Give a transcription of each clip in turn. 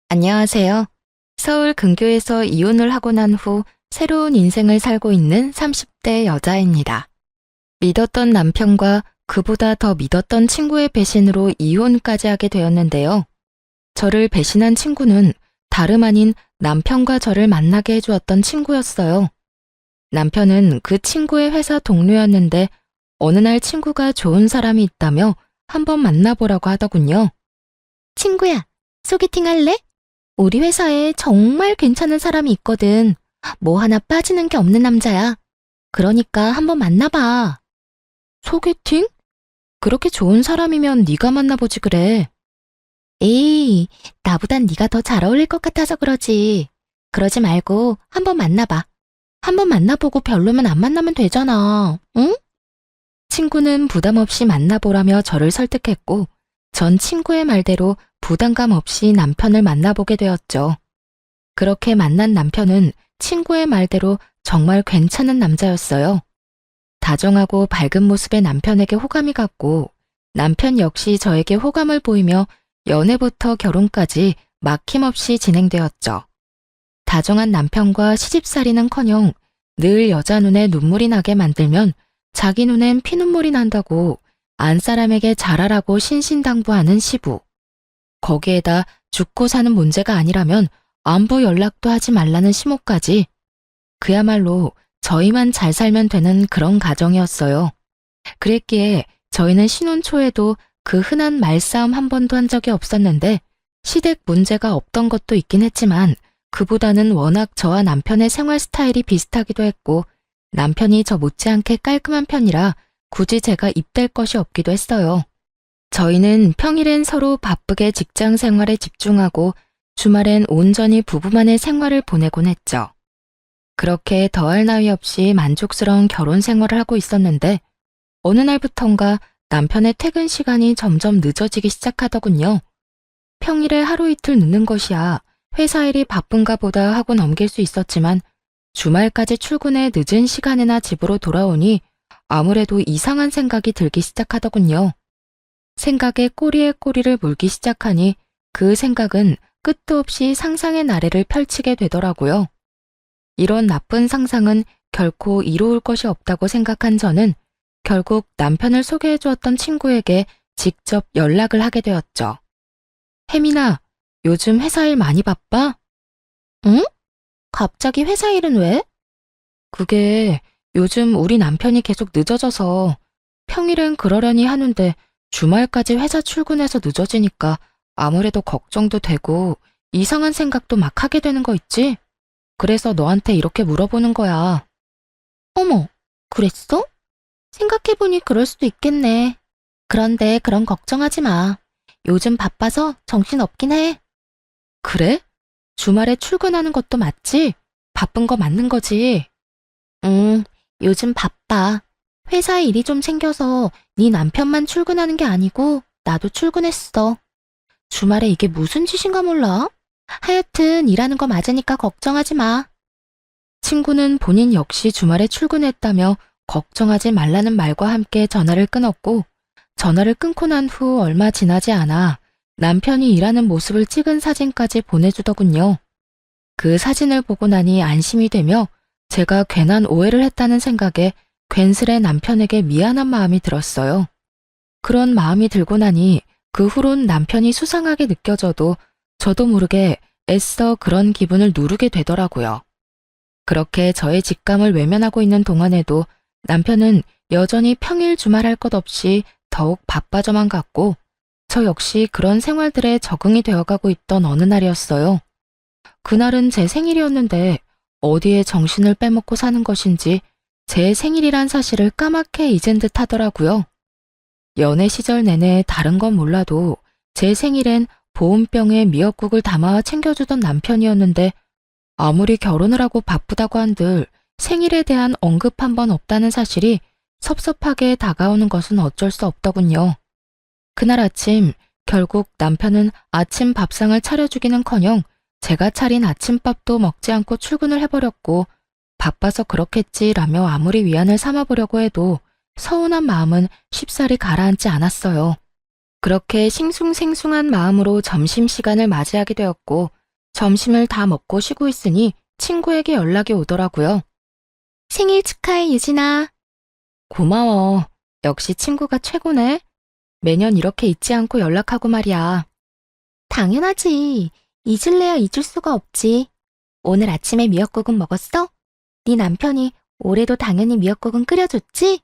안녕하세요. 서울 근교에서 이혼을 하고 난 후 새로운 인생을 살고 있는 30대 여자입니다. 믿었던 남편과 그보다 더 믿었던 친구의 배신으로 이혼까지 하게 되었는데요. 저를 배신한 친구는 다름 아닌 남편과 저를 만나게 해주었던 친구였어요. 남편은 그 친구의 회사 동료였는데 어느 날 친구가 좋은 사람이 있다며 한번 만나보라고 하더군요. 친구야, 소개팅 할래? 우리 회사에 정말 괜찮은 사람이 있거든. 뭐 하나 빠지는 게 없는 남자야. 그러니까 한번 만나봐. 소개팅? 그렇게 좋은 사람이면 네가 만나보지 그래. 에이, 나보단 네가 더 잘 어울릴 것 같아서 그러지. 그러지 말고 한번 만나봐. 한번 만나보고 별로면 안 만나면 되잖아. 응? 친구는 부담 없이 만나보라며 저를 설득했고, 전 친구의 말대로 부담감 없이 남편을 만나보게 되었죠. 그렇게 만난 남편은 친구의 말대로 정말 괜찮은 남자였어요. 다정하고 밝은 모습의 남편에게 호감이 갔고, 남편 역시 저에게 호감을 보이며 연애부터 결혼까지 막힘없이 진행되었죠. 다정한 남편과 시집살이는커녕 늘 여자 눈에 눈물이 나게 만들면 자기 눈엔 피눈물이 난다고 안 사람에게 잘하라고 신신당부하는 시부. 거기에다 죽고 사는 문제가 아니라면 안부 연락도 하지 말라는 시모까지. 그야말로 저희만 잘 살면 되는 그런 가정이었어요. 그랬기에 저희는 신혼 초에도 그 흔한 말싸움 한 번도 한 적이 없었는데 시댁 문제가 없던 것도 있긴 했지만 그보다는 워낙 저와 남편의 생활 스타일이 비슷하기도 했고 남편이 저 못지않게 깔끔한 편이라 굳이 제가 입댈 것이 없기도 했어요. 저희는 평일엔 서로 바쁘게 직장 생활에 집중하고 주말엔 온전히 부부만의 생활을 보내곤 했죠. 그렇게 더할 나위 없이 만족스러운 결혼 생활을 하고 있었는데 어느 날부턴가 남편의 퇴근 시간이 점점 늦어지기 시작하더군요. 평일에 하루 이틀 늦는 것이야 회사 일이 바쁜가 보다 하고 넘길 수 있었지만 주말까지 출근해 늦은 시간에나 집으로 돌아오니 아무래도 이상한 생각이 들기 시작하더군요. 생각에 꼬리에 꼬리를 물기 시작하니 그 생각은 끝도 없이 상상의 나래를 펼치게 되더라고요. 이런 나쁜 상상은 결코 이로울 것이 없다고 생각한 저는 결국 남편을 소개해 주었던 친구에게 직접 연락을 하게 되었죠. 혜민아, 요즘 회사 일 많이 바빠? 응? 갑자기 회사 일은 왜? 그게 요즘 우리 남편이 계속 늦어져서 평일엔 그러려니 하는데 주말까지 회사 출근해서 늦어지니까 아무래도 걱정도 되고 이상한 생각도 막 하게 되는 거 있지? 그래서 너한테 이렇게 물어보는 거야. 어머, 그랬어? 생각해보니 그럴 수도 있겠네. 그런데 그런 걱정하지 마. 요즘 바빠서 정신 없긴 해. 그래? 주말에 출근하는 것도 맞지? 바쁜 거 맞는 거지? 요즘 바빠. 회사에 일이 좀 생겨서 네 남편만 출근하는 게 아니고 나도 출근했어. 주말에 이게 무슨 짓인가 몰라? 하여튼 일하는 거 맞으니까 걱정하지 마. 친구는 본인 역시 주말에 출근했다며 걱정하지 말라는 말과 함께 전화를 끊었고 전화를 끊고 난 후 얼마 지나지 않아 남편이 일하는 모습을 찍은 사진까지 보내주더군요. 그 사진을 보고 나니 안심이 되며 제가 괜한 오해를 했다는 생각에 괜스레 남편에게 미안한 마음이 들었어요. 그런 마음이 들고 나니 그 후론 남편이 수상하게 느껴져도 저도 모르게 애써 그런 기분을 누르게 되더라고요. 그렇게 저의 직감을 외면하고 있는 동안에도 남편은 여전히 평일 주말 할 것 없이 더욱 바빠져만 갔고 저 역시 그런 생활들에 적응이 되어가고 있던 어느 날이었어요. 그날은 제 생일이었는데 어디에 정신을 빼먹고 사는 것인지 제 생일이란 사실을 까맣게 잊은 듯 하더라고요. 연애 시절 내내 다른 건 몰라도 제 생일엔 보온병에 미역국을 담아 챙겨주던 남편이었는데 아무리 결혼을 하고 바쁘다고 한들 생일에 대한 언급 한 번 없다는 사실이 섭섭하게 다가오는 것은 어쩔 수 없더군요. 그날 아침 결국 남편은 아침 밥상을 차려주기는커녕 제가 차린 아침밥도 먹지 않고 출근을 해버렸고 바빠서 그렇겠지라며 아무리 위안을 삼아보려고 해도 서운한 마음은 쉽사리 가라앉지 않았어요. 그렇게 싱숭생숭한 마음으로 점심시간을 맞이하게 되었고 점심을 다 먹고 쉬고 있으니 친구에게 연락이 오더라고요. 생일 축하해, 유진아. 고마워. 역시 친구가 최고네. 매년 이렇게 잊지 않고 연락하고 말이야. 당연하지. 잊을래야 잊을 수가 없지. 오늘 아침에 미역국은 먹었어? 네 남편이 올해도 당연히 미역국은 끓여줬지?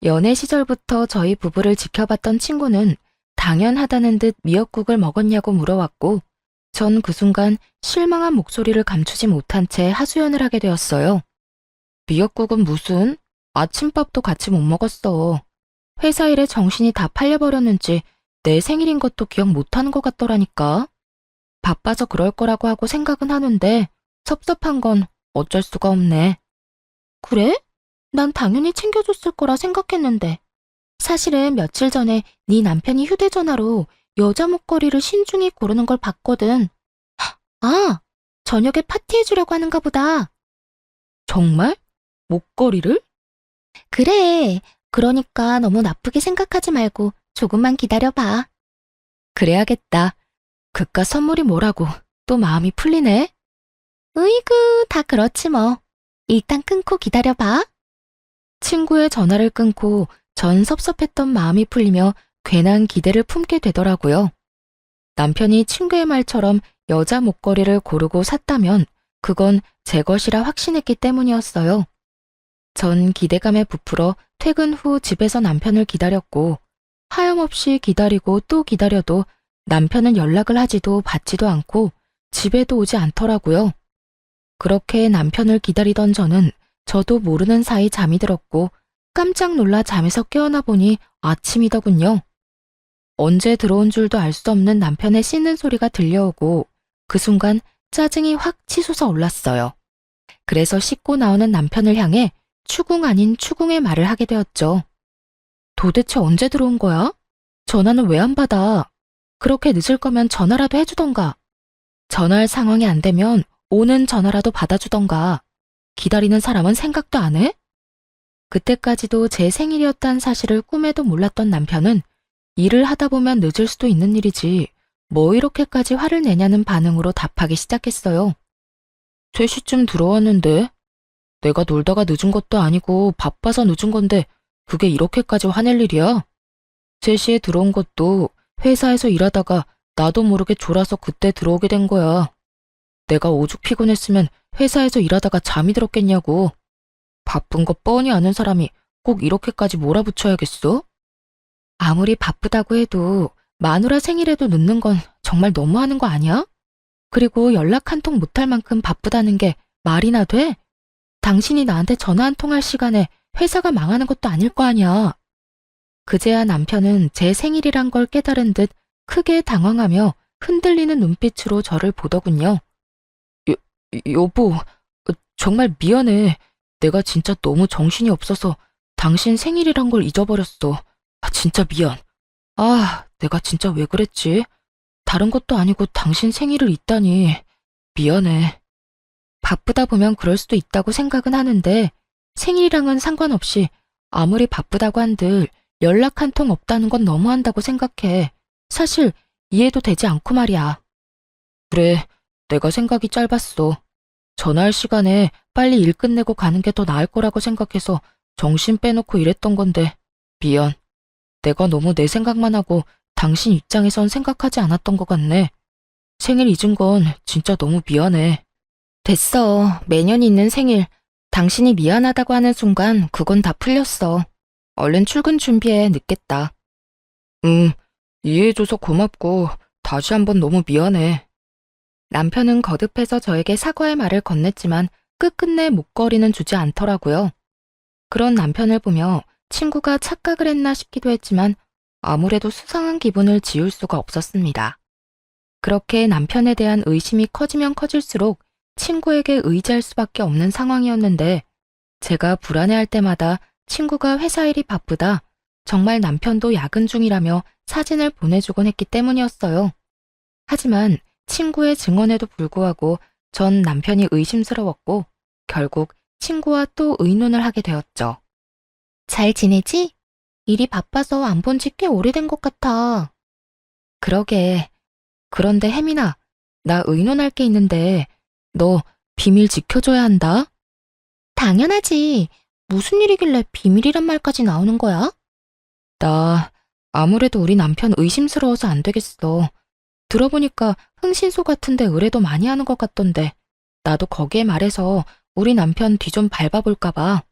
연애 시절부터 저희 부부를 지켜봤던 친구는 당연하다는 듯 미역국을 먹었냐고 물어왔고, 전 그 순간 실망한 목소리를 감추지 못한 채 하소연을 하게 되었어요. 미역국은 무슨? 아침밥도 같이 못 먹었어. 회사 일에 정신이 다 팔려버렸는지 내 생일인 것도 기억 못하는 것 같더라니까. 바빠서 그럴 거라고 하고 생각은 하는데 섭섭한 건 어쩔 수가 없네. 그래? 난 당연히 챙겨줬을 거라 생각했는데. 사실은 며칠 전에 네 남편이 휴대전화로 여자 목걸이를 신중히 고르는 걸 봤거든. 아, 저녁에 파티해주려고 하는가 보다. 정말? 목걸이를? 그래. 그러니까 너무 나쁘게 생각하지 말고 조금만 기다려봐. 그래야겠다. 그깟 선물이 뭐라고 또 마음이 풀리네. 으이구, 다 그렇지 뭐. 일단 끊고 기다려봐. 친구의 전화를 끊고 전 섭섭했던 마음이 풀리며 괜한 기대를 품게 되더라고요. 남편이 친구의 말처럼 여자 목걸이를 고르고 샀다면 그건 제 것이라 확신했기 때문이었어요. 전 기대감에 부풀어 퇴근 후 집에서 남편을 기다렸고, 하염없이 기다리고 또 기다려도 남편은 연락을 하지도 받지도 않고 집에도 오지 않더라고요. 그렇게 남편을 기다리던 저도 모르는 사이 잠이 들었고 깜짝 놀라 잠에서 깨어나 보니 아침이더군요. 언제 들어온 줄도 알 수 없는 남편의 씻는 소리가 들려오고 그 순간 짜증이 확 치솟아 올랐어요. 그래서 씻고 나오는 남편을 향해 추궁 아닌 추궁의 말을 하게 되었죠. 도대체 언제 들어온 거야? 전화는 왜 안 받아? 그렇게 늦을 거면 전화라도 해주던가. 전화할 상황이 안 되면 오는 전화라도 받아주던가. 기다리는 사람은 생각도 안 해? 그때까지도 제 생일이었다는 사실을 꿈에도 몰랐던 남편은 일을 하다 보면 늦을 수도 있는 일이지 뭐 이렇게까지 화를 내냐는 반응으로 답하기 시작했어요. 3시쯤 들어왔는데 내가 놀다가 늦은 것도 아니고 바빠서 늦은 건데 그게 이렇게까지 화낼 일이야? 3시에 들어온 것도 회사에서 일하다가 나도 모르게 졸아서 그때 들어오게 된 거야. 내가 오죽 피곤했으면 회사에서 일하다가 잠이 들었겠냐고. 바쁜 거 뻔히 아는 사람이 꼭 이렇게까지 몰아붙여야겠어? 아무리 바쁘다고 해도 마누라 생일에도 늦는 건 정말 너무하는 거 아니야? 그리고 연락 한 통 못할 만큼 바쁘다는 게 말이나 돼? 당신이 나한테 전화 한 통 할 시간에 회사가 망하는 것도 아닐 거 아니야. 그제야 남편은 제 생일이란 걸 깨달은 듯 크게 당황하며 흔들리는 눈빛으로 저를 보더군요. 여보, 정말 미안해. 내가 진짜 너무 정신이 없어서 당신 생일이란 걸 잊어버렸어. 진짜 미안. 내가 진짜 왜 그랬지? 다른 것도 아니고 당신 생일을 잊다니. 미안해. 바쁘다 보면 그럴 수도 있다고 생각은 하는데 생일이랑은 상관없이 아무리 바쁘다고 한들 연락 한 통 없다는 건 너무한다고 생각해. 사실 이해도 되지 않고 말이야. 그래, 내가 생각이 짧았어. 전화할 시간에 빨리 일 끝내고 가는 게 더 나을 거라고 생각해서 정신 빼놓고 일했던 건데 미안. 내가 너무 내 생각만 하고 당신 입장에선 생각하지 않았던 것 같네. 생일 잊은 건 진짜 너무 미안해. 됐어. 매년 있는 생일. 당신이 미안하다고 하는 순간 그건 다 풀렸어. 얼른 출근 준비해. 늦겠다. 이해해줘서 고맙고 다시 한번 너무 미안해. 남편은 거듭해서 저에게 사과의 말을 건넸지만 끝끝내 목걸이는 주지 않더라고요. 그런 남편을 보며 친구가 착각을 했나 싶기도 했지만 아무래도 수상한 기분을 지울 수가 없었습니다. 그렇게 남편에 대한 의심이 커지면 커질수록 친구에게 의지할 수밖에 없는 상황이었는데 제가 불안해할 때마다 친구가 회사 일이 바쁘다, 정말 남편도 야근 중이라며 사진을 보내주곤 했기 때문이었어요. 하지만 친구의 증언에도 불구하고 전 남편이 의심스러웠고 결국 친구와 또 의논을 하게 되었죠. 잘 지내지? 일이 바빠서 안 본 지 꽤 오래된 것 같아. 그러게. 그런데 혜민아, 나 의논할 게 있는데 너 비밀 지켜줘야 한다. 당연하지. 무슨 일이길래 비밀이란 말까지 나오는 거야? 나 아무래도 우리 남편 의심스러워서 안 되겠어. 들어보니까 흥신소 같은데 의뢰도 많이 하는 것 같던데 나도 거기에 말해서 우리 남편 뒤 좀 밟아볼까 봐.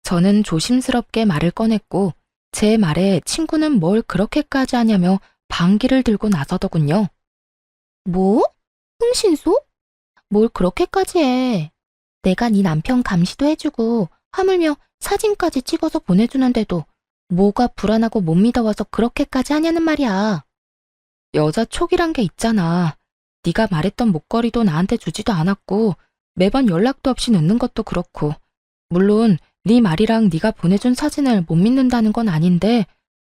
저는 조심스럽게 말을 꺼냈고 제 말에 친구는 뭘 그렇게까지 하냐며 방귀를 들고 나서더군요. 뭐? 흥신소? 뭘 그렇게까지 해. 내가 네 남편 감시도 해주고 하물며 사진까지 찍어서 보내주는데도 뭐가 불안하고 못 믿어와서 그렇게까지 하냐는 말이야. 여자 촉이란 게 있잖아. 네가 말했던 목걸이도 나한테 주지도 않았고 매번 연락도 없이 늦는 것도 그렇고 물론 네 말이랑 네가 보내준 사진을 못 믿는다는 건 아닌데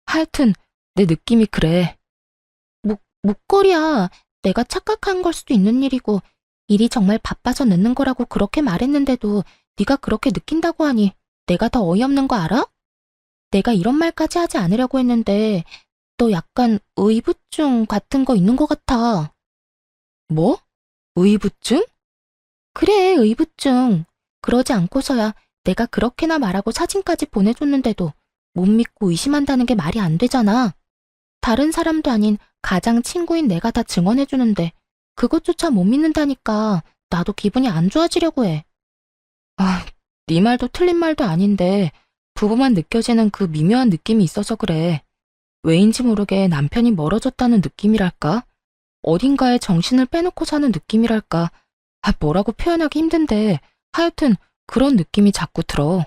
하여튼 내 느낌이 그래. 목걸이야. 내가 착각한 걸 수도 있는 일이고 일이 정말 바빠서 늦는 거라고 그렇게 말했는데도 네가 그렇게 느낀다고 하니 내가 더 어이없는 거 알아? 내가 이런 말까지 하지 않으려고 했는데 너 약간 의부증 같은 거 있는 것 같아. 뭐? 의부증? 그래, 의부증. 그러지 않고서야 내가 그렇게나 말하고 사진까지 보내줬는데도 못 믿고 의심한다는 게 말이 안 되잖아. 다른 사람도 아닌 가장 친구인 내가 다 증언해주는데 그것조차 못 믿는다니까 나도 기분이 안 좋아지려고 해. 아, 네 말도 틀린 말도 아닌데 부부만 느껴지는 그 미묘한 느낌이 있어서 그래. 왜인지 모르게 남편이 멀어졌다는 느낌이랄까? 어딘가에 정신을 빼놓고 사는 느낌이랄까? 뭐라고 표현하기 힘든데 하여튼 그런 느낌이 자꾸 들어.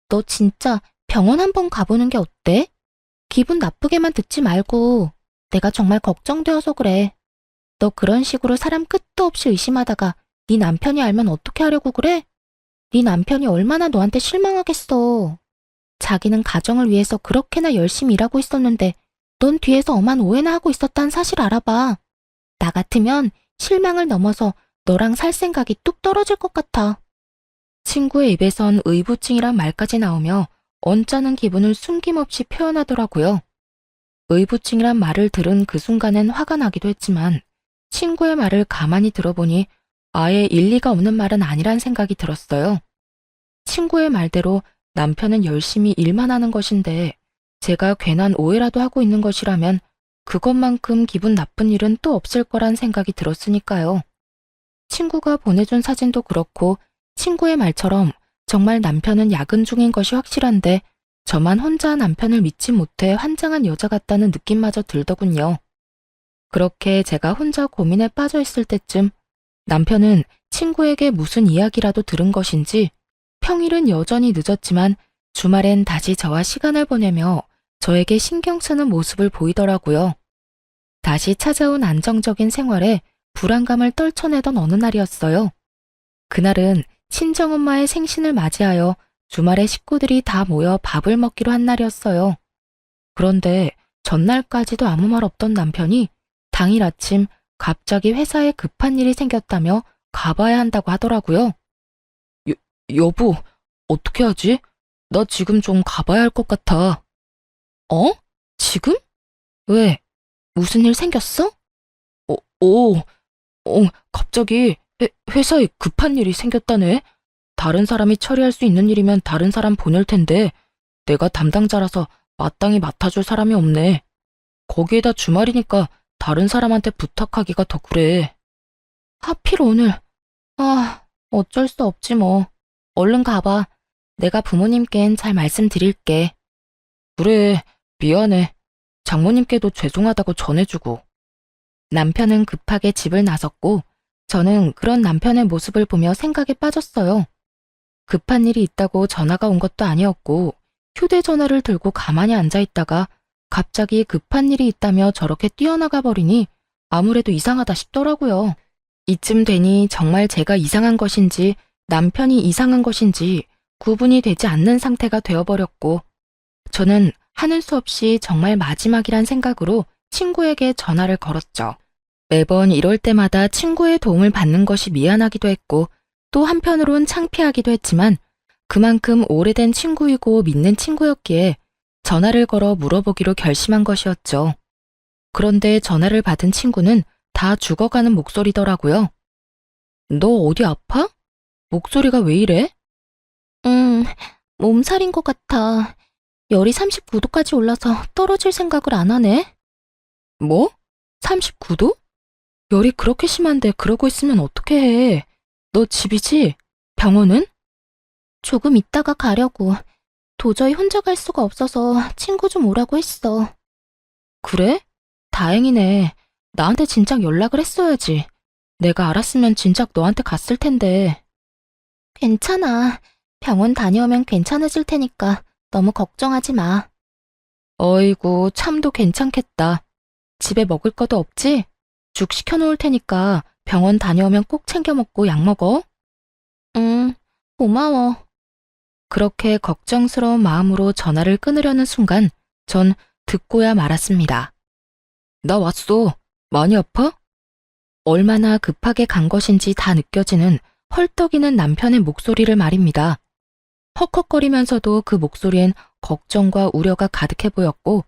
너 진짜 병원 한번 가보는 게 어때? 기분 나쁘게만 듣지 말고 내가 정말 걱정되어서 그래. 너 그런 식으로 사람 끝도 없이 의심하다가 네 남편이 알면 어떻게 하려고 그래? 네 남편이 얼마나 너한테 실망하겠어. 자기는 가정을 위해서 그렇게나 열심히 일하고 있었는데 넌 뒤에서 엄한 오해나 하고 있었다는 사실 알아봐. 나 같으면 실망을 넘어서 너랑 살 생각이 뚝 떨어질 것 같아. 친구의 입에선 의부증이란 말까지 나오며 언짢은 기분을 숨김없이 표현하더라고요. 의부증이란 말을 들은 그 순간엔 화가 나기도 했지만 친구의 말을 가만히 들어보니 아예 일리가 없는 말은 아니란 생각이 들었어요. 친구의 말대로 남편은 열심히 일만 하는 것인데 제가 괜한 오해라도 하고 있는 것이라면 그것만큼 기분 나쁜 일은 또 없을 거란 생각이 들었으니까요. 친구가 보내준 사진도 그렇고 친구의 말처럼 정말 남편은 야근 중인 것이 확실한데 저만 혼자 남편을 믿지 못해 환장한 여자 같다는 느낌마저 들더군요. 그렇게 제가 혼자 고민에 빠져 있을 때쯤 남편은 친구에게 무슨 이야기라도 들은 것인지 평일은 여전히 늦었지만 주말엔 다시 저와 시간을 보내며 저에게 신경 쓰는 모습을 보이더라고요. 다시 찾아온 안정적인 생활에 불안감을 떨쳐내던 어느 날이었어요. 그날은 친정엄마의 생신을 맞이하여 주말에 식구들이 다 모여 밥을 먹기로 한 날이었어요. 그런데 전날까지도 아무 말 없던 남편이 당일 아침 갑자기 회사에 급한 일이 생겼다며 가봐야 한다고 하더라고요. 여보, 어떻게 하지? 나 지금 좀 가봐야 할 것 같아. 어? 지금? 왜? 무슨 일 생겼어? 갑자기 회사에 급한 일이 생겼다네. 다른 사람이 처리할 수 있는 일이면 다른 사람 보낼 텐데 내가 담당자라서 마땅히 맡아줄 사람이 없네. 거기에다 주말이니까 다른 사람한테 부탁하기가 더 그래. 하필 오늘. 어쩔 수 없지 뭐. 얼른 가봐. 내가 부모님께는 잘 말씀드릴게. 그래, 미안해. 장모님께도 죄송하다고 전해주고. 남편은 급하게 집을 나섰고 저는 그런 남편의 모습을 보며 생각에 빠졌어요. 급한 일이 있다고 전화가 온 것도 아니었고 휴대전화를 들고 가만히 앉아있다가 갑자기 급한 일이 있다며 저렇게 뛰어나가 버리니 아무래도 이상하다 싶더라고요. 이쯤 되니 정말 제가 이상한 것인지 남편이 이상한 것인지 구분이 되지 않는 상태가 되어버렸고 저는 하는 수 없이 정말 마지막이란 생각으로 친구에게 전화를 걸었죠. 매번 이럴 때마다 친구의 도움을 받는 것이 미안하기도 했고 또 한편으론 창피하기도 했지만 그만큼 오래된 친구이고 믿는 친구였기에 전화를 걸어 물어보기로 결심한 것이었죠. 그런데 전화를 받은 친구는 다 죽어가는 목소리더라고요. 너 어디 아파? 목소리가 왜 이래? 몸살인 것 같아. 열이 39도까지 올라서 떨어질 생각을 안 하네. 뭐? 39도? 열이 그렇게 심한데 그러고 있으면 어떻게 해? 너 집이지? 병원은? 조금 있다가 가려고. 도저히 혼자 갈 수가 없어서 친구 좀 오라고 했어. 그래? 다행이네. 나한테 진작 연락을 했어야지. 내가 알았으면 진작 너한테 갔을 텐데. 괜찮아. 병원 다녀오면 괜찮아질 테니까 너무 걱정하지 마. 어이구, 참도 괜찮겠다. 집에 먹을 것도 없지? 죽 시켜놓을 테니까 병원 다녀오면 꼭 챙겨 먹고 약 먹어. 응, 고마워. 그렇게 걱정스러운 마음으로 전화를 끊으려는 순간 전 듣고야 말았습니다. 나 왔어. 많이 아파? 얼마나 급하게 간 것인지 다 느껴지는 헐떡이는 남편의 목소리를 말입니다. 헉헉거리면서도 그 목소리엔 걱정과 우려가 가득해 보였고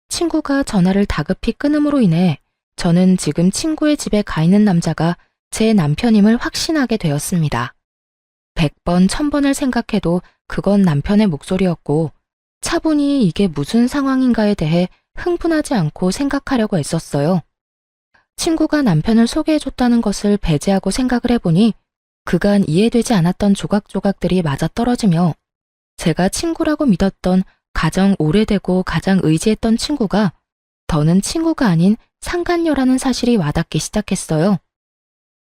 친구가 전화를 다급히 끊음으로 인해 저는 지금 친구의 집에 가 있는 남자가 제 남편임을 확신하게 되었습니다. 100번, 1000번을 생각해도 그건 남편의 목소리였고 차분히 이게 무슨 상황인가에 대해 흥분하지 않고 생각하려고 애썼어요. 친구가 남편을 소개해줬다는 것을 배제하고 생각을 해보니 그간 이해되지 않았던 조각조각들이 맞아떨어지며 제가 친구라고 믿었던 가장 오래되고 가장 의지했던 친구가 더는 친구가 아닌 상간녀라는 사실이 와닿기 시작했어요.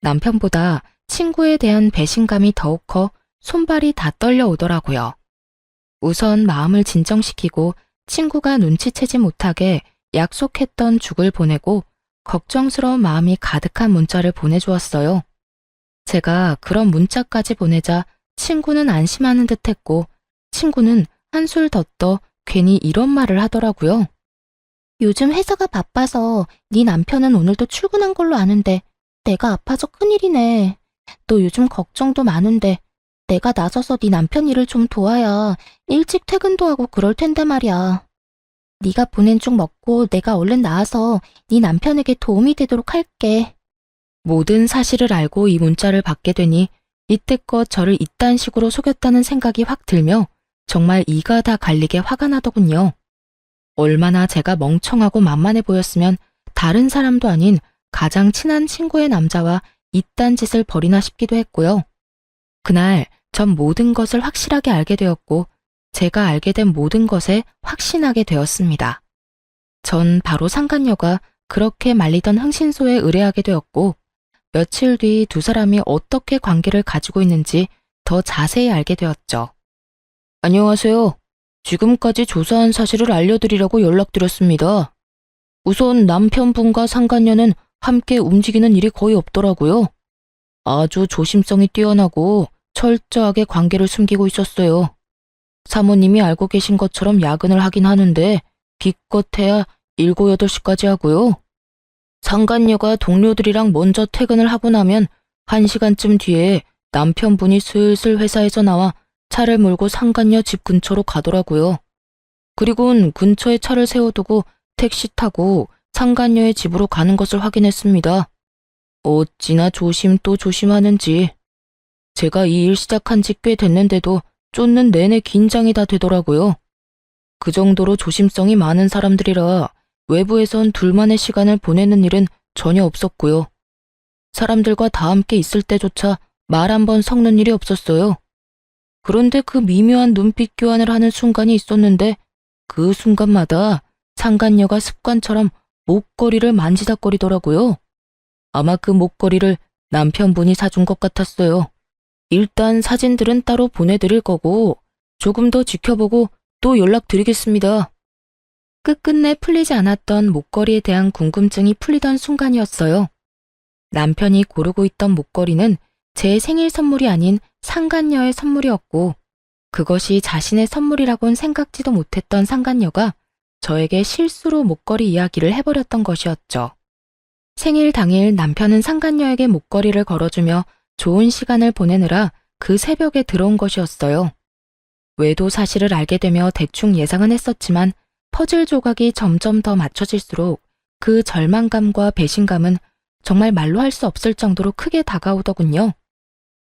남편보다 친구에 대한 배신감이 더욱 커 손발이 다 떨려오더라고요. 우선 마음을 진정시키고 친구가 눈치채지 못하게 약속했던 죽을 보내고 걱정스러운 마음이 가득한 문자를 보내주었어요. 제가 그런 문자까지 보내자 친구는 안심하는 듯 했고 친구는 한술 더 떠 괜히 이런 말을 하더라고요. 요즘 회사가 바빠서 네 남편은 오늘도 출근한 걸로 아는데 내가 아파서 큰일이네. 너 요즘 걱정도 많은데 내가 나서서 네 남편 일을 좀 도와야 일찍 퇴근도 하고 그럴 텐데 말이야. 네가 보낸 죽 먹고 내가 얼른 나와서 네 남편에게 도움이 되도록 할게. 모든 사실을 알고 이 문자를 받게 되니 이때껏 저를 이딴 식으로 속였다는 생각이 확 들며 정말 이가 다 갈리게 화가 나더군요. 얼마나 제가 멍청하고 만만해 보였으면 다른 사람도 아닌 가장 친한 친구의 남자와 이딴 짓을 벌이나 싶기도 했고요. 그날 전 모든 것을 확실하게 알게 되었고 제가 알게 된 모든 것에 확신하게 되었습니다. 전 바로 상간녀가 그렇게 말리던 흥신소에 의뢰하게 되었고 며칠 뒤 두 사람이 어떻게 관계를 가지고 있는지 더 자세히 알게 되었죠. 안녕하세요. 지금까지 조사한 사실을 알려드리려고 연락드렸습니다. 우선 남편분과 상간녀는 함께 움직이는 일이 거의 없더라고요. 아주 조심성이 뛰어나고 철저하게 관계를 숨기고 있었어요. 사모님이 알고 계신 것처럼 야근을 하긴 하는데 기껏해야 7, 8시까지 하고요. 상간녀가 동료들이랑 먼저 퇴근을 하고 나면 1시간쯤 뒤에 남편분이 슬슬 회사에서 나와 차를 몰고 상간녀 집 근처로 가더라고요. 그리곤 근처에 차를 세워두고 택시 타고 상간녀의 집으로 가는 것을 확인했습니다. 어찌나 조심 또 조심하는지. 제가 이 일 시작한 지 꽤 됐는데도 쫓는 내내 긴장이 다 되더라고요. 그 정도로 조심성이 많은 사람들이라 외부에선 둘만의 시간을 보내는 일은 전혀 없었고요. 사람들과 다 함께 있을 때조차 말 한 번 섞는 일이 없었어요. 그런데 그 미묘한 눈빛 교환을 하는 순간이 있었는데 그 순간마다 상간녀가 습관처럼 목걸이를 만지작거리더라고요. 아마 그 목걸이를 남편분이 사준 것 같았어요. 일단 사진들은 따로 보내드릴 거고 조금 더 지켜보고 또 연락드리겠습니다. 끝끝내 풀리지 않았던 목걸이에 대한 궁금증이 풀리던 순간이었어요. 남편이 고르고 있던 목걸이는 제 생일 선물이 아닌 상간녀의 선물이었고 그것이 자신의 선물이라곤 생각지도 못했던 상간녀가 저에게 실수로 목걸이 이야기를 해버렸던 것이었죠. 생일 당일 남편은 상간녀에게 목걸이를 걸어주며 좋은 시간을 보내느라 그 새벽에 들어온 것이었어요. 외도 사실을 알게 되며 대충 예상은 했었지만 퍼즐 조각이 점점 더 맞춰질수록 그 절망감과 배신감은 정말 말로 할 수 없을 정도로 크게 다가오더군요.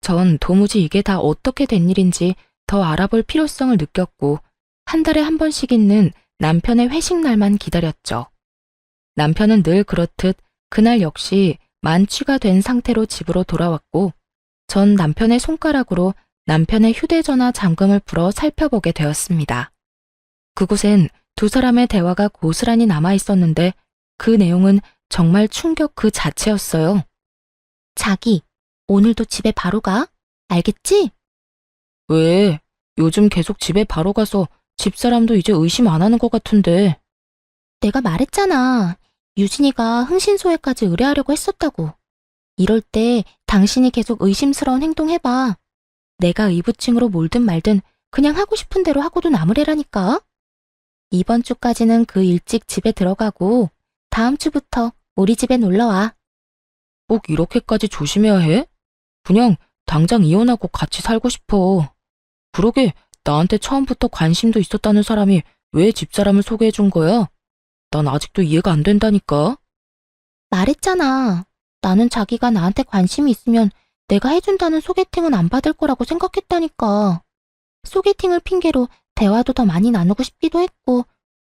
전 도무지 이게 다 어떻게 된 일인지 더 알아볼 필요성을 느꼈고 한 달에 한 번씩 있는 남편의 회식 날만 기다렸죠. 남편은 늘 그렇듯 그날 역시 만취가 된 상태로 집으로 돌아왔고 전 남편의 손가락으로 남편의 휴대전화 잠금을 풀어 살펴보게 되었습니다. 그곳엔 두 사람의 대화가 고스란히 남아 있었는데 그 내용은 정말 충격 그 자체였어요. 자기, 오늘도 집에 바로 가? 알겠지? 왜? 요즘 계속 집에 바로 가서 집사람도 이제 의심 안 하는 것 같은데. 내가 말했잖아. 유진이가 흥신소에까지 의뢰하려고 했었다고. 이럴 때 당신이 계속 의심스러운 행동 해봐. 내가 의부증으로 몰든 말든 그냥 하고 싶은 대로 하고도 남으래라니까. 이번 주까지는 그 일찍 집에 들어가고 다음 주부터 우리 집에 놀러와. 꼭 이렇게까지 조심해야 해? 그냥 당장 이혼하고 같이 살고 싶어. 그러게 나한테 처음부터 관심도 있었다는 사람이 왜 집사람을 소개해 준 거야? 난 아직도 이해가 안 된다니까. 말했잖아. 나는 자기가 나한테 관심이 있으면 내가 해준다는 소개팅은 안 받을 거라고 생각했다니까. 소개팅을 핑계로 대화도 더 많이 나누고 싶기도 했고,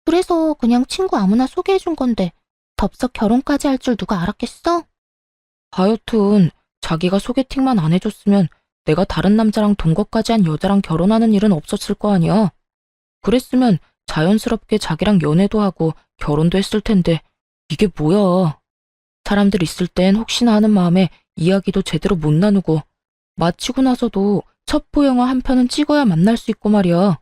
그래서 그냥 친구 아무나 소개해 준 건데 덥석 결혼까지 할 줄 누가 알았겠어? 하여튼 자기가 소개팅만 안 해줬으면 내가 다른 남자랑 동거까지 한 여자랑 결혼하는 일은 없었을 거 아니야. 그랬으면 자연스럽게 자기랑 연애도 하고 결혼도 했을 텐데 이게 뭐야. 사람들 있을 땐 혹시나 하는 마음에 이야기도 제대로 못 나누고 마치고 나서도 첩보 영화 한 편은 찍어야 만날 수 있고 말이야.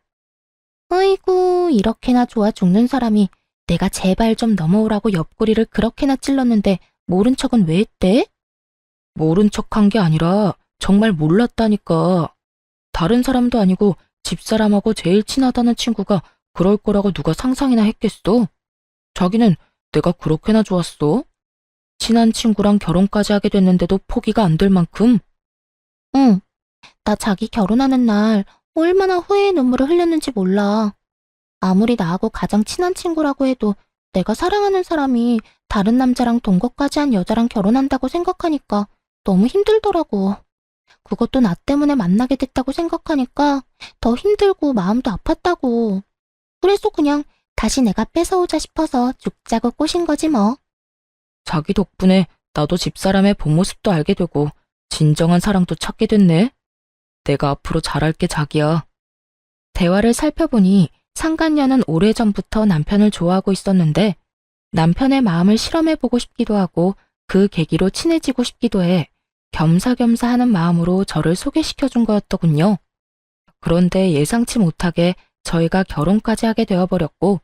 아이고, 이렇게나 좋아 죽는 사람이 내가 제발 좀 넘어오라고 옆구리를 그렇게나 찔렀는데 모른 척은 왜 했대? 모른 척한 게 아니라 정말 몰랐다니까. 다른 사람도 아니고 집사람하고 제일 친하다는 친구가 그럴 거라고 누가 상상이나 했겠어? 자기는 내가 그렇게나 좋았어? 친한 친구랑 결혼까지 하게 됐는데도 포기가 안 될 만큼? 응, 나 자기 결혼하는 날 얼마나 후회의 눈물을 흘렸는지 몰라. 아무리 나하고 가장 친한 친구라고 해도 내가 사랑하는 사람이 다른 남자랑 동거까지 한 여자랑 결혼한다고 생각하니까 너무 힘들더라고. 그것도 나 때문에 만나게 됐다고 생각하니까 더 힘들고 마음도 아팠다고. 그래서 그냥 다시 내가 뺏어오자 싶어서 죽자고 꼬신 거지 뭐. 자기 덕분에 나도 집사람의 본 모습도 알게 되고 진정한 사랑도 찾게 됐네. 내가 앞으로 잘할게 자기야. 대화를 살펴보니 상간녀는 오래전부터 남편을 좋아하고 있었는데 남편의 마음을 실험해보고 싶기도 하고 그 계기로 친해지고 싶기도 해 겸사겸사 하는 마음으로 저를 소개시켜준 거였더군요. 그런데 예상치 못하게 저희가 결혼까지 하게 되어버렸고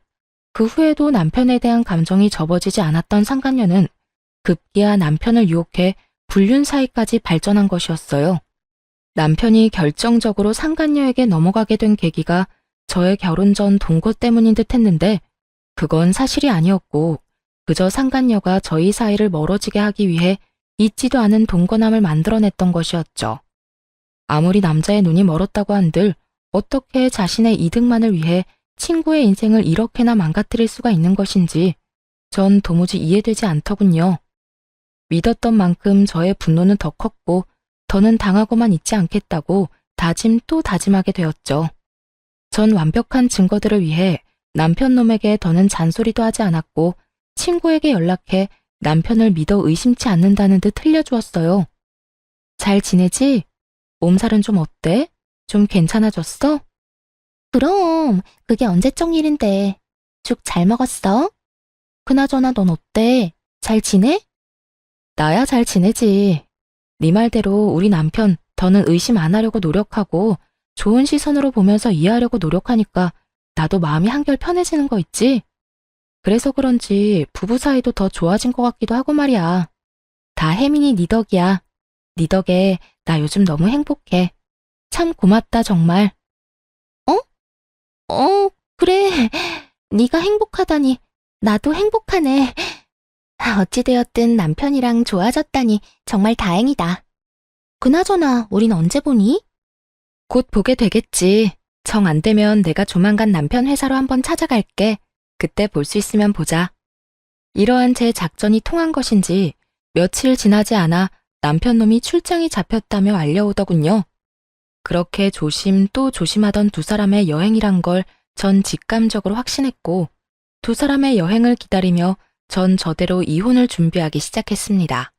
그 후에도 남편에 대한 감정이 접어지지 않았던 상간녀는 급기야 남편을 유혹해 불륜 사이까지 발전한 것이었어요. 남편이 결정적으로 상간녀에게 넘어가게 된 계기가 저의 결혼 전 동거 때문인 듯 했는데 그건 사실이 아니었고 그저 상간녀가 저희 사이를 멀어지게 하기 위해 잊지도 않은 동거남을 만들어냈던 것이었죠. 아무리 남자의 눈이 멀었다고 한들 어떻게 자신의 이득만을 위해 친구의 인생을 이렇게나 망가뜨릴 수가 있는 것인지 전 도무지 이해되지 않더군요. 믿었던 만큼 저의 분노는 더 컸고 더는 당하고만 있지 않겠다고 다짐 또 다짐하게 되었죠. 전 완벽한 증거들을 위해 남편 놈에게 더는 잔소리도 하지 않았고 친구에게 연락해 남편을 믿어 의심치 않는다는 듯 흘려주었어요. 잘 지내지? 몸살은 좀 어때? 좀 괜찮아졌어? 그럼 그게 언제적 일인데. 죽 잘 먹었어? 그나저나 넌 어때? 잘 지내? 나야 잘 지내지. 네 말대로 우리 남편 더는 의심 안 하려고 노력하고 좋은 시선으로 보면서 이해하려고 노력하니까 나도 마음이 한결 편해지는 거 있지? 그래서 그런지 부부 사이도 더 좋아진 것 같기도 하고 말이야. 다 혜민이 네 덕이야. 네 덕에 나 요즘 너무 행복해. 참 고맙다 정말. 어? 그래. 네가 행복하다니 나도 행복하네. 어찌되었든 남편이랑 좋아졌다니 정말 다행이다. 그나저나 우린 언제 보니? 곧 보게 되겠지. 정 안 되면 내가 조만간 남편 회사로 한번 찾아갈게. 그때 볼 수 있으면 보자. 이러한 제 작전이 통한 것인지 며칠 지나지 않아 남편 놈이 출장이 잡혔다며 알려오더군요. 그렇게 조심 또 조심하던 두 사람의 여행이란 걸 전 직감적으로 확신했고, 두 사람의 여행을 기다리며 전 저대로 이혼을 준비하기 시작했습니다.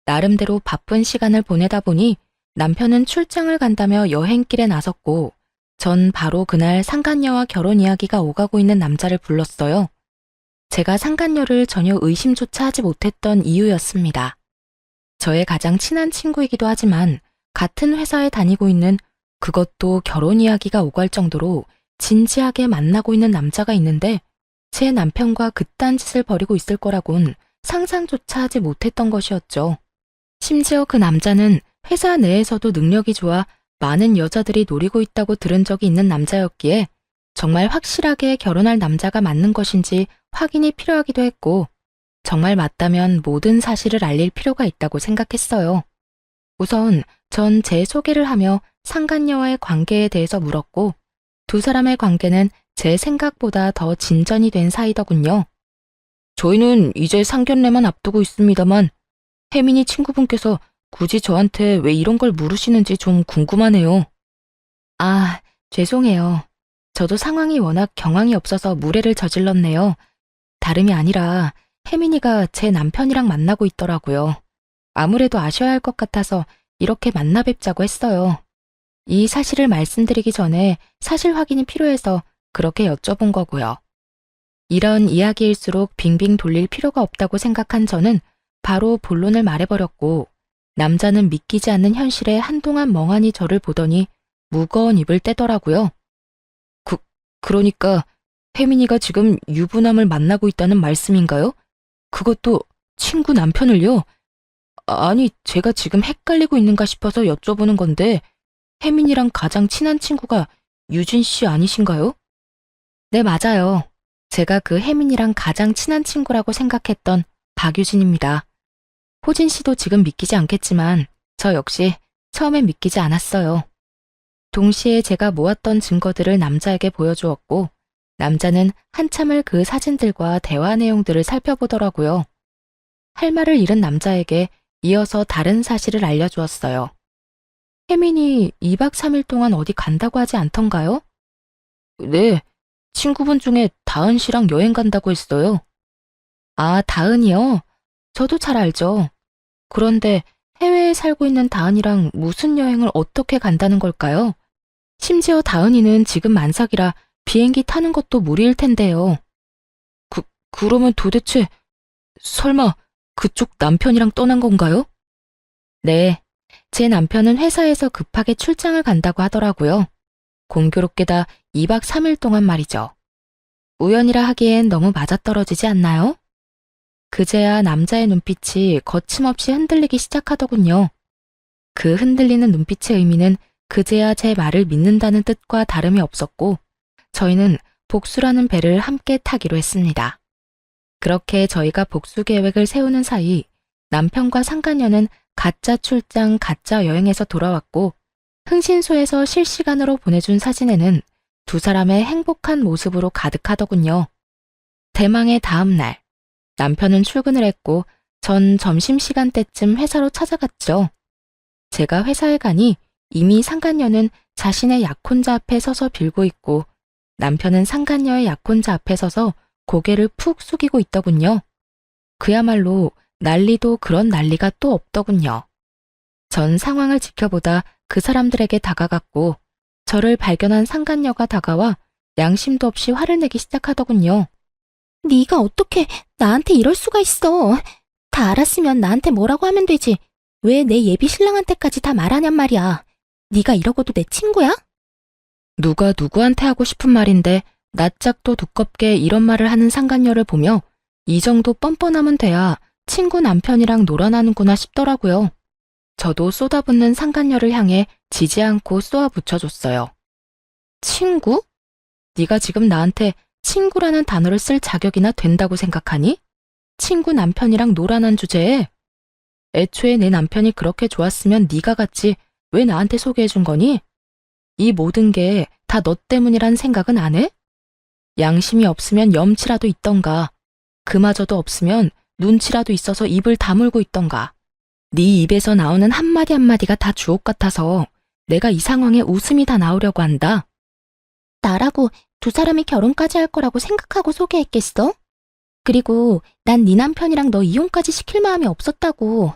나름대로 바쁜 시간을 보내다 보니 남편은 출장을 간다며 여행길에 나섰고, 전 바로 그날 상간녀와 결혼 이야기가 오가고 있는 남자를 불렀어요. 제가 상간녀를 전혀 의심조차 하지 못했던 이유였습니다. 저의 가장 친한 친구이기도 하지만 같은 회사에 다니고 있는, 그것도 결혼 이야기가 오갈 정도로 진지하게 만나고 있는 남자가 있는데 제 남편과 그딴 짓을 벌이고 있을 거라곤 상상조차 하지 못했던 것이었죠. 심지어 그 남자는 회사 내에서도 능력이 좋아 많은 여자들이 노리고 있다고 들은 적이 있는 남자였기에 정말 확실하게 결혼할 남자가 맞는 것인지 확인이 필요하기도 했고, 정말 맞다면 모든 사실을 알릴 필요가 있다고 생각했어요. 우선 전 제 소개를 하며 상간녀와의 관계에 대해서 물었고, 두 사람의 관계는 제 생각보다 더 진전이 된 사이더군요. 저희는 이제 상견례만 앞두고 있습니다만 혜민이 친구분께서 굳이 저한테 왜 이런 걸 물으시는지 좀 궁금하네요. 아, 죄송해요. 저도 상황이 워낙 경황이 없어서 무례를 저질렀네요. 다름이 아니라 혜민이가 제 남편이랑 만나고 있더라고요. 아무래도 아셔야 할 것 같아서 이렇게 만나 뵙자고 했어요. 이 사실을 말씀드리기 전에 사실 확인이 필요해서 그렇게 여쭤본 거고요. 이런 이야기일수록 빙빙 돌릴 필요가 없다고 생각한 저는 바로 본론을 말해버렸고, 남자는 믿기지 않는 현실에 한동안 멍하니 저를 보더니 무거운 입을 떼더라고요. 그러니까 혜민이가 지금 유부남을 만나고 있다는 말씀인가요? 그것도 친구 남편을요? 아니, 제가 지금 헷갈리고 있는가 싶어서 여쭤보는 건데 혜민이랑 가장 친한 친구가 유진 씨 아니신가요? 네, 맞아요. 제가 그 혜민이랑 가장 친한 친구라고 생각했던 박유진입니다. 호진 씨도 지금 믿기지 않겠지만 저 역시 처음엔 믿기지 않았어요. 동시에 제가 모았던 증거들을 남자에게 보여주었고, 남자는 한참을 그 사진들과 대화 내용들을 살펴보더라고요. 할 말을 잃은 남자에게 이어서 다른 사실을 알려주었어요. 혜민이 2박 3일 동안 어디 간다고 하지 않던가요? 네, 친구분 중에 다은 씨랑 여행 간다고 했어요. 아, 다은이요? 저도 잘 알죠. 그런데 해외에 살고 있는 다은이랑 무슨 여행을 어떻게 간다는 걸까요? 심지어 다은이는 지금 만삭이라 비행기 타는 것도 무리일 텐데요. 그러면 도대체 설마 그쪽 남편이랑 떠난 건가요? 네, 제 남편은 회사에서 급하게 출장을 간다고 하더라고요. 공교롭게다 2박 3일 동안 말이죠. 우연이라 하기엔 너무 맞아떨어지지 않나요? 그제야 남자의 눈빛이 거침없이 흔들리기 시작하더군요. 그 흔들리는 눈빛의 의미는 그제야 제 말을 믿는다는 뜻과 다름이 없었고, 저희는 복수라는 배를 함께 타기로 했습니다. 그렇게 저희가 복수 계획을 세우는 사이 남편과 상간녀는 가짜 출장, 가짜 여행에서 돌아왔고, 흥신소에서 실시간으로 보내준 사진에는 두 사람의 행복한 모습으로 가득하더군요. 대망의 다음 날, 남편은 출근을 했고 전 점심시간 때쯤 회사로 찾아갔죠. 제가 회사에 가니 이미 상간녀는 자신의 약혼자 앞에 서서 빌고 있고, 남편은 상간녀의 약혼자 앞에 서서 고개를 푹 숙이고 있더군요. 그야말로 난리도 그런 난리가 또 없더군요. 전 상황을 지켜보다 그 사람들에게 다가갔고, 저를 발견한 상간녀가 다가와 양심도 없이 화를 내기 시작하더군요. 네가 어떻게 나한테 이럴 수가 있어. 다 알았으면 나한테 뭐라고 하면 되지. 왜 내 예비 신랑한테까지 다 말하냔 말이야. 네가 이러고도 내 친구야? 누가 누구한테 하고 싶은 말인데 낯짝도 두껍게 이런 말을 하는 상간녀를 보며 이 정도 뻔뻔하면 돼야 친구 남편이랑 놀아나는구나 싶더라고요. 저도 쏟아붓는 상간녀를 향해 지지 않고 쏘아 붙여줬어요. 친구? 네가 지금 나한테 친구라는 단어를 쓸 자격이나 된다고 생각하니? 친구 남편이랑 놀아난 주제에? 애초에 내 남편이 그렇게 좋았으면 네가 갔지 왜 나한테 소개해준 거니? 이 모든 게 다 너 때문이란 생각은 안 해? 양심이 없으면 염치라도 있던가. 그마저도 없으면 눈치라도 있어서 입을 다물고 있던가. 네 입에서 나오는 한마디 한마디가 다 주옥 같아서 내가 이 상황에 웃음이 다 나오려고 한다. 나라고 두 사람이 결혼까지 할 거라고 생각하고 소개했겠어? 그리고 난 네 남편이랑 너 이혼까지 시킬 마음이 없었다고.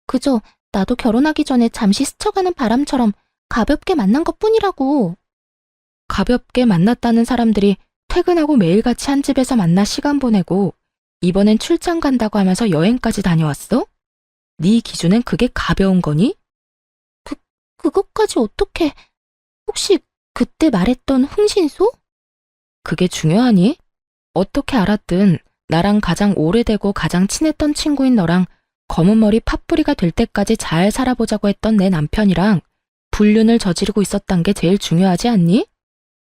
그저 나도 결혼하기 전에 잠시 스쳐가는 바람처럼 가볍게 만난 것뿐이라고. 가볍게 만났다는 사람들이 퇴근하고 매일같이 한 집에서 만나 시간 보내고 이번엔 출장 간다고 하면서 여행까지 다녀왔어? 네 기준엔 그게 가벼운 거니? 그것까지 어떻게... 혹시 그때 말했던 흥신소? 그게 중요하니? 어떻게 알았든 나랑 가장 오래되고 가장 친했던 친구인 너랑 검은 머리 팥뿌리가 될 때까지 잘 살아보자고 했던 내 남편이랑 불륜을 저지르고 있었단 게 제일 중요하지 않니?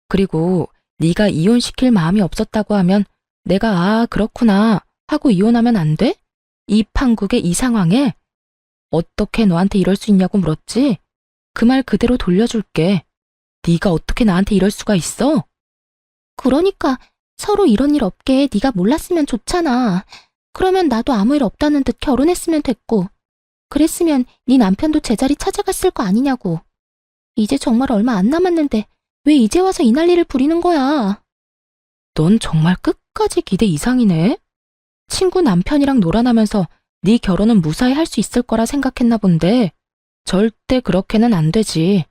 그리고 네가 이혼시킬 마음이 없었다고 하면 내가 아 그렇구나 하고 이혼하면 안 돼? 이 판국의 이 상황에? 어떻게 너한테 이럴 수 있냐고 물었지? 그 말 그대로 돌려줄게. 네가 어떻게 나한테 이럴 수가 있어? 그러니까 서로 이런 일 없게 네가 몰랐으면 좋잖아. 그러면 나도 아무 일 없다는 듯 결혼했으면 됐고 그랬으면 네 남편도 제자리 찾아갔을 거 아니냐고. 이제 정말 얼마 안 남았는데 왜 이제 와서 이 난리를 부리는 거야? 넌 정말 끝까지 기대 이상이네. 친구 남편이랑 놀아나면서 네 결혼은 무사히 할 수 있을 거라 생각했나 본데 절대 그렇게는 안 되지.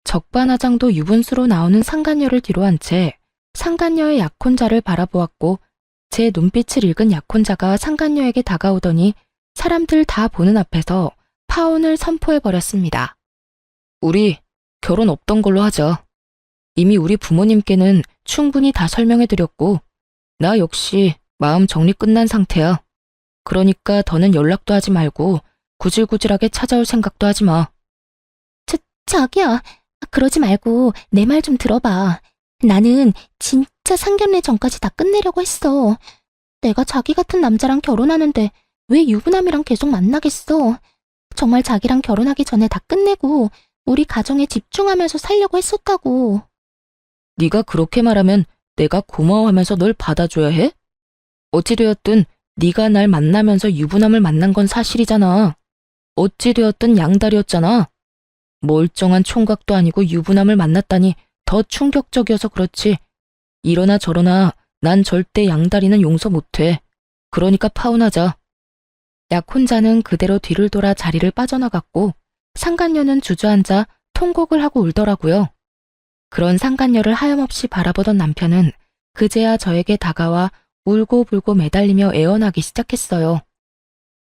적반하장도 유분수로 나오는 상간녀를 뒤로 한 채 상간녀의 약혼자를 바라보았고 제 눈빛을 읽은 약혼자가 상간녀에게 다가오더니 사람들 다 보는 앞에서 파혼을 선포해버렸습니다. 우리 결혼 없던 걸로 하자. 이미 우리 부모님께는 충분히 다 설명해드렸고 나 역시 마음 정리 끝난 상태야. 그러니까 더는 연락도 하지 말고 구질구질하게 찾아올 생각도 하지 마. 자기야, 그러지 말고 내 말 좀 들어봐. 나는 진짜 상견례 전까지 다 끝내려고 했어. 내가 자기 같은 남자랑 결혼하는데 왜 유부남이랑 계속 만나겠어. 정말 자기랑 결혼하기 전에 다 끝내고 우리 가정에 집중하면서 살려고 했었다고. 네가 그렇게 말하면 내가 고마워하면서 널 받아줘야 해? 어찌되었든 네가 날 만나면서 유부남을 만난 건 사실이잖아. 어찌되었든 양다리였잖아. 멀쩡한 총각도 아니고 유부남을 만났다니 더 충격적이어서 그렇지. 이러나 저러나 난 절대 양다리는 용서 못해. 그러니까 파혼하자. 약혼자는 그대로 뒤를 돌아 자리를 빠져나갔고 상간녀는 주저앉아 통곡을 하고 울더라고요. 그런 상간녀를 하염없이 바라보던 남편은 그제야 저에게 다가와 울고불고 매달리며 애원하기 시작했어요.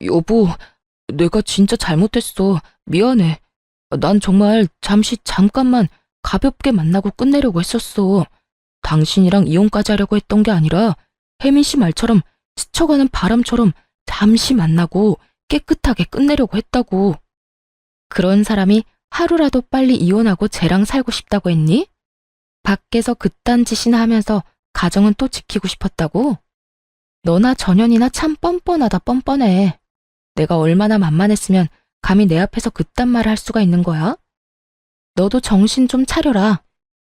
여보, 내가 진짜 잘못했어. 미안해. 난 정말 잠깐만 가볍게 만나고 끝내려고 했었어. 당신이랑 이혼까지 하려고 했던 게 아니라 혜민 씨 말처럼 스쳐가는 바람처럼 잠시 만나고 깨끗하게 끝내려고 했다고. 그런 사람이 하루라도 빨리 이혼하고 쟤랑 살고 싶다고 했니? 밖에서 그딴 짓이나 하면서 가정은 또 지키고 싶었다고? 너나 전현이나 참 뻔뻔하다 뻔뻔해. 내가 얼마나 만만했으면 감히 내 앞에서 그딴 말을 할 수가 있는 거야? 너도 정신 좀 차려라.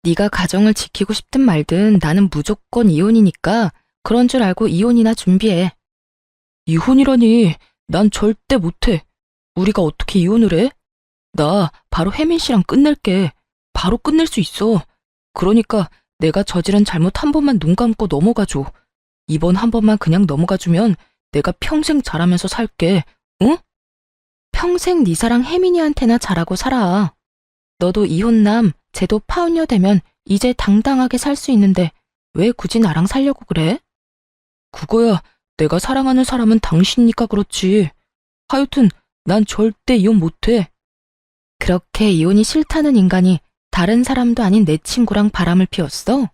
네가 가정을 지키고 싶든 말든 나는 무조건 이혼이니까 그런 줄 알고 이혼이나 준비해. 이혼이라니, 난 절대 못해. 우리가 어떻게 이혼을 해? 나 바로 혜민 씨랑 끝낼게. 바로 끝낼 수 있어. 그러니까 내가 저지른 잘못 한 번만 눈 감고 넘어가줘. 이번 한 번만 그냥 넘어가주면 내가 평생 잘하면서 살게. 응? 평생 네 사랑 혜민이한테나 잘하고 살아. 너도 이혼남, 쟤도 파혼녀 되면 이제 당당하게 살 수 있는데 왜 굳이 나랑 살려고 그래? 그거야 내가 사랑하는 사람은 당신이니까 그렇지. 하여튼 난 절대 이혼 못해. 그렇게 이혼이 싫다는 인간이 다른 사람도 아닌 내 친구랑 바람을 피웠어?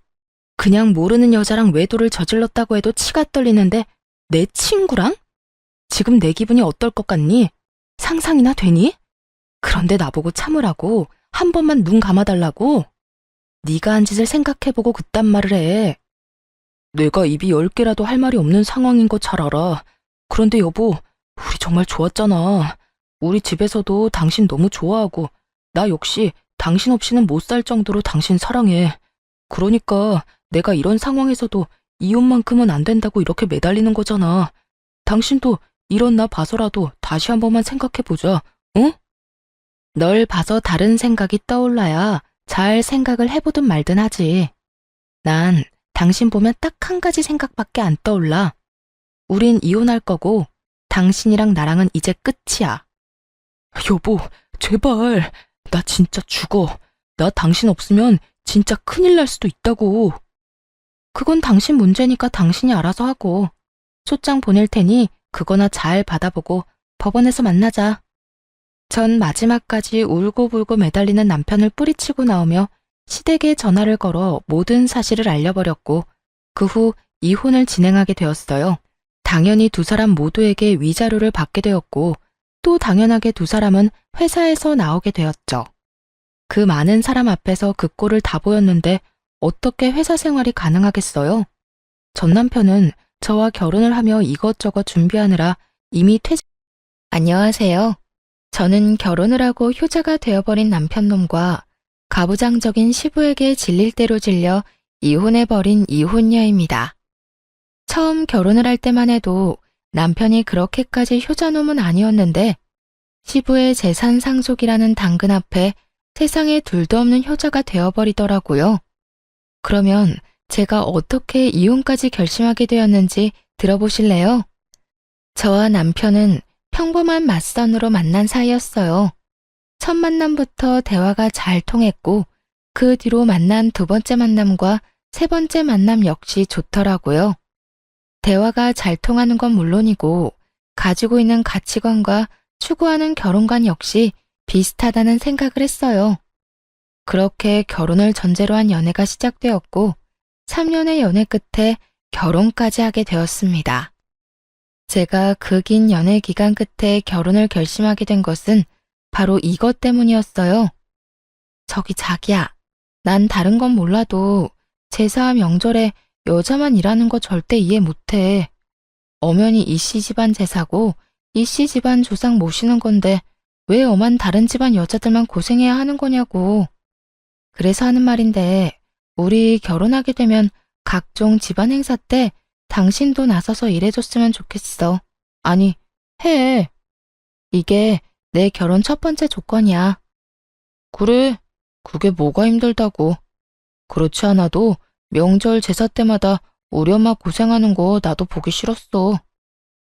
그냥 모르는 여자랑 외도를 저질렀다고 해도 치가 떨리는데 내 친구랑? 지금 내 기분이 어떨 것 같니? 상상이나 되니? 그런데 나보고 참으라고? 한 번만 눈 감아달라고? 네가 한 짓을 생각해보고 그딴 말을 해. 내가 입이 10개라도 할 말이 없는 상황인 거 잘 알아. 그런데 여보, 우리 정말 좋았잖아. 우리 집에서도 당신 너무 좋아하고 나 역시 당신 없이는 못 살 정도로 당신 사랑해. 그러니까 내가 이런 상황에서도 이혼만큼은 안 된다고 이렇게 매달리는 거잖아. 당신도 이런 나 봐서라도 다시 한 번만 생각해보자, 응? 널 봐서 다른 생각이 떠올라야 잘 생각을 해보든 말든 하지. 난 당신 보면 딱 한 가지 생각밖에 안 떠올라. 우린 이혼할 거고 당신이랑 나랑은 이제 끝이야. 여보, 제발. 나 진짜 죽어. 나 당신 없으면 진짜 큰일 날 수도 있다고. 그건 당신 문제니까 당신이 알아서 하고. 소장 보낼 테니 그거나 잘 받아보고 법원에서 만나자. 전 마지막까지 울고불고 매달리는 남편을 뿌리치고 나오며 시댁에 전화를 걸어 모든 사실을 알려버렸고 그 후 이혼을 진행하게 되었어요. 당연히 두 사람 모두에게 위자료를 받게 되었고 또 당연하게 두 사람은 회사에서 나오게 되었죠. 그 많은 사람 앞에서 그 꼴을 다 보였는데 어떻게 회사 생활이 가능하겠어요? 전 남편은 저와 결혼을 하며 이것저것 준비하느라 이미 안녕하세요. 저는 결혼을 하고 효자가 되어버린 남편놈과 가부장적인 시부에게 질릴 대로 질려 이혼해버린 이혼녀입니다. 처음 결혼을 할 때만 해도 남편이 그렇게까지 효자놈은 아니었는데 시부의 재산 상속이라는 당근 앞에 세상에 둘도 없는 효자가 되어버리더라고요. 그러면 제가 어떻게 이혼까지 결심하게 되었는지 들어보실래요? 저와 남편은 평범한 맞선으로 만난 사이였어요. 첫 만남부터 대화가 잘 통했고 그 뒤로 만난 두 번째 만남과 세 번째 만남 역시 좋더라고요. 대화가 잘 통하는 건 물론이고 가지고 있는 가치관과 추구하는 결혼관 역시 비슷하다는 생각을 했어요. 그렇게 결혼을 전제로 한 연애가 시작되었고 3년의 연애 끝에 결혼까지 하게 되었습니다. 제가 그 긴 연애 기간 끝에 결혼을 결심하게 된 것은 바로 이것 때문이었어요. 저기 자기야, 난 다른 건 몰라도 제사 명절에 여자만 일하는 거 절대 이해 못해. 엄연히 이씨 집안 제사고 이씨 집안 조상 모시는 건데 왜 엄한 다른 집안 여자들만 고생해야 하는 거냐고. 그래서 하는 말인데 우리 결혼하게 되면 각종 집안 행사 때 당신도 나서서 일해줬으면 좋겠어. 아니, 해. 이게 내 결혼 첫 번째 조건이야. 그래, 그게 뭐가 힘들다고. 그렇지 않아도 명절 제사 때마다 우리 엄마 고생하는 거 나도 보기 싫었어.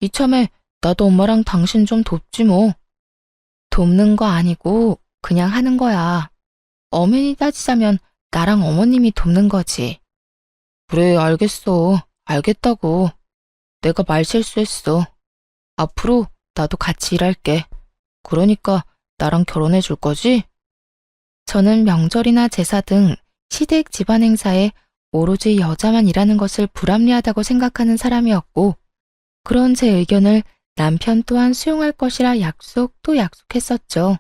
이참에 나도 엄마랑 당신 좀 돕지 뭐. 돕는 거 아니고 그냥 하는 거야. 엄연히 따지자면 나랑 어머님이 돕는 거지. 그래, 알겠어. 알겠다고. 내가 말 실수했어. 앞으로 나도 같이 일할게. 그러니까 나랑 결혼해 줄 거지? 저는 명절이나 제사 등 시댁 집안 행사에 오로지 여자만 일하는 것을 불합리하다고 생각하는 사람이었고 그런 제 의견을 남편 또한 수용할 것이라 약속도 약속했었죠.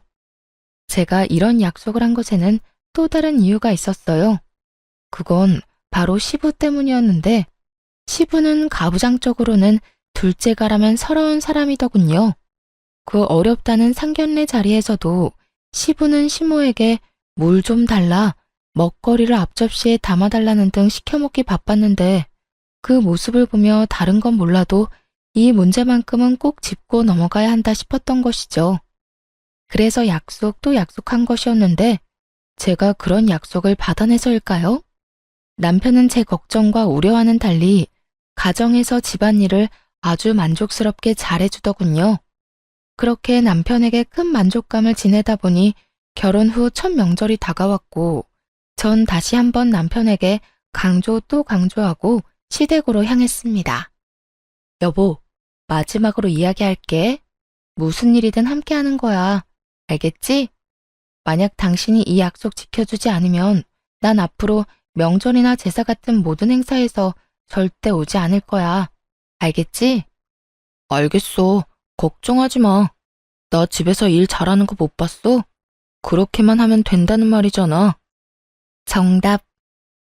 제가 이런 약속을 한 것에는 또 다른 이유가 있었어요. 그건 바로 시부 때문이었는데 시부는 가부장적으로는 둘째가라면 서러운 사람이더군요. 그 어렵다는 상견례 자리에서도 시부는 시모에게 물 좀 달라, 먹거리를 앞접시에 담아달라는 등 시켜먹기 바빴는데 그 모습을 보며 다른 건 몰라도 이 문제만큼은 꼭 짚고 넘어가야 한다 싶었던 것이죠. 그래서 약속도 약속한 것이었는데 제가 그런 약속을 받아내서일까요? 남편은 제 걱정과 우려와는 달리 가정에서 집안일을 아주 만족스럽게 잘해주더군요. 그렇게 남편에게 큰 만족감을 지내다 보니 결혼 후 첫 명절이 다가왔고 전 다시 한번 남편에게 강조 또 강조하고 시댁으로 향했습니다. 여보, 마지막으로 이야기할게. 무슨 일이든 함께 하는 거야. 알겠지? 만약 당신이 이 약속 지켜주지 않으면 난 앞으로 명절이나 제사 같은 모든 행사에서 절대 오지 않을 거야. 알겠지? 알겠어. 걱정하지 마. 나 집에서 일 잘하는 거 못 봤어? 그렇게만 하면 된다는 말이잖아. 정답.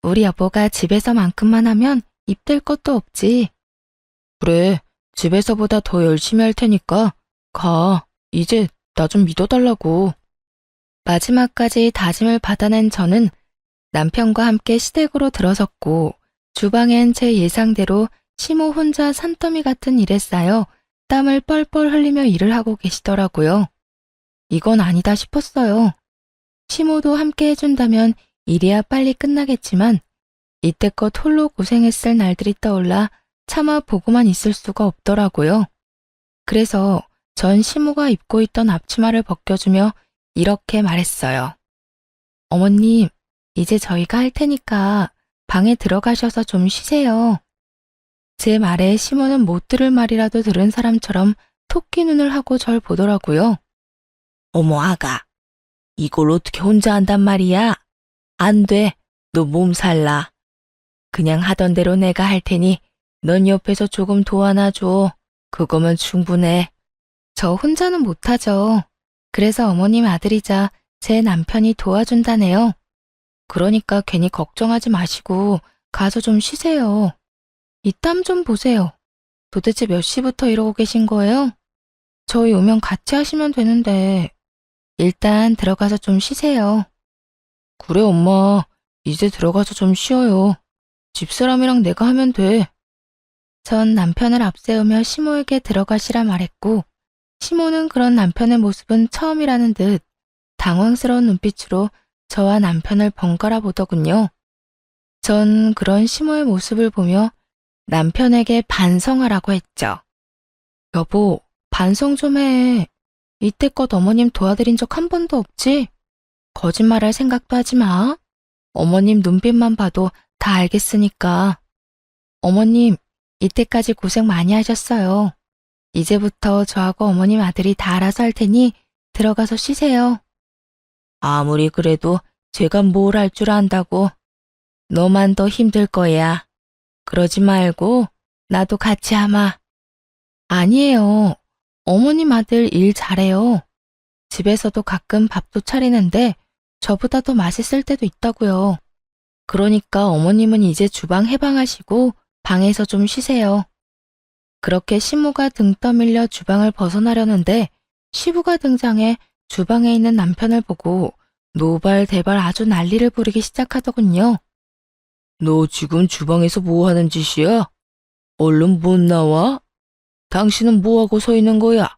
우리 여보가 집에서만큼만 하면 입댈 것도 없지. 그래, 집에서보다 더 열심히 할 테니까 가. 이제 나 좀 믿어달라고. 마지막까지 다짐을 받아낸 저는 남편과 함께 시댁으로 들어섰고 주방엔 제 예상대로 시모 혼자 산더미 같은 일에 쌓여 땀을 뻘뻘 흘리며 일을 하고 계시더라고요. 이건 아니다 싶었어요. 시모도 함께 해준다면 일이야 빨리 끝나겠지만 이때껏 홀로 고생했을 날들이 떠올라 차마 보고만 있을 수가 없더라고요. 그래서 전 시모가 입고 있던 앞치마를 벗겨주며 이렇게 말했어요. 어머님, 이제 저희가 할 테니까 방에 들어가셔서 좀 쉬세요. 제 말에 시모는 못 들을 말이라도 들은 사람처럼 토끼 눈을 하고 절 보더라고요. 어머 아가, 이걸 어떻게 혼자 한단 말이야? 안 돼, 너 몸살나. 그냥 하던 대로 내가 할 테니 넌 옆에서 조금 도와놔줘. 그거면 충분해. 저 혼자는 못하죠. 그래서 어머님 아들이자 제 남편이 도와준다네요. 그러니까 괜히 걱정하지 마시고 가서 좀 쉬세요. 이 땀 좀 보세요. 도대체 몇 시부터 이러고 계신 거예요? 저희 오면 같이 하시면 되는데 일단 들어가서 좀 쉬세요. 그래 엄마, 이제 들어가서 좀 쉬어요. 집사람이랑 내가 하면 돼. 전 남편을 앞세우며 시모에게 들어가시라 말했고 시모는 그런 남편의 모습은 처음이라는 듯 당황스러운 눈빛으로 저와 남편을 번갈아 보더군요. 전 그런 시모의 모습을 보며 남편에게 반성하라고 했죠. 여보, 반성 좀 해. 이때껏 어머님 도와드린 적 한 번도 없지? 거짓말할 생각도 하지 마. 어머님 눈빛만 봐도 다 알겠으니까. 어머님, 이때까지 고생 많이 하셨어요. 이제부터 저하고 어머님 아들이 다 알아서 할 테니 들어가서 쉬세요. 아무리 그래도 제가 뭘 할 줄 안다고. 너만 더 힘들 거야. 그러지 말고 나도 같이 하마. 아니에요. 어머님 아들 일 잘해요. 집에서도 가끔 밥도 차리는데 저보다 더 맛있을 때도 있다고요. 그러니까 어머님은 이제 주방 해방하시고 방에서 좀 쉬세요. 그렇게 시모가 등 떠밀려 주방을 벗어나려는데 시부가 등장해 주방에 있는 남편을 보고 노발대발 아주 난리를 부리기 시작하더군요. 너 지금 주방에서 뭐 하는 짓이야? 얼른 못 나와? 당신은 뭐하고 서 있는 거야?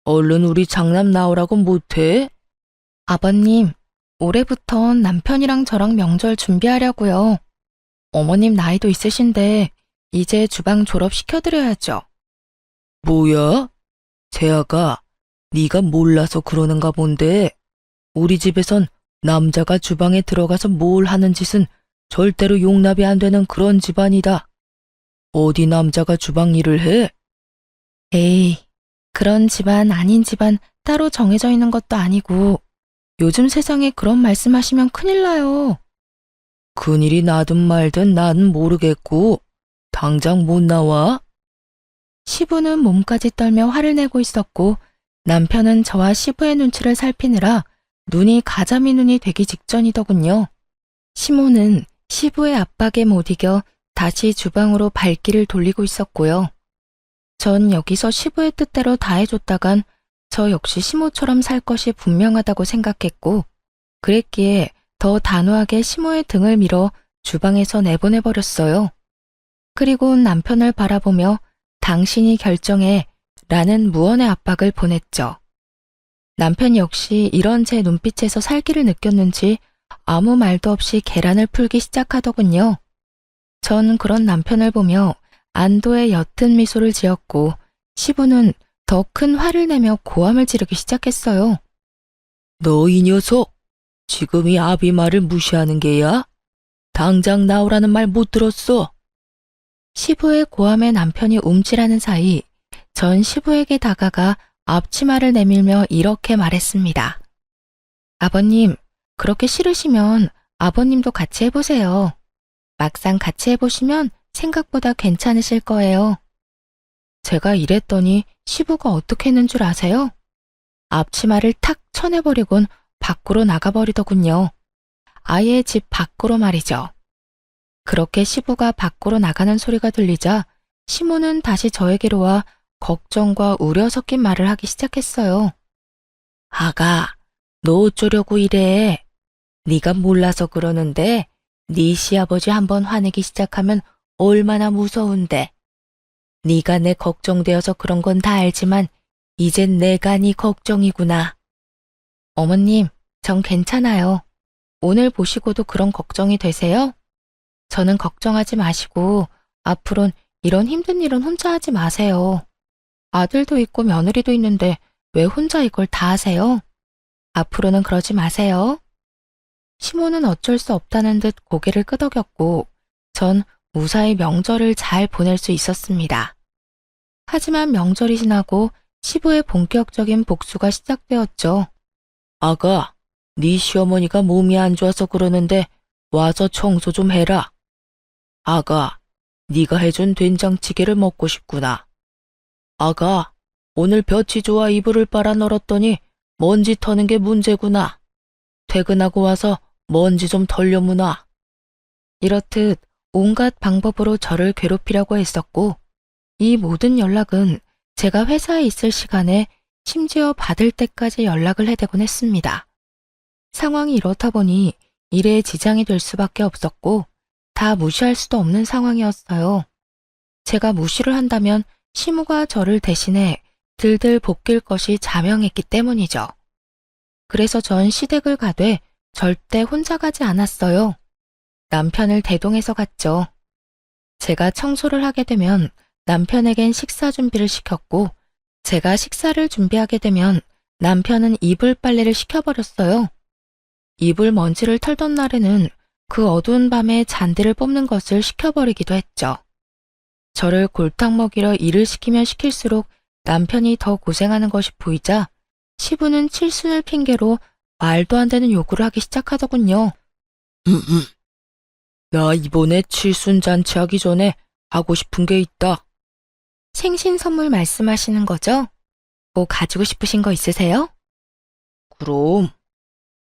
얼른 우리 장남 나오라고 못해? 아버님, 올해부턴 남편이랑 저랑 명절 준비하려고요. 어머님 나이도 있으신데 이제 주방 졸업시켜드려야죠. 뭐야? 재아가 네가 몰라서 그러는가 본데 우리 집에선 남자가 주방에 들어가서 뭘 하는 짓은 절대로 용납이 안 되는 그런 집안이다. 어디 남자가 주방 일을 해? 에이, 그런 집안 아닌 집안 따로 정해져 있는 것도 아니고 요즘 세상에 그런 말씀하시면 큰일 나요. 큰일이 나든 말든 난 모르겠고 당장 못 나와? 시부는 몸까지 떨며 화를 내고 있었고 남편은 저와 시부의 눈치를 살피느라 눈이 가자미 눈이 되기 직전이더군요. 시모는 시부의 압박에 못 이겨 다시 주방으로 발길을 돌리고 있었고요. 전 여기서 시부의 뜻대로 다 해줬다간 저 역시 시모처럼 살 것이 분명하다고 생각했고 그랬기에 더 단호하게 시모의 등을 밀어 주방에서 내보내버렸어요. 그리고 남편을 바라보며 당신이 결정해 라는 무언의 압박을 보냈죠. 남편 역시 이런 제 눈빛에서 살기를 느꼈는지 아무 말도 없이 계란을 풀기 시작하더군요. 전 그런 남편을 보며 안도의 옅은 미소를 지었고 시부는 더 큰 화를 내며 고함을 지르기 시작했어요. 너 이 녀석, 지금 이 아비 말을 무시하는 게야? 당장 나오라는 말 못 들었어. 시부의 고함에 남편이 움찔하는 사이 전 시부에게 다가가 앞치마를 내밀며 이렇게 말했습니다. 아버님, 그렇게 싫으시면 아버님도 같이 해보세요. 막상 같이 해보시면 생각보다 괜찮으실 거예요. 제가 이랬더니 시부가 어떻게 했는 줄 아세요? 앞치마를 탁 쳐내버리곤 밖으로 나가버리더군요. 아예 집 밖으로 말이죠. 그렇게 시부가 밖으로 나가는 소리가 들리자 시모는 다시 저에게로 와 걱정과 우려 섞인 말을 하기 시작했어요. 아가, 너 어쩌려고 이래? 네가 몰라서 그러는데 네 시아버지 한번 화내기 시작하면 얼마나 무서운데. 네가 내 걱정되어서 그런 건 다 알지만 이젠 내가 네 걱정이구나. 어머님, 전 괜찮아요. 오늘 보시고도 그런 걱정이 되세요? 저는 걱정하지 마시고 앞으론 이런 힘든 일은 혼자 하지 마세요. 아들도 있고 며느리도 있는데 왜 혼자 이걸 다 하세요? 앞으로는 그러지 마세요. 시모는 어쩔 수 없다는 듯 고개를 끄덕였고 전 무사히 명절을 잘 보낼 수 있었습니다. 하지만 명절이 지나고 시부의 본격적인 복수가 시작되었죠. 아가, 네 시어머니가 몸이 안 좋아서 그러는데 와서 청소 좀 해라. 아가, 네가 해준 된장찌개를 먹고 싶구나. 아가, 오늘 볕이 좋아 이불을 빨아 널었더니 먼지 터는 게 문제구나. 퇴근하고 와서 먼지 좀 털려무나. 이렇듯 온갖 방법으로 저를 괴롭히려고 했었고 이 모든 연락은 제가 회사에 있을 시간에 심지어 받을 때까지 연락을 해대곤 했습니다. 상황이 이렇다 보니 일에 지장이 될 수밖에 없었고 다 무시할 수도 없는 상황이었어요. 제가 무시를 한다면 시무가 저를 대신해 들들 볶일 것이 자명했기 때문이죠. 그래서 전 시댁을 가되 절대 혼자 가지 않았어요. 남편을 대동해서 갔죠. 제가 청소를 하게 되면 남편에겐 식사 준비를 시켰고 제가 식사를 준비하게 되면 남편은 이불 빨래를 시켜버렸어요. 이불 먼지를 털던 날에는 그 어두운 밤에 잔디를 뽑는 것을 시켜버리기도 했죠. 저를 골탕 먹이러 일을 시키면 시킬수록 남편이 더 고생하는 것이 보이자 시부는 칠순을 핑계로 말도 안 되는 요구를 하기 시작하더군요. 나 이번에 칠순 잔치하기 전에 하고 싶은 게 있다. 생신 선물 말씀하시는 거죠? 뭐 가지고 싶으신 거 있으세요? 그럼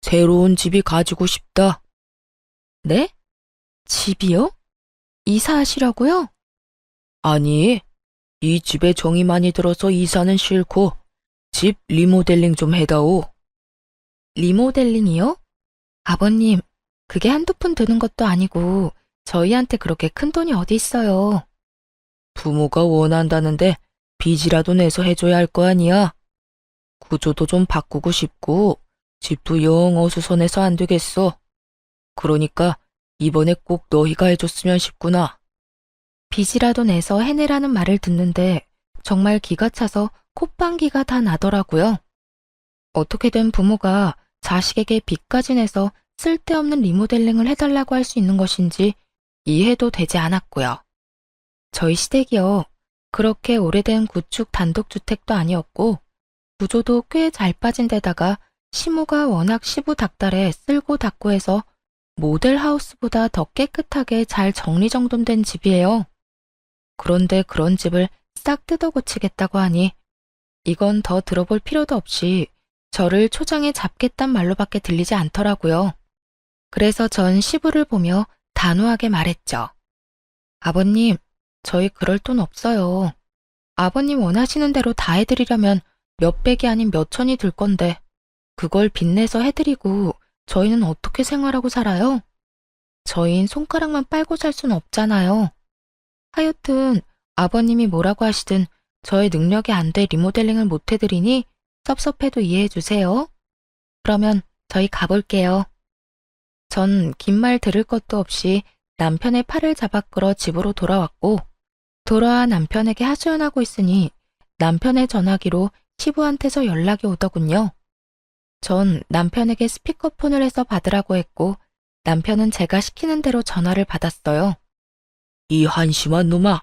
새로운 집이 가지고 싶다. 네? 집이요? 이사하시려고요? 아니, 이 집에 정이 많이 들어서 이사는 싫고 집 리모델링 좀 해다오. 리모델링이요? 아버님, 그게 한두 푼 드는 것도 아니고 저희한테 그렇게 큰 돈이 어디 있어요. 부모가 원한다는데 빚이라도 내서 해줘야 할 거 아니야. 구조도 좀 바꾸고 싶고 집도 영 어수선해서 안 되겠어. 그러니까 이번에 꼭 너희가 해줬으면 싶구나. 빚이라도 내서 해내라는 말을 듣는데 정말 기가 차서 콧방귀가 다 나더라고요. 어떻게든 부모가 자식에게 빚까지 내서 쓸데없는 리모델링을 해달라고 할 수 있는 것인지 이해도 되지 않았고요. 저희 시댁이요. 그렇게 오래된 구축 단독주택도 아니었고 구조도 꽤 잘 빠진 데다가 시모가 워낙 시부 닥달에 쓸고 닦고 해서 모델하우스보다 더 깨끗하게 잘 정리정돈된 집이에요. 그런데 그런 집을 싹 뜯어 고치겠다고 하니 이건 더 들어볼 필요도 없이 저를 초장에 잡겠단 말로밖에 들리지 않더라고요. 그래서 전 시부를 보며 단호하게 말했죠. 아버님, 저희 그럴 돈 없어요. 아버님 원하시는 대로 다 해드리려면 몇백이 아닌 몇천이 들 건데 그걸 빚내서 해드리고 저희는 어떻게 생활하고 살아요? 저희는 손가락만 빨고 살 순 없잖아요. 하여튼 아버님이 뭐라고 하시든 저의 능력이 안 돼 리모델링을 못 해드리니 섭섭해도 이해해 주세요. 그러면 저희 가볼게요. 전 긴 말 들을 것도 없이 남편의 팔을 잡아 끌어 집으로 돌아왔고 돌아와 남편에게 하소연하고 있으니 남편의 전화기로 시부한테서 연락이 오더군요. 전 남편에게 스피커폰을 해서 받으라고 했고 남편은 제가 시키는 대로 전화를 받았어요. 이 한심한 놈아,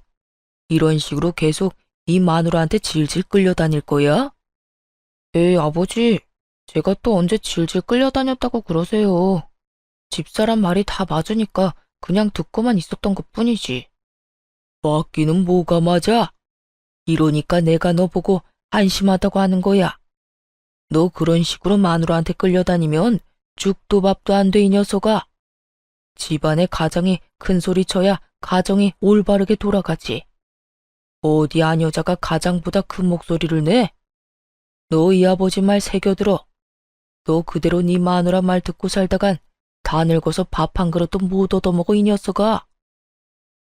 이런 식으로 계속 네 마누라한테 질질 끌려다닐 거야? 에이, 아버지, 제가 또 언제 질질 끌려다녔다고 그러세요. 집사람 말이 다 맞으니까 그냥 듣고만 있었던 것뿐이지. 맞기는 뭐가 맞아? 이러니까 내가 너 보고 한심하다고 하는 거야. 너 그런 식으로 마누라한테 끌려다니면 죽도 밥도 안 돼, 이 녀석아. 집안의 가장이 큰 소리 쳐야 가정이 올바르게 돌아가지. 어디 안 여자가 가장보다 큰 목소리를 내? 너 이 아버지 말 새겨들어. 너 그대로 네 마누라 말 듣고 살다간 다 늙어서 밥 한 그릇도 못 얻어먹어, 이 녀석아.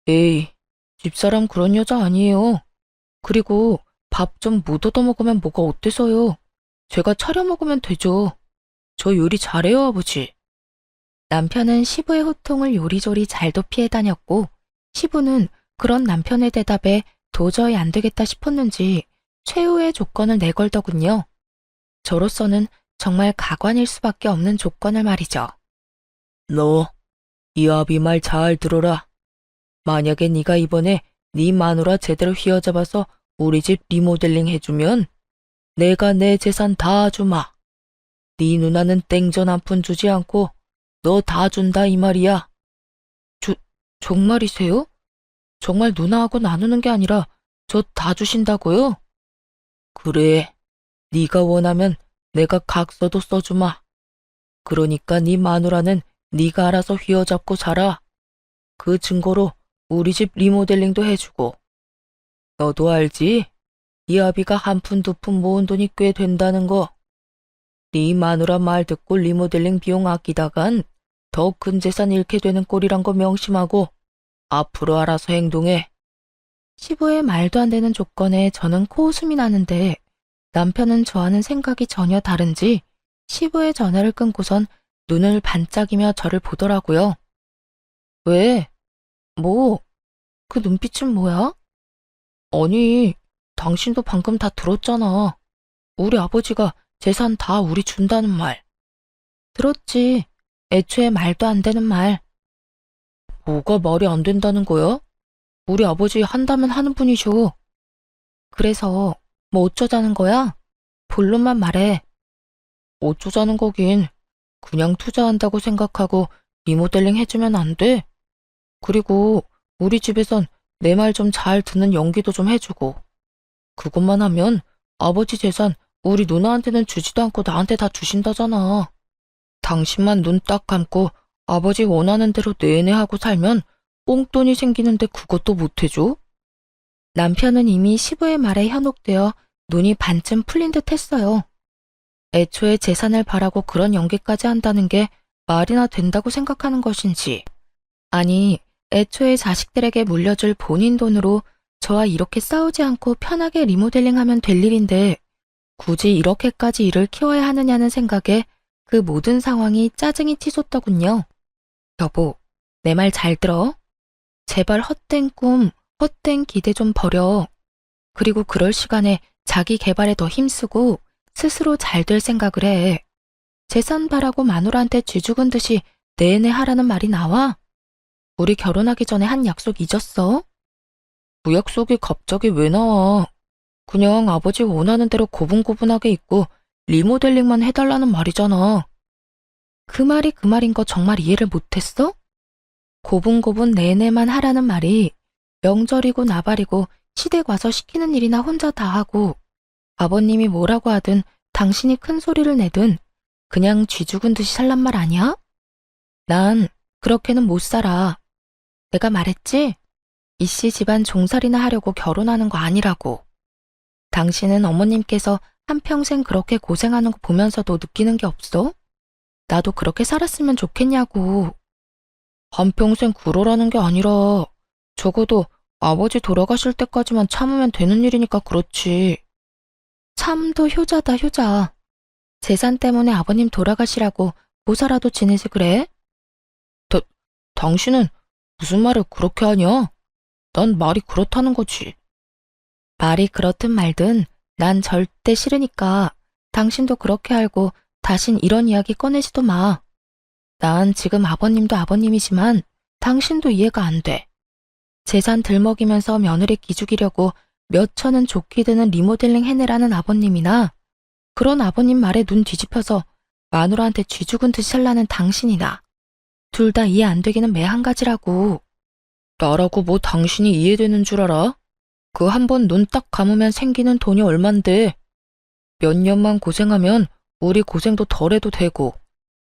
에이, 집사람 그런 여자 아니에요. 그리고 밥 좀 못 얻어먹으면 뭐가 어때서요? 제가 차려 먹으면 되죠. 저 요리 잘해요, 아버지. 남편은 시부의 호통을 요리조리 잘도 피해 다녔고, 시부는 그런 남편의 대답에 도저히 안 되겠다 싶었는지 최후의 조건을 내걸더군요. 저로서는 정말 가관일 수밖에 없는 조건을 말이죠. 너, 이 아비 말 잘 들어라. 만약에 네가 이번에 네 마누라 제대로 휘어잡아서 우리 집 리모델링 해주면 내가 내 재산 다 주마. 네 누나는 땡전 한 푼 주지 않고 너 다 준다 이 말이야. 정말이세요? 정말 누나하고 나누는 게 아니라 저 다 주신다고요? 그래, 네가 원하면 내가 각서도 써주마. 그러니까 네 마누라는 네가 알아서 휘어잡고 살아. 그 증거로 우리 집 리모델링도 해주고. 너도 알지? 이 아비가 한 푼 두 푼 모은 돈이 꽤 된다는 거. 네 마누라 말 듣고 리모델링 비용 아끼다간 더 큰 재산 잃게 되는 꼴이란 거 명심하고 앞으로 알아서 행동해. 시부의 말도 안 되는 조건에 저는 코웃음이 나는데 남편은 저와는 생각이 전혀 다른지 시부의 전화를 끊고선 눈을 반짝이며 저를 보더라고요. 왜? 뭐? 그 눈빛은 뭐야? 아니, 당신도 방금 다 들었잖아. 우리 아버지가 재산 다 우리 준다는 말. 들었지. 애초에 말도 안 되는 말. 뭐가 말이 안 된다는 거야? 우리 아버지 한다면 하는 분이셔. 그래서 뭐 어쩌자는 거야? 본론만 말해. 어쩌자는 거긴. 그냥 투자한다고 생각하고 리모델링 해주면 안 돼? 그리고 우리 집에선 내 말 좀 잘 듣는 연기도 좀 해주고. 그것만 하면 아버지 재산 우리 누나한테는 주지도 않고 나한테 다 주신다잖아. 당신만 눈 딱 감고 아버지 원하는 대로 내내 하고 살면 뽕돈이 생기는데 그것도 못 해줘? 남편은 이미 시부의 말에 현혹되어 눈이 반쯤 풀린 듯 했어요. 애초에 재산을 바라고 그런 연기까지 한다는 게 말이나 된다고 생각하는 것인지, 아니, 애초에 자식들에게 물려줄 본인 돈으로 저와 이렇게 싸우지 않고 편하게 리모델링하면 될 일인데 굳이 이렇게까지 일을 키워야 하느냐는 생각에 그 모든 상황이 짜증이 치솟더군요. 여보, 내 말 잘 들어? 제발 헛된 꿈, 헛된 기대 좀 버려. 그리고 그럴 시간에 자기 개발에 더 힘쓰고 스스로 잘 될 생각을 해. 재산 바라고 마누라한테 쥐죽은 듯이 내내 하라는 말이 나와? 우리 결혼하기 전에 한 약속 잊었어? 그 약속이 갑자기 왜 나와? 그냥 아버지 원하는 대로 고분고분하게 있고 리모델링만 해달라는 말이잖아. 그 말이 그 말인 거 정말 이해를 못했어? 고분고분 내내만 하라는 말이 명절이고 나발이고 시댁 와서 시키는 일이나 혼자 다 하고 아버님이 뭐라고 하든 당신이 큰 소리를 내든 그냥 쥐죽은 듯이 살란 말 아니야? 난 그렇게는 못 살아. 내가 말했지? 이씨 집안 종살이나 하려고 결혼하는 거 아니라고. 당신은 어머님께서 한평생 그렇게 고생하는 거 보면서도 느끼는 게 없어? 나도 그렇게 살았으면 좋겠냐고. 한평생 그러라는 게 아니라 적어도 아버지 돌아가실 때까지만 참으면 되는 일이니까 그렇지. 참도 효자다 효자. 재산 때문에 아버님 돌아가시라고 모사라도 지내지 그래? 당신은 무슨 말을 그렇게 하냐? 난 말이 그렇다는 거지. 말이 그렇든 말든 난 절대 싫으니까 당신도 그렇게 알고 다신 이런 이야기 꺼내지도 마. 난 지금 아버님도 아버님이지만 당신도 이해가 안 돼. 재산 들먹이면서 며느리 기죽이려고 몇 천은 좋게 드는 리모델링 해내라는 아버님이나 그런 아버님 말에 눈 뒤집혀서 마누라한테 쥐죽은 듯이 살라는 당신이나 둘 다 이해 안 되기는 매 한 가지라고. 나라고 뭐 당신이 이해되는 줄 알아? 그 한 번 눈 딱 감으면 생기는 돈이 얼만데. 몇 년만 고생하면 우리 고생도 덜 해도 되고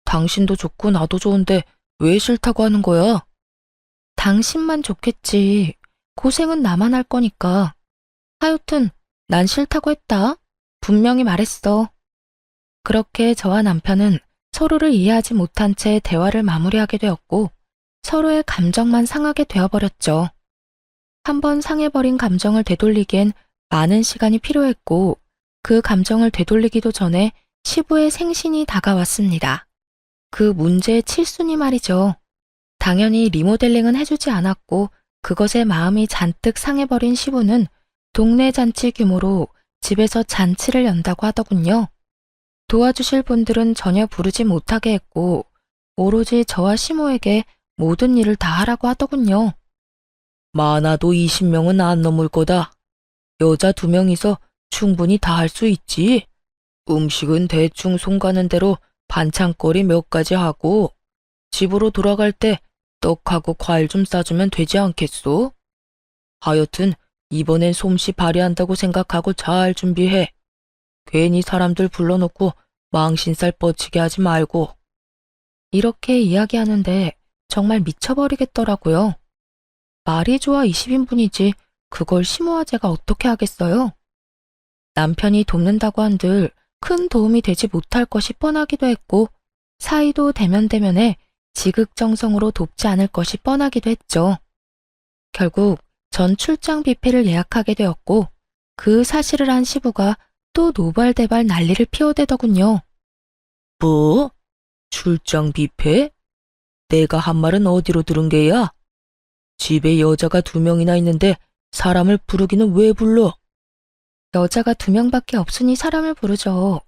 당신도 좋고 나도 좋은데 왜 싫다고 하는 거야? 당신만 좋겠지. 고생은 나만 할 거니까. 하여튼 난 싫다고 했다. 분명히 말했어. 그렇게 저와 남편은 서로를 이해하지 못한 채 대화를 마무리하게 되었고 서로의 감정만 상하게 되어버렸죠. 한번 상해버린 감정을 되돌리기엔 많은 시간이 필요했고 그 감정을 되돌리기도 전에 시부의 생신이 다가왔습니다. 그 문제의 칠순이 말이죠. 당연히 리모델링은 해주지 않았고 그것에 마음이 잔뜩 상해버린 시부는 동네 잔치 규모로 집에서 잔치를 연다고 하더군요. 도와주실 분들은 전혀 부르지 못하게 했고 오로지 저와 시모에게 모든 일을 다 하라고 하더군요. 많아도 20명은 안 넘을 거다. 여자 2명이서 충분히 다 할 수 있지. 음식은 대충 손 가는 대로 반찬거리 몇 가지 하고 집으로 돌아갈 때 떡하고 과일 좀 싸주면 되지 않겠소? 하여튼 이번엔 솜씨 발휘한다고 생각하고 잘 준비해. 괜히 사람들 불러놓고 망신살 뻗치게 하지 말고. 이렇게 이야기하는데 정말 미쳐버리겠더라고요. 말이 좋아 20인분이지 그걸 시모와 제가 어떻게 하겠어요? 남편이 돕는다고 한들 큰 도움이 되지 못할 것이 뻔하기도 했고 사이도 대면대면에 지극정성으로 돕지 않을 것이 뻔하기도 했죠. 결국 전 출장 뷔페를 예약하게 되었고 그 사실을 한 시부가 또 노발대발 난리를 피워대더군요. 뭐? 출장 뷔페? 내가 한 말은 어디로 들은 게야? 집에 여자가 2명이나 있는데 사람을 부르기는 왜 불러? 여자가 2명밖에 없으니 사람을 부르죠.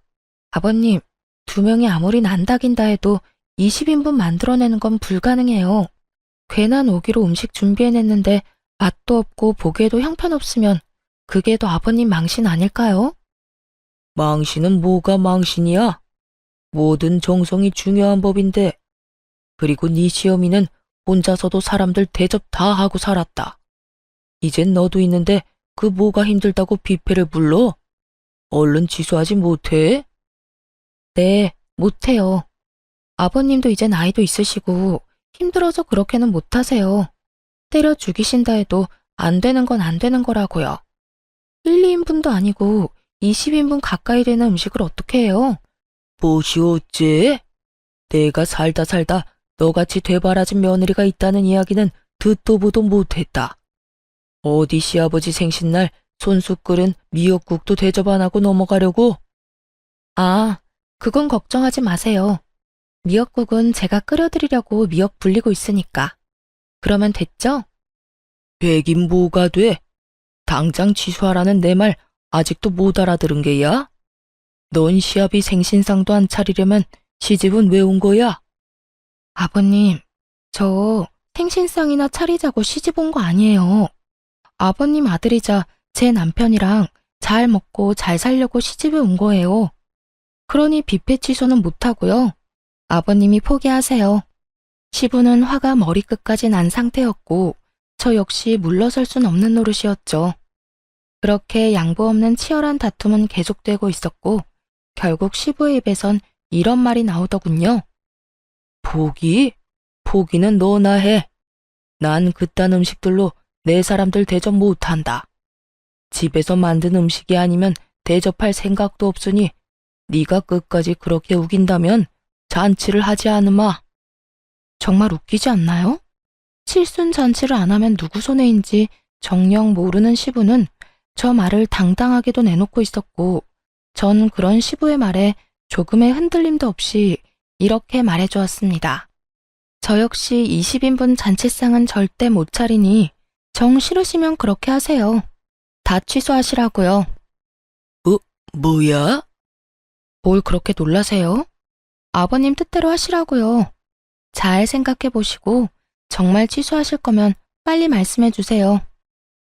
아버님, 2명이 아무리 난다긴다 해도 20인분 만들어내는 건 불가능해요. 괜한 오기로 음식 준비해냈는데 맛도 없고 보기에도 형편없으면 그게 더 아버님 망신 아닐까요? 망신은 뭐가 망신이야? 모든 정성이 중요한 법인데. 그리고 네 시어미는 혼자서도 사람들 대접 다 하고 살았다. 이젠 너도 있는데 그 뭐가 힘들다고 뷔페를 불러? 얼른 취소하지 못해? 네, 못해요. 아버님도 이제 나이도 있으시고 힘들어서 그렇게는 못하세요. 때려 죽이신다 해도 안 되는 건 안 되는 거라고요. 1, 2인분도 아니고 20인분 가까이 되는 음식을 어떻게 해요? 무엇이 어째? 내가 살다 너같이 되바라진 며느리가 있다는 이야기는 듣도 보도 못했다. 어디 시아버지 생신날 손수 끓은 미역국도 대접 안 하고 넘어가려고? 아, 그건 걱정하지 마세요. 미역국은 제가 끓여드리려고 미역 불리고 있으니까. 그러면 됐죠? 되긴 뭐가 돼? 당장 취소하라는 내 말 아직도 못 알아들은 게야? 넌 시아비 생신상도 안 차리려면 시집은 왜 온 거야? 아버님, 저 생신상이나 차리자고 시집 온 거 아니에요. 아버님 아들이자 제 남편이랑 잘 먹고 잘 살려고 시집에 온 거예요. 그러니 뷔페 취소는 못하고요. 아버님이 포기하세요. 시부는 화가 머리끝까지 난 상태였고 저 역시 물러설 순 없는 노릇이었죠. 그렇게 양보 없는 치열한 다툼은 계속되고 있었고 결국 시부의 입에선 이런 말이 나오더군요. 포기? 포기는 너나 해. 난 그딴 음식들로 내 사람들 대접 못한다. 집에서 만든 음식이 아니면 대접할 생각도 없으니 네가 끝까지 그렇게 우긴다면 잔치를 하지 않으마. 정말 웃기지 않나요? 칠순 잔치를 안 하면 누구 손해인지 정녕 모르는 시부는 저 말을 당당하게도 내놓고 있었고 전 그런 시부의 말에 조금의 흔들림도 없이 이렇게 말해주었습니다. 저 역시 20인분 잔치상은 절대 못 차리니 정 싫으시면 그렇게 하세요. 다 취소하시라고요. 뭐야? 뭘 그렇게 놀라세요? 아버님 뜻대로 하시라고요. 잘 생각해 보시고 정말 취소하실 거면 빨리 말씀해 주세요.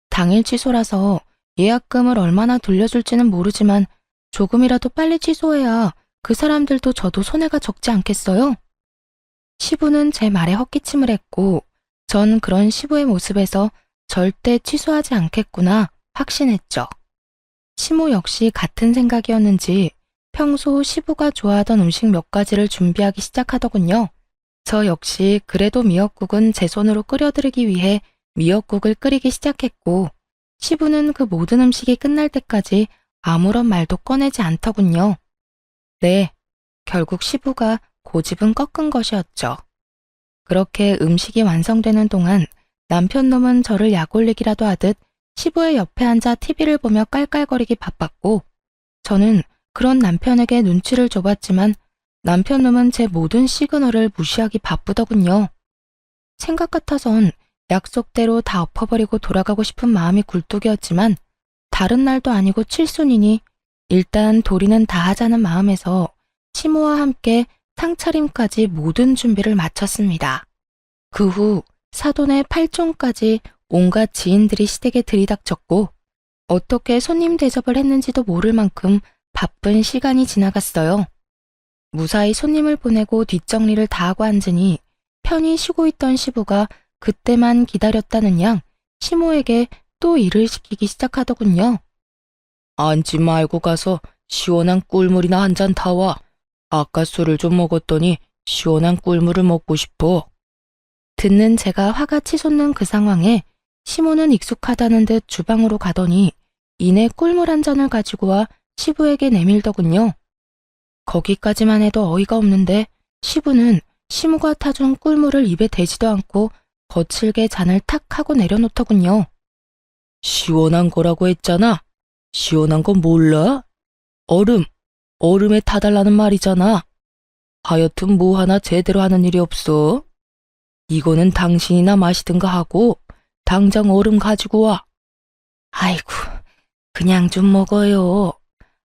당일 취소라서 예약금을 얼마나 돌려줄지는 모르지만 조금이라도 빨리 취소해야 그 사람들도 저도 손해가 적지 않겠어요? 시부는 제 말에 헛기침을 했고 전 그런 시부의 모습에서 절대 취소하지 않겠구나 확신했죠. 시모 역시 같은 생각이었는지 평소 시부가 좋아하던 음식 몇 가지를 준비하기 시작하더군요. 저 역시 그래도 미역국은 제 손으로 끓여드리기 위해 미역국을 끓이기 시작했고 시부는 그 모든 음식이 끝날 때까지 아무런 말도 꺼내지 않더군요. 네, 결국 시부가 고집은 꺾은 것이었죠. 그렇게 음식이 완성되는 동안 남편 놈은 저를 약올리기라도 하듯 시부의 옆에 앉아 TV를 보며 깔깔거리기 바빴고, 저는 그런 남편에게 눈치를 줘봤지만 남편 놈은 제 모든 시그널을 무시하기 바쁘더군요. 생각 같아선 약속대로 다 엎어버리고 돌아가고 싶은 마음이 굴뚝이었지만 다른 날도 아니고 칠순이니 일단 도리는 다 하자는 마음에서 시모와 함께 상차림까지 모든 준비를 마쳤습니다. 그 후 사돈의 팔종까지 온갖 지인들이 시댁에 들이닥쳤고 어떻게 손님 대접을 했는지도 모를 만큼 바쁜 시간이 지나갔어요. 무사히 손님을 보내고 뒷정리를 다 하고 앉으니 편히 쉬고 있던 시부가 그때만 기다렸다는 양 시모에게 또 일을 시키기 시작하더군요. 앉지 말고 가서 시원한 꿀물이나 한 잔 타와. 아까 술을 좀 먹었더니 시원한 꿀물을 먹고 싶어. 듣는 제가 화가 치솟는 그 상황에 시모는 익숙하다는 듯 주방으로 가더니 이내 꿀물 한 잔을 가지고 와 시부에게 내밀더군요. 거기까지만 해도 어이가 없는데 시부는 시모가 타준 꿀물을 입에 대지도 않고 거칠게 잔을 탁 하고 내려놓더군요. 시원한 거라고 했잖아. 시원한 거 몰라? 얼음에 타달라는 말이잖아. 하여튼 뭐 하나 제대로 하는 일이 없어. 이거는 당신이나 마시든가 하고 당장 얼음 가지고 와. 아이고, 그냥 좀 먹어요.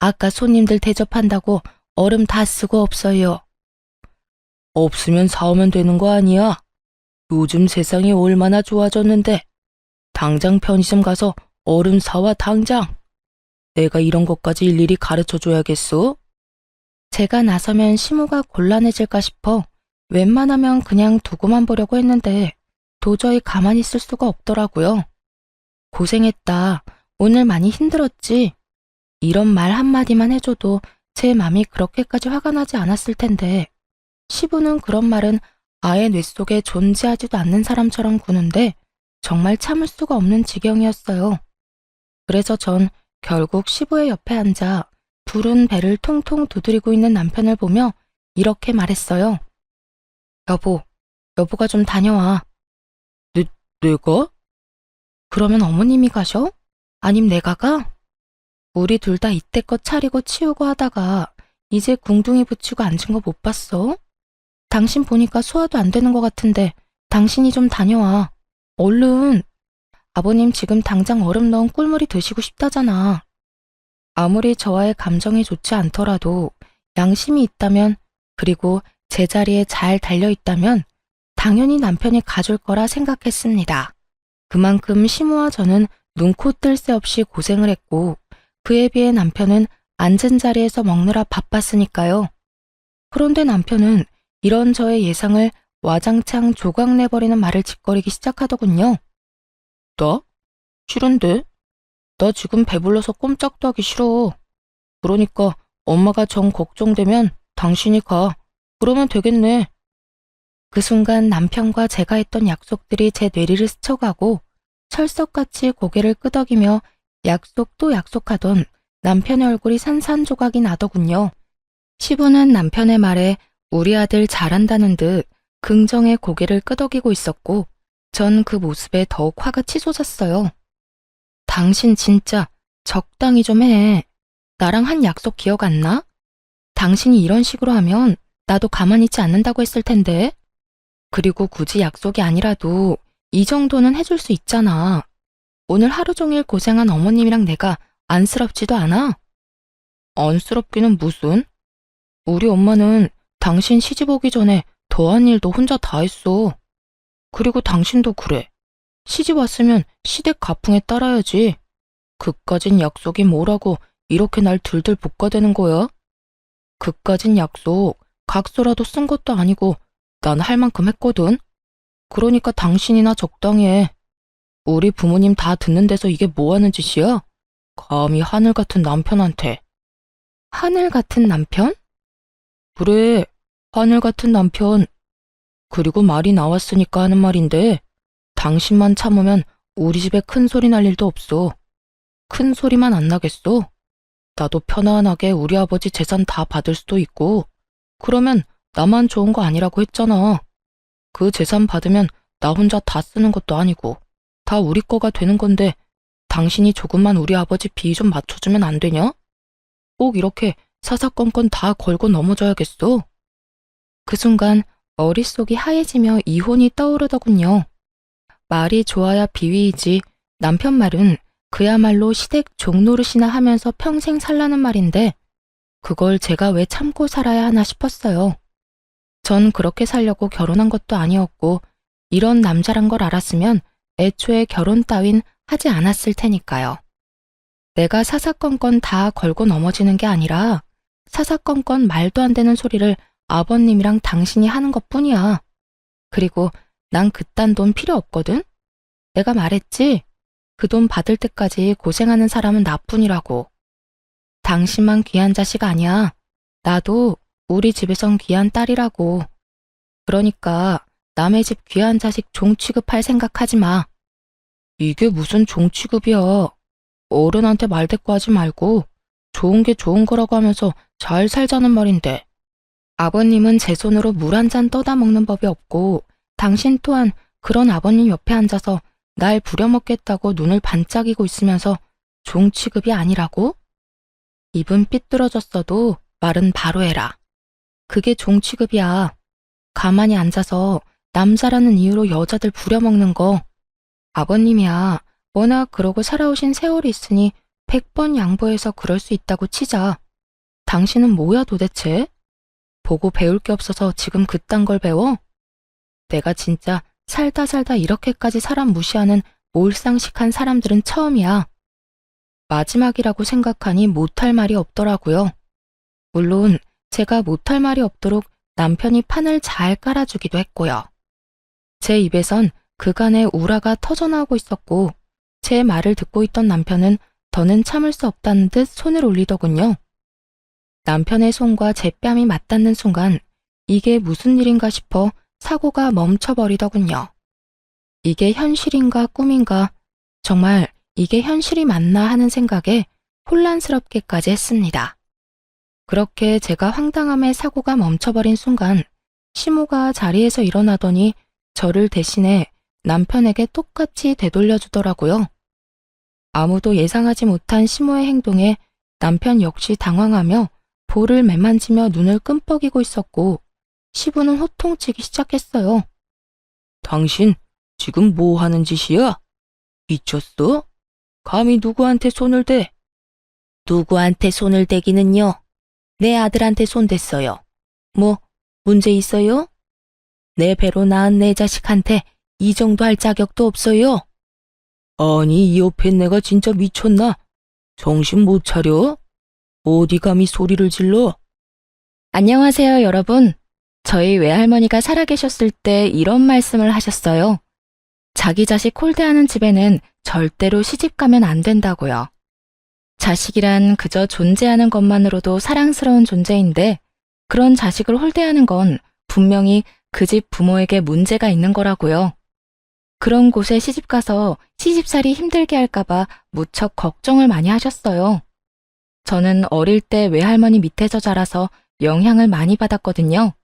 아까 손님들 대접한다고 얼음 다 쓰고 없어요. 없으면 사오면 되는 거 아니야? 요즘 세상이 얼마나 좋아졌는데. 당장 편의점 가서 얼음 사와 당장. 내가 이런 것까지 일일이 가르쳐 줘야겠어? 제가 나서면 시모가 곤란해질까 싶어 웬만하면 그냥 두고만 보려고 했는데 도저히 가만히 있을 수가 없더라고요. 고생했다. 오늘 많이 힘들었지. 이런 말 한마디만 해줘도 제 맘이 그렇게까지 화가 나지 않았을 텐데 시부는 그런 말은 아예 뇌 속에 존재하지도 않는 사람처럼 구는데 정말 참을 수가 없는 지경이었어요. 그래서 전 결국 시부의 옆에 앉아 부른 배를 통통 두드리고 있는 남편을 보며 이렇게 말했어요. 여보가 좀 다녀와. 내가? 그러면 어머님이 가셔? 아님 내가 가? 우리 둘 다 이때껏 차리고 치우고 하다가 이제 궁둥이 붙이고 앉은 거 못 봤어? 당신 보니까 소화도 안 되는 것 같은데 당신이 좀 다녀와. 얼른. 아버님 지금 당장 얼음 넣은 꿀물이 드시고 싶다잖아. 아무리 저와의 감정이 좋지 않더라도 양심이 있다면 그리고 제자리에 잘 달려있다면 당연히 남편이 가줄 거라 생각했습니다. 그만큼 시모와 저는 눈코 뜰 새 없이 고생을 했고 그에 비해 남편은 앉은 자리에서 먹느라 바빴으니까요. 그런데 남편은 이런 저의 예상을 와장창 조각내버리는 말을 짓거리기 시작하더군요. 나? 싫은데? 나 지금 배불러서 꼼짝도 하기 싫어. 그러니까 엄마가 정 걱정되면 당신이 가. 그러면 되겠네. 그 순간 남편과 제가 했던 약속들이 제 뇌리를 스쳐가고 철석같이 고개를 끄덕이며 약속 또 약속하던 남편의 얼굴이 산산조각이 나더군요. 시부는 남편의 말에 우리 아들 잘한다는 듯 긍정의 고개를 끄덕이고 있었고 전 그 모습에 더욱 화가 치솟았어요. 당신 진짜 적당히 좀 해. 나랑 한 약속 기억 안 나? 당신이 이런 식으로 하면 나도 가만히 있지 않는다고 했을 텐데. 그리고 굳이 약속이 아니라도 이 정도는 해줄 수 있잖아. 오늘 하루 종일 고생한 어머님이랑 내가 안쓰럽지도 않아? 안쓰럽기는 무슨? 우리 엄마는 당신 시집 오기 전에 더한 일도 혼자 다 했어. 그리고 당신도 그래. 시집 왔으면 시댁 가풍에 따라야지. 그까진 약속이 뭐라고 이렇게 날 들들 볶아대는 거야? 그까진 약속 각서라도 쓴 것도 아니고 난 할 만큼 했거든. 그러니까 당신이나 적당히 해. 우리 부모님 다 듣는 데서 이게 뭐 하는 짓이야? 감히 하늘 같은 남편한테. 하늘 같은 남편? 그래, 하늘 같은 남편. 그리고 말이 나왔으니까 하는 말인데 당신만 참으면 우리 집에 큰 소리 날 일도 없어. 큰 소리만 안 나겠어? 나도 편안하게 우리 아버지 재산 다 받을 수도 있고 그러면 나만 좋은 거 아니라고 했잖아. 그 재산 받으면 나 혼자 다 쓰는 것도 아니고 다 우리 거가 되는 건데 당신이 조금만 우리 아버지 비위 좀 맞춰주면 안 되냐? 꼭 이렇게 사사건건 다 걸고 넘어져야겠어. 그 순간 머릿속이 하얘지며 이혼이 떠오르더군요. 말이 좋아야 비위이지 남편 말은 그야말로 시댁 종노릇이나 하면서 평생 살라는 말인데 그걸 제가 왜 참고 살아야 하나 싶었어요. 전 그렇게 살려고 결혼한 것도 아니었고 이런 남자란 걸 알았으면 애초에 결혼 따윈 하지 않았을 테니까요. 내가 사사건건 다 걸고 넘어지는 게 아니라 사사건건 말도 안 되는 소리를 아버님이랑 당신이 하는 것뿐이야. 그리고 난 그딴 돈 필요 없거든? 내가 말했지? 그 돈 받을 때까지 고생하는 사람은 나뿐이라고. 당신만 귀한 자식 아니야. 나도 우리 집에선 귀한 딸이라고. 그러니까 남의 집 귀한 자식 종 취급할 생각하지 마. 이게 무슨 종 취급이야. 어른한테 말대꾸하지 말고 좋은 게 좋은 거라고 하면서 잘 살자는 말인데. 아버님은 제 손으로 물 한 잔 떠다 먹는 법이 없고 당신 또한 그런 아버님 옆에 앉아서 날 부려먹겠다고 눈을 반짝이고 있으면서 종 취급이 아니라고? 입은 삐뚤어졌어도 말은 바로 해라. 그게 종 취급이야. 가만히 앉아서 남자라는 이유로 여자들 부려먹는 거. 아버님이야. 워낙 그러고 살아오신 세월이 있으니 100번 양보해서 그럴 수 있다고 치자. 당신은 뭐야 도대체? 보고 배울 게 없어서 지금 그딴 걸 배워? 내가 진짜 살다 이렇게까지 사람 무시하는 몰상식한 사람들은 처음이야. 마지막이라고 생각하니 못할 말이 없더라고요. 물론 제가 못할 말이 없도록 남편이 판을 잘 깔아주기도 했고요. 제 입에선 그간의 우라가 터져나오고 있었고 제 말을 듣고 있던 남편은 더는 참을 수 없다는 듯 손을 올리더군요. 남편의 손과 제 뺨이 맞닿는 순간 이게 무슨 일인가 싶어 사고가 멈춰버리더군요. 이게 현실인가 꿈인가, 정말 이게 현실이 맞나 하는 생각에 혼란스럽게까지 했습니다. 그렇게 제가 황당함에 사고가 멈춰버린 순간 시모가 자리에서 일어나더니 저를 대신해 남편에게 똑같이 되돌려주더라고요. 아무도 예상하지 못한 시모의 행동에 남편 역시 당황하며 볼을 매만지며 눈을 끔뻑이고 있었고 시부는 호통치기 시작했어요. 당신 지금 뭐 하는 짓이야? 미쳤어? 감히 누구한테 손을 대? 누구한테 손을 대기는요? 내 아들한테 손 댔어요. 뭐 문제 있어요? 내 배로 낳은 내 자식한테 이 정도 할 자격도 없어요? 아니 이 옆에 내가 진짜 미쳤나? 정신 못 차려? 어디 감히 소리를 질러? 안녕하세요, 여러분. 저희 외할머니가 살아계셨을 때 이런 말씀을 하셨어요. 자기 자식 홀대하는 집에는 절대로 시집가면 안 된다고요. 자식이란 그저 존재하는 것만으로도 사랑스러운 존재인데 그런 자식을 홀대하는 건 분명히 그 집 부모에게 문제가 있는 거라고요. 그런 곳에 시집가서 시집살이 힘들게 할까봐 무척 걱정을 많이 하셨어요. 저는 어릴 때 외할머니 밑에서 자라서 영향을 많이 받았거든요.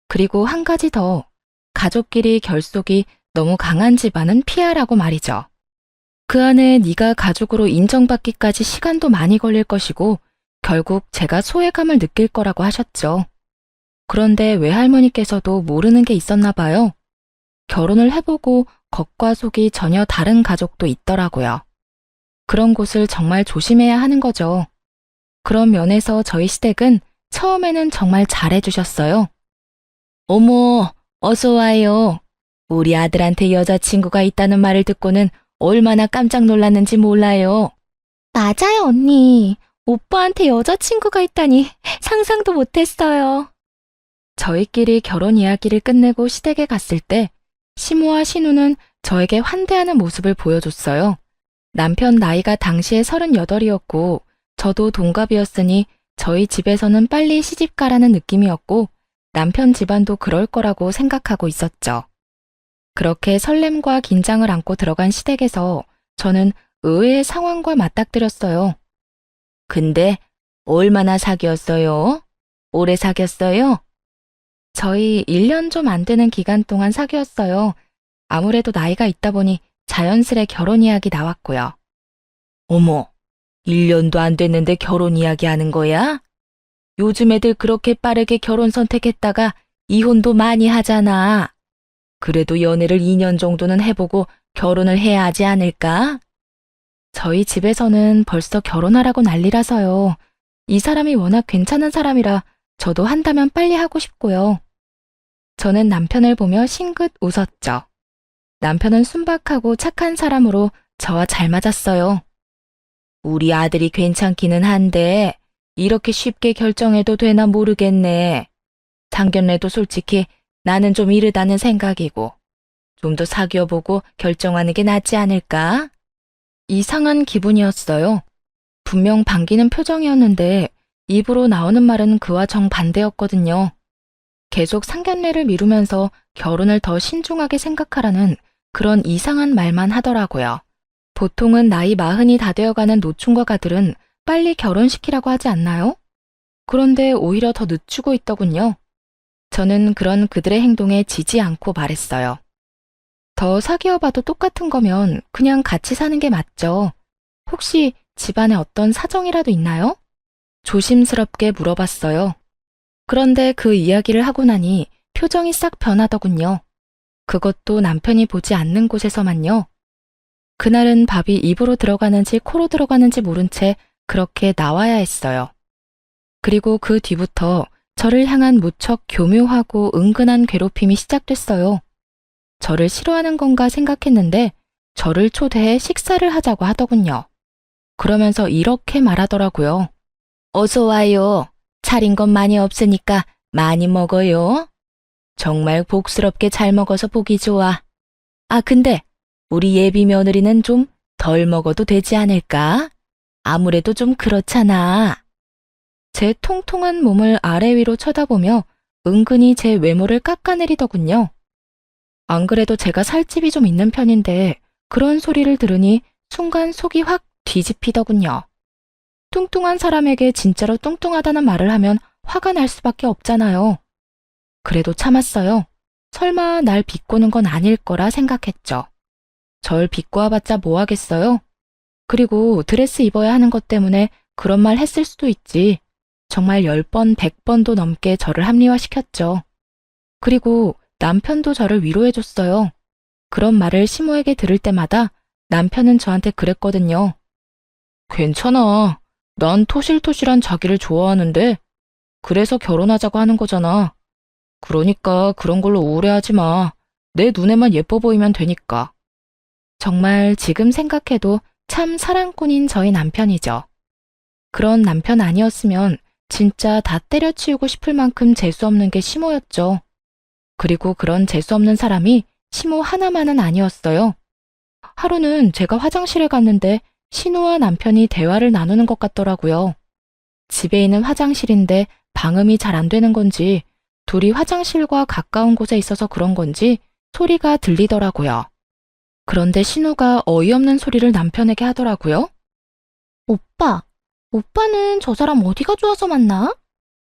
그리고 한 가지 더, 가족끼리 결속이 너무 강한 집안은 피하라고 말이죠. 그 안에 네가 가족으로 인정받기까지 시간도 많이 걸릴 것이고 결국 제가 소외감을 느낄 거라고 하셨죠. 그런데 외할머니께서도 모르는 게 있었나 봐요. 결혼을 해보고 겉과 속이 전혀 다른 가족도 있더라고요. 그런 곳을 정말 조심해야 하는 거죠. 그런 면에서 저희 시댁은 처음에는 정말 잘해주셨어요. 어머, 어서 와요. 우리 아들한테 여자친구가 있다는 말을 듣고는 얼마나 깜짝 놀랐는지 몰라요. 맞아요, 언니. 오빠한테 여자친구가 있다니 상상도 못했어요. 저희끼리 결혼 이야기를 끝내고 시댁에 갔을 때 시모와 신우는 저에게 환대하는 모습을 보여줬어요. 남편 나이가 당시에 38이었고 저도 동갑이었으니 저희 집에서는 빨리 시집가라는 느낌이었고 남편 집안도 그럴 거라고 생각하고 있었죠. 그렇게 설렘과 긴장을 안고 들어간 시댁에서 저는 의외의 상황과 맞닥뜨렸어요. 근데 얼마나 사귀었어요? 오래 사귀었어요? 저희 1년 좀 안 되는 기간 동안 사귀었어요. 아무래도 나이가 있다 보니 자연스레 결혼 이야기 나왔고요. 어머, 1년도 안 됐는데 결혼 이야기 하는 거야? 요즘 애들 그렇게 빠르게 결혼 선택했다가 이혼도 많이 하잖아. 그래도 연애를 2년 정도는 해보고 결혼을 해야 하지 않을까? 저희 집에서는 벌써 결혼하라고 난리라서요. 이 사람이 워낙 괜찮은 사람이라 저도 한다면 빨리 하고 싶고요. 저는 남편을 보며 싱긋 웃었죠. 남편은 순박하고 착한 사람으로 저와 잘 맞았어요. 우리 아들이 괜찮기는 한데 이렇게 쉽게 결정해도 되나 모르겠네. 상견례도 솔직히 나는 좀 이르다는 생각이고 좀 더 사귀어보고 결정하는 게 낫지 않을까? 이상한 기분이었어요. 분명 반기는 표정이었는데 입으로 나오는 말은 그와 정반대였거든요. 계속 상견례를 미루면서 결혼을 더 신중하게 생각하라는 그런 이상한 말만 하더라고요. 보통은 나이 40이 다 되어가는 노충과 가들은 빨리 결혼시키라고 하지 않나요? 그런데 오히려 더 늦추고 있더군요. 저는 그런 그들의 행동에 지지 않고 말했어요. 더 사귀어봐도 똑같은 거면 그냥 같이 사는 게 맞죠. 혹시 집안에 어떤 사정이라도 있나요? 조심스럽게 물어봤어요. 그런데 그 이야기를 하고 나니 표정이 싹 변하더군요. 그것도 남편이 보지 않는 곳에서만요. 그날은 밥이 입으로 들어가는지 코로 들어가는지 모른 채 그렇게 나와야 했어요. 그리고 그 뒤부터 저를 향한 무척 교묘하고 은근한 괴롭힘이 시작됐어요. 저를 싫어하는 건가 생각했는데 저를 초대해 식사를 하자고 하더군요. 그러면서 이렇게 말하더라고요. 어서 와요. 차린 건 많이 없으니까 많이 먹어요. 정말 복스럽게 잘 먹어서 보기 좋아. 아, 근데 우리 예비 며느리는 좀 덜 먹어도 되지 않을까? 아무래도 좀 그렇잖아. 제 통통한 몸을 아래 위로 쳐다보며 은근히 제 외모를 깎아내리더군요. 안 그래도 제가 살집이 좀 있는 편인데 그런 소리를 들으니 순간 속이 확 뒤집히더군요. 뚱뚱한 사람에게 진짜로 뚱뚱하다는 말을 하면 화가 날 수밖에 없잖아요. 그래도 참았어요. 설마 날 비꼬는 건 아닐 거라 생각했죠. 절 비꼬아봤자 뭐 하겠어요? 그리고 드레스 입어야 하는 것 때문에 그런 말 했을 수도 있지. 정말 10번, 100번도 넘게 저를 합리화시켰죠. 그리고 남편도 저를 위로해줬어요. 그런 말을 시모에게 들을 때마다 남편은 저한테 그랬거든요. 괜찮아. 난 토실토실한 자기를 좋아하는데 그래서 결혼하자고 하는 거잖아. 그러니까 그런 걸로 우울해하지 마. 내 눈에만 예뻐 보이면 되니까. 정말 지금 생각해도 참 사랑꾼인 저희 남편이죠. 그런 남편 아니었으면 진짜 다 때려치우고 싶을 만큼 재수없는 게 시모였죠. 그리고 그런 재수없는 사람이 시모 하나만은 아니었어요. 하루는 제가 화장실에 갔는데 신우와 남편이 대화를 나누는 것 같더라고요. 집에 있는 화장실인데 방음이 잘 안 되는 건지 둘이 화장실과 가까운 곳에 있어서 그런 건지 소리가 들리더라고요. 그런데 신우가 어이없는 소리를 남편에게 하더라고요. 오빠는 저 사람 어디가 좋아서 만나?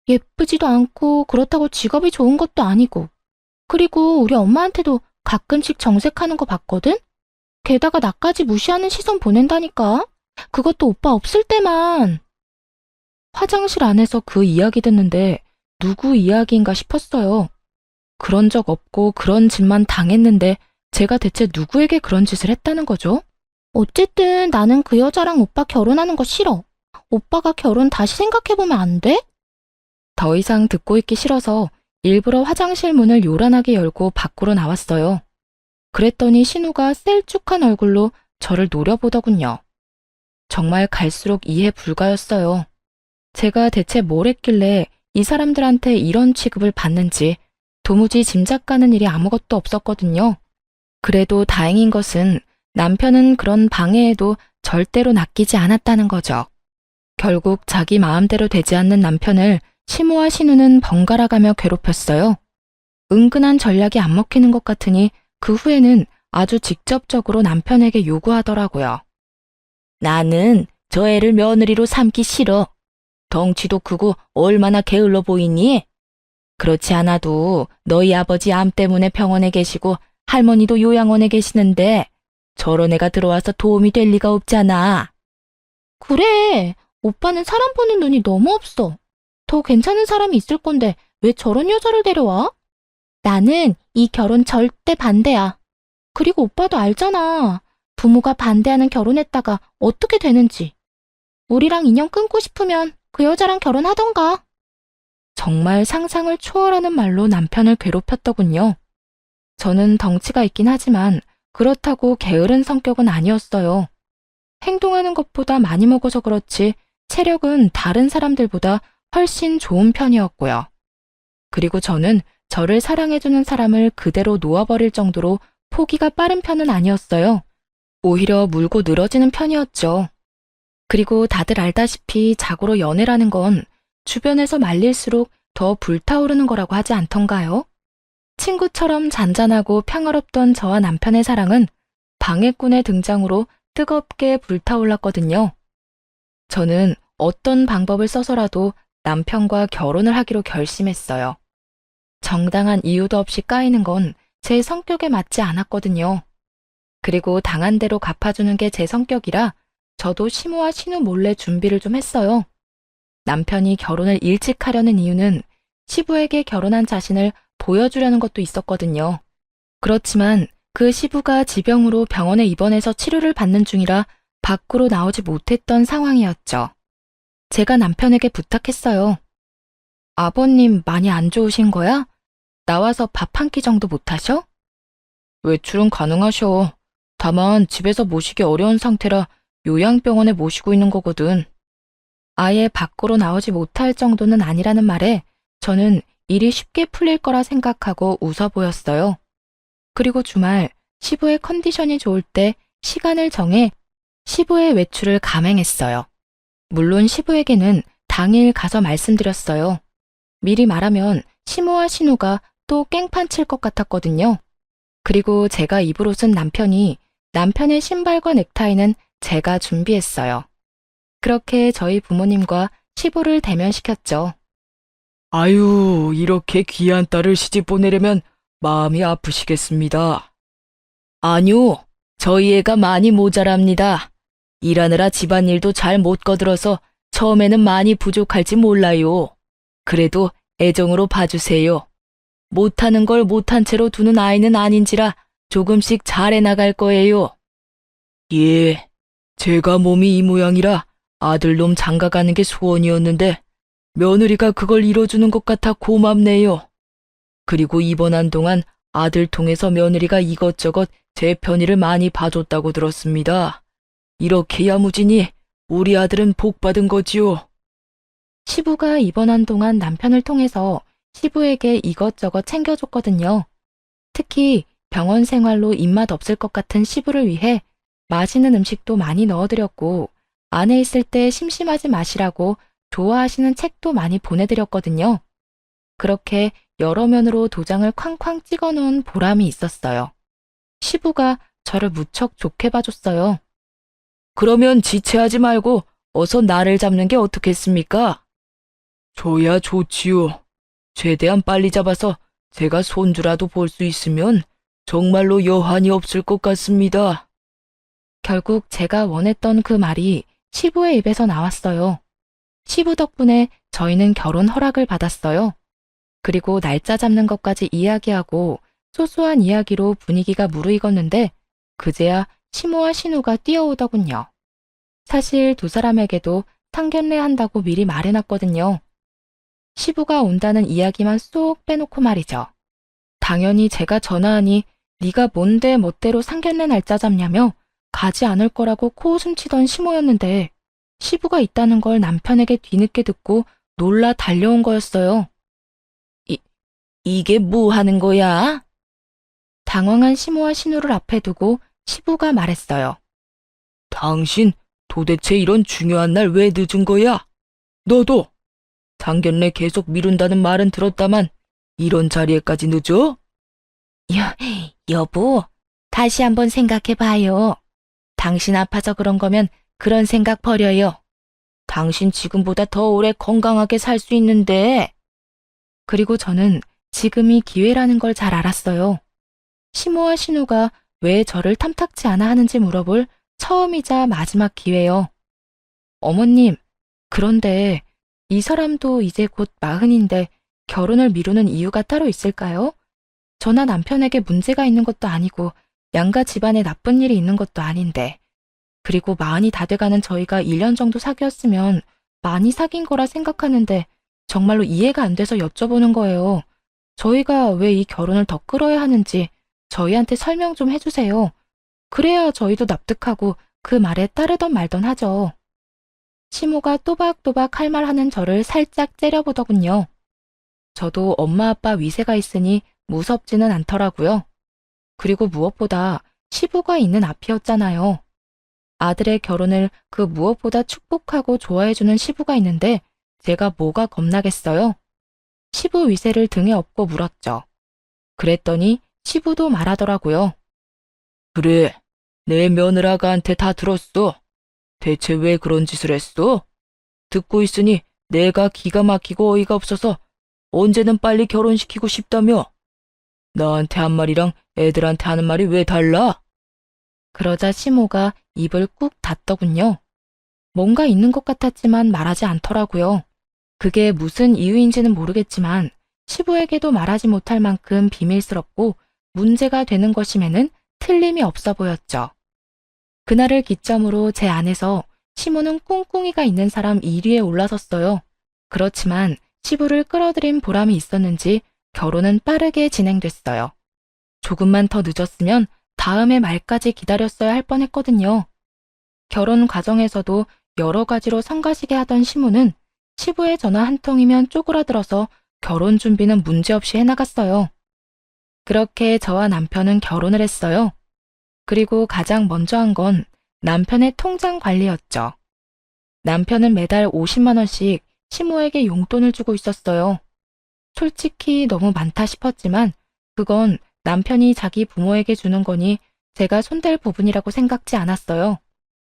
예쁘지도 않고 그렇다고 직업이 좋은 것도 아니고. 그리고 우리 엄마한테도 가끔씩 정색하는 거 봤거든? 게다가 나까지 무시하는 시선 보낸다니까. 그것도 오빠 없을 때만. 화장실 안에서 그 이야기 듣는데 누구 이야기인가 싶었어요. 그런 적 없고 그런 짓만 당했는데 제가 대체 누구에게 그런 짓을 했다는 거죠? 어쨌든 나는 그 여자랑 오빠 결혼하는 거 싫어. 오빠가 결혼 다시 생각해보면 안 돼? 더 이상 듣고 있기 싫어서 일부러 화장실 문을 요란하게 열고 밖으로 나왔어요. 그랬더니 신우가 셀쭉한 얼굴로 저를 노려보더군요. 정말 갈수록 이해 불가였어요. 제가 대체 뭘 했길래 이 사람들한테 이런 취급을 받는지 도무지 짐작 가는 일이 아무것도 없었거든요. 그래도 다행인 것은 남편은 그런 방해에도 절대로 낚이지 않았다는 거죠. 결국 자기 마음대로 되지 않는 남편을 시모와 신우는 번갈아가며 괴롭혔어요. 은근한 전략이 안 먹히는 것 같으니 그 후에는 아주 직접적으로 남편에게 요구하더라고요. 나는 저 애를 며느리로 삼기 싫어. 덩치도 크고 얼마나 게을러 보이니? 그렇지 않아도 너희 아버지 암 때문에 병원에 계시고 할머니도 요양원에 계시는데 저런 애가 들어와서 도움이 될 리가 없잖아. 그래, 오빠는 사람 보는 눈이 너무 없어. 더 괜찮은 사람이 있을 건데 왜 저런 여자를 데려와? 나는 이 결혼 절대 반대야. 그리고 오빠도 알잖아. 부모가 반대하는 결혼했다가 어떻게 되는지. 우리랑 인연 끊고 싶으면 그 여자랑 결혼하던가. 정말 상상을 초월하는 말로 남편을 괴롭혔더군요. 저는 덩치가 있긴 하지만 그렇다고 게으른 성격은 아니었어요. 행동하는 것보다 많이 먹어서 그렇지 체력은 다른 사람들보다 훨씬 좋은 편이었고요. 그리고 저는 저를 사랑해주는 사람을 그대로 놓아버릴 정도로 포기가 빠른 편은 아니었어요. 오히려 물고 늘어지는 편이었죠. 그리고 다들 알다시피 자고로 연애라는 건 주변에서 말릴수록 더 불타오르는 거라고 하지 않던가요? 친구처럼 잔잔하고 평화롭던 저와 남편의 사랑은 방해꾼의 등장으로 뜨겁게 불타올랐거든요. 저는 어떤 방법을 써서라도 남편과 결혼을 하기로 결심했어요. 정당한 이유도 없이 까이는 건 제 성격에 맞지 않았거든요. 그리고 당한 대로 갚아주는 게 제 성격이라 저도 시모와 신우 몰래 준비를 좀 했어요. 남편이 결혼을 일찍 하려는 이유는 시부에게 결혼한 자신을 보여주려는 것도 있었거든요. 그렇지만 그 시부가 지병으로 병원에 입원해서 치료를 받는 중이라 밖으로 나오지 못했던 상황이었죠. 제가 남편에게 부탁했어요. 아버님 많이 안 좋으신 거야? 나와서 밥 한 끼 정도 못 하셔? 외출은 가능하셔. 다만 집에서 모시기 어려운 상태라 요양병원에 모시고 있는 거거든. 아예 밖으로 나오지 못할 정도는 아니라는 말에 저는 일이 쉽게 풀릴 거라 생각하고 웃어 보였어요. 그리고 주말 시부의 컨디션이 좋을 때 시간을 정해 시부의 외출을 감행했어요. 물론 시부에게는 당일 가서 말씀드렸어요. 미리 말하면 시모와 신우가 또 깽판 칠 것 같았거든요. 그리고 제가 입을 옷은 남편이, 남편의 신발과 넥타이는 제가 준비했어요. 그렇게 저희 부모님과 시부를 대면시켰죠. 아유, 이렇게 귀한 딸을 시집 보내려면 마음이 아프시겠습니다. 아니요, 저희 애가 많이 모자랍니다. 일하느라 집안일도 잘 못 거들어서 처음에는 많이 부족할지 몰라요. 그래도 애정으로 봐주세요. 못하는 걸 못한 채로 두는 아이는 아닌지라 조금씩 잘해 나갈 거예요. 예, 제가 몸이 이 모양이라 아들놈 장가가는 게 소원이었는데 며느리가 그걸 이뤄주는 것 같아 고맙네요. 그리고 입원한 동안 아들 통해서 며느리가 이것저것 제 편의를 많이 봐줬다고 들었습니다. 이렇게 야무지니 우리 아들은 복 받은 거지요. 시부가 입원한 동안 남편을 통해서 시부에게 이것저것 챙겨줬거든요. 특히 병원 생활로 입맛 없을 것 같은 시부를 위해 맛있는 음식도 많이 넣어드렸고 안에 있을 때 심심하지 마시라고 좋아하시는 책도 많이 보내드렸거든요. 그렇게 여러 면으로 도장을 쾅쾅 찍어놓은 보람이 있었어요. 시부가 저를 무척 좋게 봐줬어요. 그러면 지체하지 말고 어서 나를 잡는 게 어떻겠습니까? 줘야 좋지요. 최대한 빨리 잡아서 제가 손주라도 볼 수 있으면 정말로 여한이 없을 것 같습니다. 결국 제가 원했던 그 말이 시부의 입에서 나왔어요. 시부 덕분에 저희는 결혼 허락을 받았어요. 그리고 날짜 잡는 것까지 이야기하고 소소한 이야기로 분위기가 무르익었는데 그제야 시모와 신우가 뛰어오더군요. 사실 두 사람에게도 상견례 한다고 미리 말해놨거든요. 시부가 온다는 이야기만 쏙 빼놓고 말이죠. 당연히 제가 전화하니 네가 뭔데 멋대로 상견례 날짜 잡냐며 가지 않을 거라고 코웃음 치던 시모였는데 시부가 있다는 걸 남편에게 뒤늦게 듣고 놀라 달려온 거였어요. 이게 뭐 하는 거야? 당황한 시모와 신우를 앞에 두고 시부가 말했어요. 당신 도대체 이런 중요한 날 왜 늦은 거야? 너도 상견례 계속 미룬다는 말은 들었다만 이런 자리에까지 늦어? 여보, 다시 한번 생각해봐요. 당신 아파서 그런 거면 그런 생각 버려요. 당신 지금보다 더 오래 건강하게 살 수 있는데. 그리고 저는 지금이 기회라는 걸 잘 알았어요. 시모와 신우가 왜 저를 탐탁지 않아 하는지 물어볼 처음이자 마지막 기회요. 어머님, 그런데 이 사람도 이제 곧 40인데 결혼을 미루는 이유가 따로 있을까요? 저나 남편에게 문제가 있는 것도 아니고 양가 집안에 나쁜 일이 있는 것도 아닌데, 그리고 40이 다 돼가는 저희가 1년 정도 사귀었으면 많이 사귄 거라 생각하는데 정말로 이해가 안 돼서 여쭤보는 거예요. 저희가 왜 이 결혼을 더 끌어야 하는지 저희한테 설명 좀 해주세요. 그래야 저희도 납득하고 그 말에 따르던 말던 하죠. 시모가 또박또박 할 말 하는 저를 살짝 째려보더군요. 저도 엄마 아빠 위세가 있으니 무섭지는 않더라고요. 그리고 무엇보다 시부가 있는 앞이었잖아요. 아들의 결혼을 그 무엇보다 축복하고 좋아해주는 시부가 있는데 제가 뭐가 겁나겠어요? 시부 위세를 등에 업고 물었죠. 그랬더니 시부도 말하더라고요. 그래, 내 며느라가한테 다 들었어. 대체 왜 그런 짓을 했어? 듣고 있으니 내가 기가 막히고 어이가 없어서 언제는 빨리 결혼시키고 싶다며. 나한테 한 말이랑 애들한테 하는 말이 왜 달라? 그러자 시모가 입을 꾹 닫더군요. 뭔가 있는 것 같았지만 말하지 않더라고요. 그게 무슨 이유인지는 모르겠지만 시부에게도 말하지 못할 만큼 비밀스럽고 문제가 되는 것임에는 틀림이 없어 보였죠. 그날을 기점으로 제 안에서 시모는 꿍꿍이가 있는 사람 1위에 올라섰어요. 그렇지만 시부를 끌어들인 보람이 있었는지 결혼은 빠르게 진행됐어요. 조금만 더 늦었으면 다음해 말까지 기다렸어야 할 뻔했거든요. 결혼 과정에서도 여러 가지로 성가시게 하던 시모는 시부의 전화 한 통이면 쪼그라들어서 결혼 준비는 문제없이 해나갔어요. 그렇게 저와 남편은 결혼을 했어요. 그리고 가장 먼저 한 건 남편의 통장 관리였죠. 남편은 매달 50만 원씩 시모에게 용돈을 주고 있었어요. 솔직히 너무 많다 싶었지만 그건 남편이 자기 부모에게 주는 거니 제가 손댈 부분이라고 생각지 않았어요.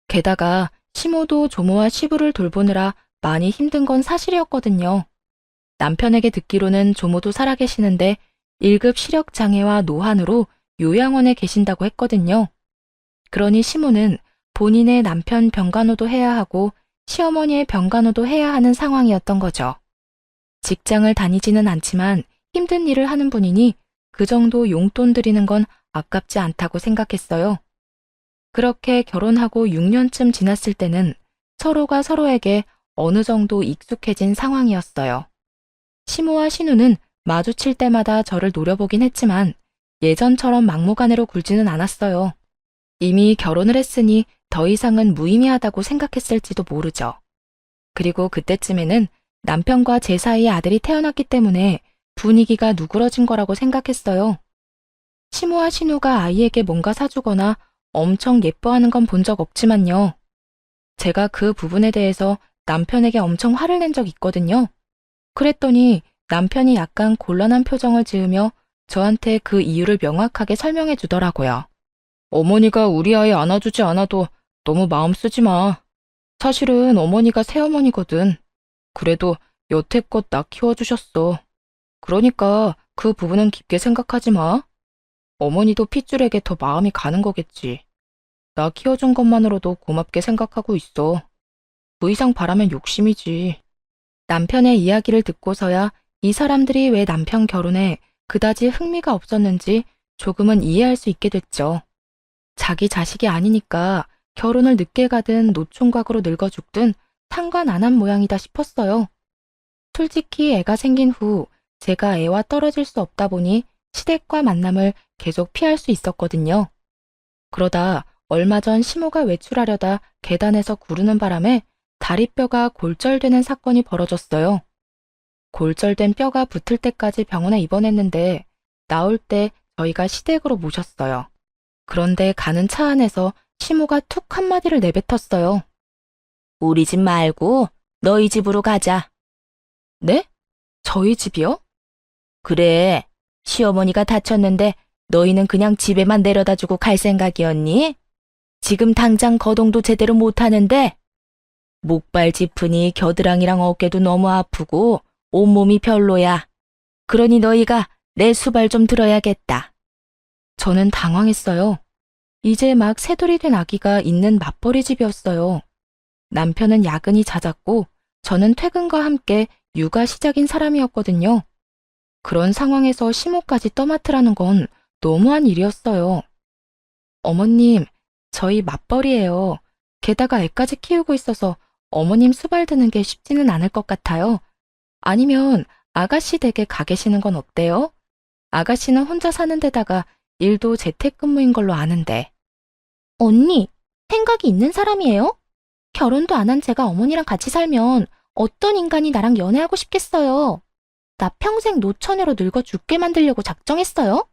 게다가 시모도 조모와 시부를 돌보느라 많이 힘든 건 사실이었거든요. 남편에게 듣기로는 조모도 살아계시는데 1급 시력장애와 노환으로 요양원에 계신다고 했거든요. 그러니 시모는 본인의 남편 병간호도 해야 하고 시어머니의 병간호도 해야 하는 상황이었던 거죠. 직장을 다니지는 않지만 힘든 일을 하는 분이니 그 정도 용돈 드리는 건 아깝지 않다고 생각했어요. 그렇게 결혼하고 6년쯤 지났을 때는 서로가 서로에게 어느 정도 익숙해진 상황이었어요. 시모와 신우는 마주칠 때마다 저를 노려보긴 했지만 예전처럼 막무가내로 굴지는 않았어요. 이미 결혼을 했으니 더 이상은 무의미하다고 생각했을지도 모르죠. 그리고 그때쯤에는 남편과 제 사이에 아들이 태어났기 때문에 분위기가 누그러진 거라고 생각했어요. 시모와 신우가 아이에게 뭔가 사주거나 엄청 예뻐하는 건 본 적 없지만요. 제가 그 부분에 대해서 남편에게 엄청 화를 낸 적 있거든요. 그랬더니 남편이 약간 곤란한 표정을 지으며 저한테 그 이유를 명확하게 설명해 주더라고요. 어머니가 우리 아이 안아주지 않아도 너무 마음 쓰지 마. 사실은 어머니가 새어머니거든. 그래도 여태껏 나 키워주셨어. 그러니까 그 부분은 깊게 생각하지 마. 어머니도 핏줄에게 더 마음이 가는 거겠지. 나 키워준 것만으로도 고맙게 생각하고 있어. 그 이상 바라면 욕심이지. 남편의 이야기를 듣고서야 이 사람들이 왜 남편 결혼에 그다지 흥미가 없었는지 조금은 이해할 수 있게 됐죠. 자기 자식이 아니니까 결혼을 늦게 가든 노총각으로 늙어 죽든 상관 안 한 모양이다 싶었어요. 솔직히 애가 생긴 후 제가 애와 떨어질 수 없다 보니 시댁과 만남을 계속 피할 수 있었거든요. 그러다 얼마 전 시모가 외출하려다 계단에서 구르는 바람에 다리뼈가 골절되는 사건이 벌어졌어요. 골절된 뼈가 붙을 때까지 병원에 입원했는데 나올 때 저희가 시댁으로 모셨어요. 그런데 가는 차 안에서 시모가 툭 한마디를 내뱉었어요. 우리 집 말고 너희 집으로 가자. 네? 저희 집이요? 그래, 시어머니가 다쳤는데 너희는 그냥 집에만 내려다주고 갈 생각이었니? 지금 당장 거동도 제대로 못하는데 목발 짚으니 겨드랑이랑 어깨도 너무 아프고 온몸이 별로야. 그러니 너희가 내 수발 좀 들어야겠다. 저는 당황했어요. 이제 막 새돌이 된 아기가 있는 맞벌이 집이었어요. 남편은 야근이 잦았고 저는 퇴근과 함께 육아 시작인 사람이었거든요. 그런 상황에서 시모까지 떠맡으라는 건 너무한 일이었어요. 어머님, 저희 맞벌이에요. 게다가 애까지 키우고 있어서 어머님 수발 드는 게 쉽지는 않을 것 같아요. 아니면 아가씨 댁에 가 계시는 건 어때요? 아가씨는 혼자 사는 데다가 일도 재택근무인 걸로 아는데. 언니, 생각이 있는 사람이에요? 결혼도 안 한 제가 어머니랑 같이 살면 어떤 인간이 나랑 연애하고 싶겠어요? 나 평생 노처녀로 늙어 죽게 만들려고 작정했어요?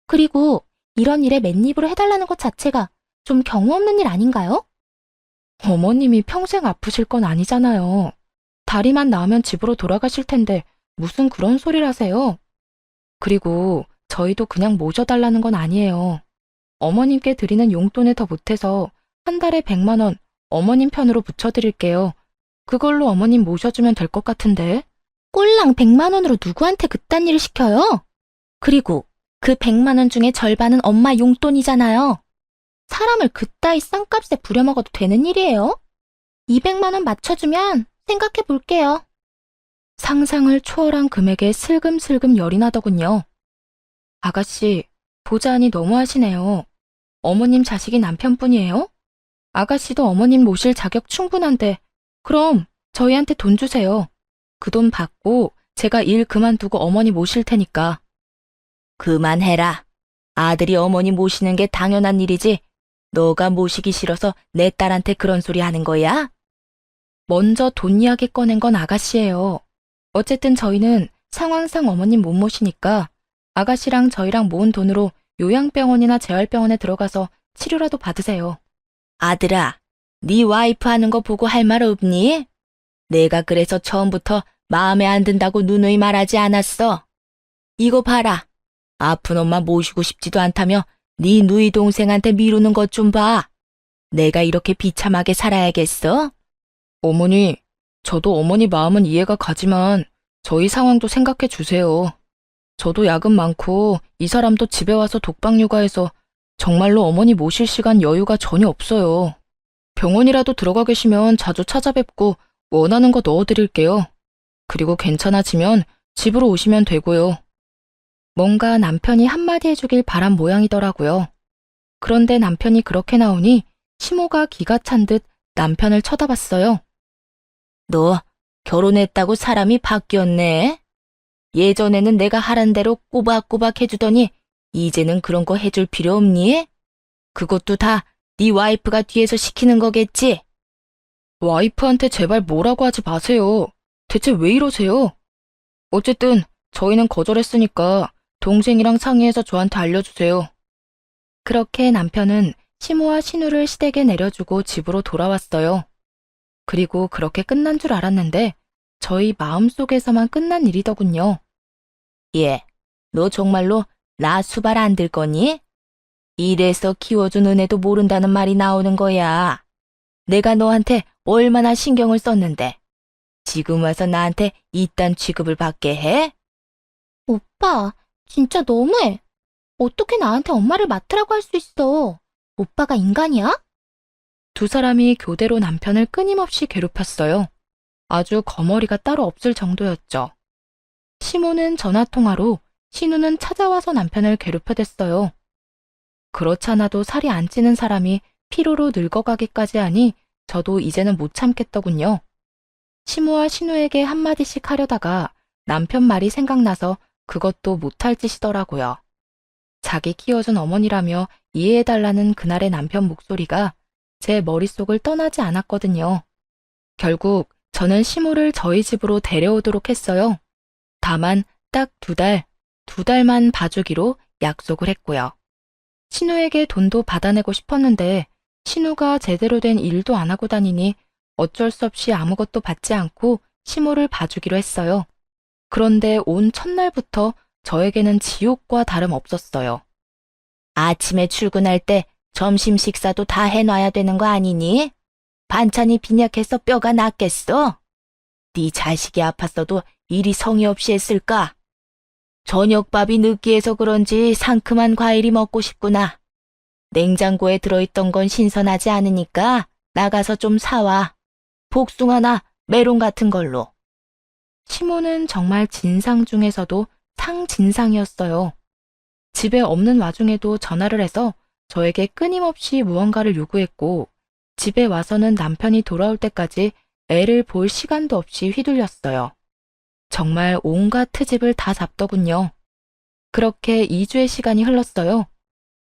그리고 이런 일에 맨입으로 해달라는 것 자체가 좀 경우 없는 일 아닌가요? 어머님이 평생 아프실 건 아니잖아요. 다리만 나으면 집으로 돌아가실 텐데 무슨 그런 소리를 하세요? 그리고 저희도 그냥 모셔달라는 건 아니에요. 어머님께 드리는 용돈에 더 못해서 한 달에 100만 원 어머님 편으로 붙여드릴게요. 그걸로 어머님 모셔주면 될 것 같은데. 꼴랑 100만 원으로 누구한테 그딴 일을 시켜요? 그리고 그 100만 원 중에 절반은 엄마 용돈이잖아요. 사람을 그따위 싼값에 부려먹어도 되는 일이에요? 200만 원 맞춰주면 생각해 볼게요. 상상을 초월한 금액에 슬금슬금 열이 나더군요. 아가씨, 보자하니 너무하시네요. 어머님 자식이 남편뿐이에요? 아가씨도 어머님 모실 자격 충분한데 그럼 저희한테 돈 주세요. 그 돈 받고 제가 일 그만두고 어머니 모실 테니까. 그만해라. 아들이 어머니 모시는 게 당연한 일이지. 너가 모시기 싫어서 내 딸한테 그런 소리 하는 거야? 먼저 돈 이야기 꺼낸 건 아가씨예요. 어쨌든 저희는 상황상 어머님 못 모시니까 아가씨랑 저희랑 모은 돈으로 요양병원이나 재활병원에 들어가서 치료라도 받으세요. 아들아, 네 와이프 하는 거 보고 할 말 없니? 내가 그래서 처음부터 마음에 안 든다고 누누이 말하지 않았어. 이거 봐라. 아픈 엄마 모시고 싶지도 않다며 네 누이 동생한테 미루는 것 좀 봐. 내가 이렇게 비참하게 살아야겠어? 어머니, 저도 어머니 마음은 이해가 가지만 저희 상황도 생각해 주세요. 저도 야근 많고 이 사람도 집에 와서 독박 육아해서 정말로 어머니 모실 시간 여유가 전혀 없어요. 병원이라도 들어가 계시면 자주 찾아뵙고 원하는 거 넣어드릴게요. 그리고 괜찮아지면 집으로 오시면 되고요. 뭔가 남편이 한마디 해주길 바란 모양이더라고요. 그런데 남편이 그렇게 나오니 시모가 기가 찬 듯 남편을 쳐다봤어요. 너 결혼했다고 사람이 바뀌었네. 예전에는 내가 하란 대로 꼬박꼬박 해주더니 이제는 그런 거 해줄 필요 없니? 그것도 다 네 와이프가 뒤에서 시키는 거겠지? 와이프한테 제발 뭐라고 하지 마세요. 대체 왜 이러세요? 어쨌든 저희는 거절했으니까 동생이랑 상의해서 저한테 알려주세요. 그렇게 남편은 시모와 신우를 시댁에 내려주고 집으로 돌아왔어요. 그리고 그렇게 끝난 줄 알았는데 저희 마음속에서만 끝난 일이더군요. 예, 너 정말로 나 수발 안 들 거니? 이래서 키워준 은혜도 모른다는 말이 나오는 거야. 내가 너한테 얼마나 신경을 썼는데 지금 와서 나한테 이딴 취급을 받게 해? 오빠, 진짜 너무해. 어떻게 나한테 엄마를 맡으라고 할 수 있어? 오빠가 인간이야? 두 사람이 교대로 남편을 끊임없이 괴롭혔어요. 아주 거머리가 따로 없을 정도였죠. 시모는 전화통화로, 신우는 찾아와서 남편을 괴롭혀댔어요. 그렇잖아도 살이 안 찌는 사람이 피로로 늙어가기까지 하니 저도 이제는 못 참겠더군요. 시모와 신우에게 한마디씩 하려다가 남편 말이 생각나서 그것도 못할 짓이더라고요. 자기 키워준 어머니라며 이해해달라는 그날의 남편 목소리가 제 머릿속을 떠나지 않았거든요. 결국 저는 시모를 저희 집으로 데려오도록 했어요. 다만 딱 2달만 봐주기로 약속을 했고요. 신우에게 돈도 받아내고 싶었는데 신우가 제대로 된 일도 안 하고 다니니 어쩔 수 없이 아무것도 받지 않고 시모를 봐주기로 했어요. 그런데 온 첫날부터 저에게는 지옥과 다름없었어요. 아침에 출근할 때 점심 식사도 다 해놔야 되는 거 아니니? 반찬이 빈약해서 뼈가 낫겠어? 네 자식이 아팠어도 일이 성의 없이 했을까? 저녁밥이 느끼해서 그런지 상큼한 과일이 먹고 싶구나. 냉장고에 들어있던 건 신선하지 않으니까 나가서 좀 사와. 복숭아나 메론 같은 걸로. 시모는 정말 진상 중에서도 상진상이었어요. 집에 없는 와중에도 전화를 해서 저에게 끊임없이 무언가를 요구했고, 집에 와서는 남편이 돌아올 때까지 애를 볼 시간도 없이 휘둘렸어요. 정말 온갖 트집을 다 잡더군요. 그렇게 2주의 시간이 흘렀어요.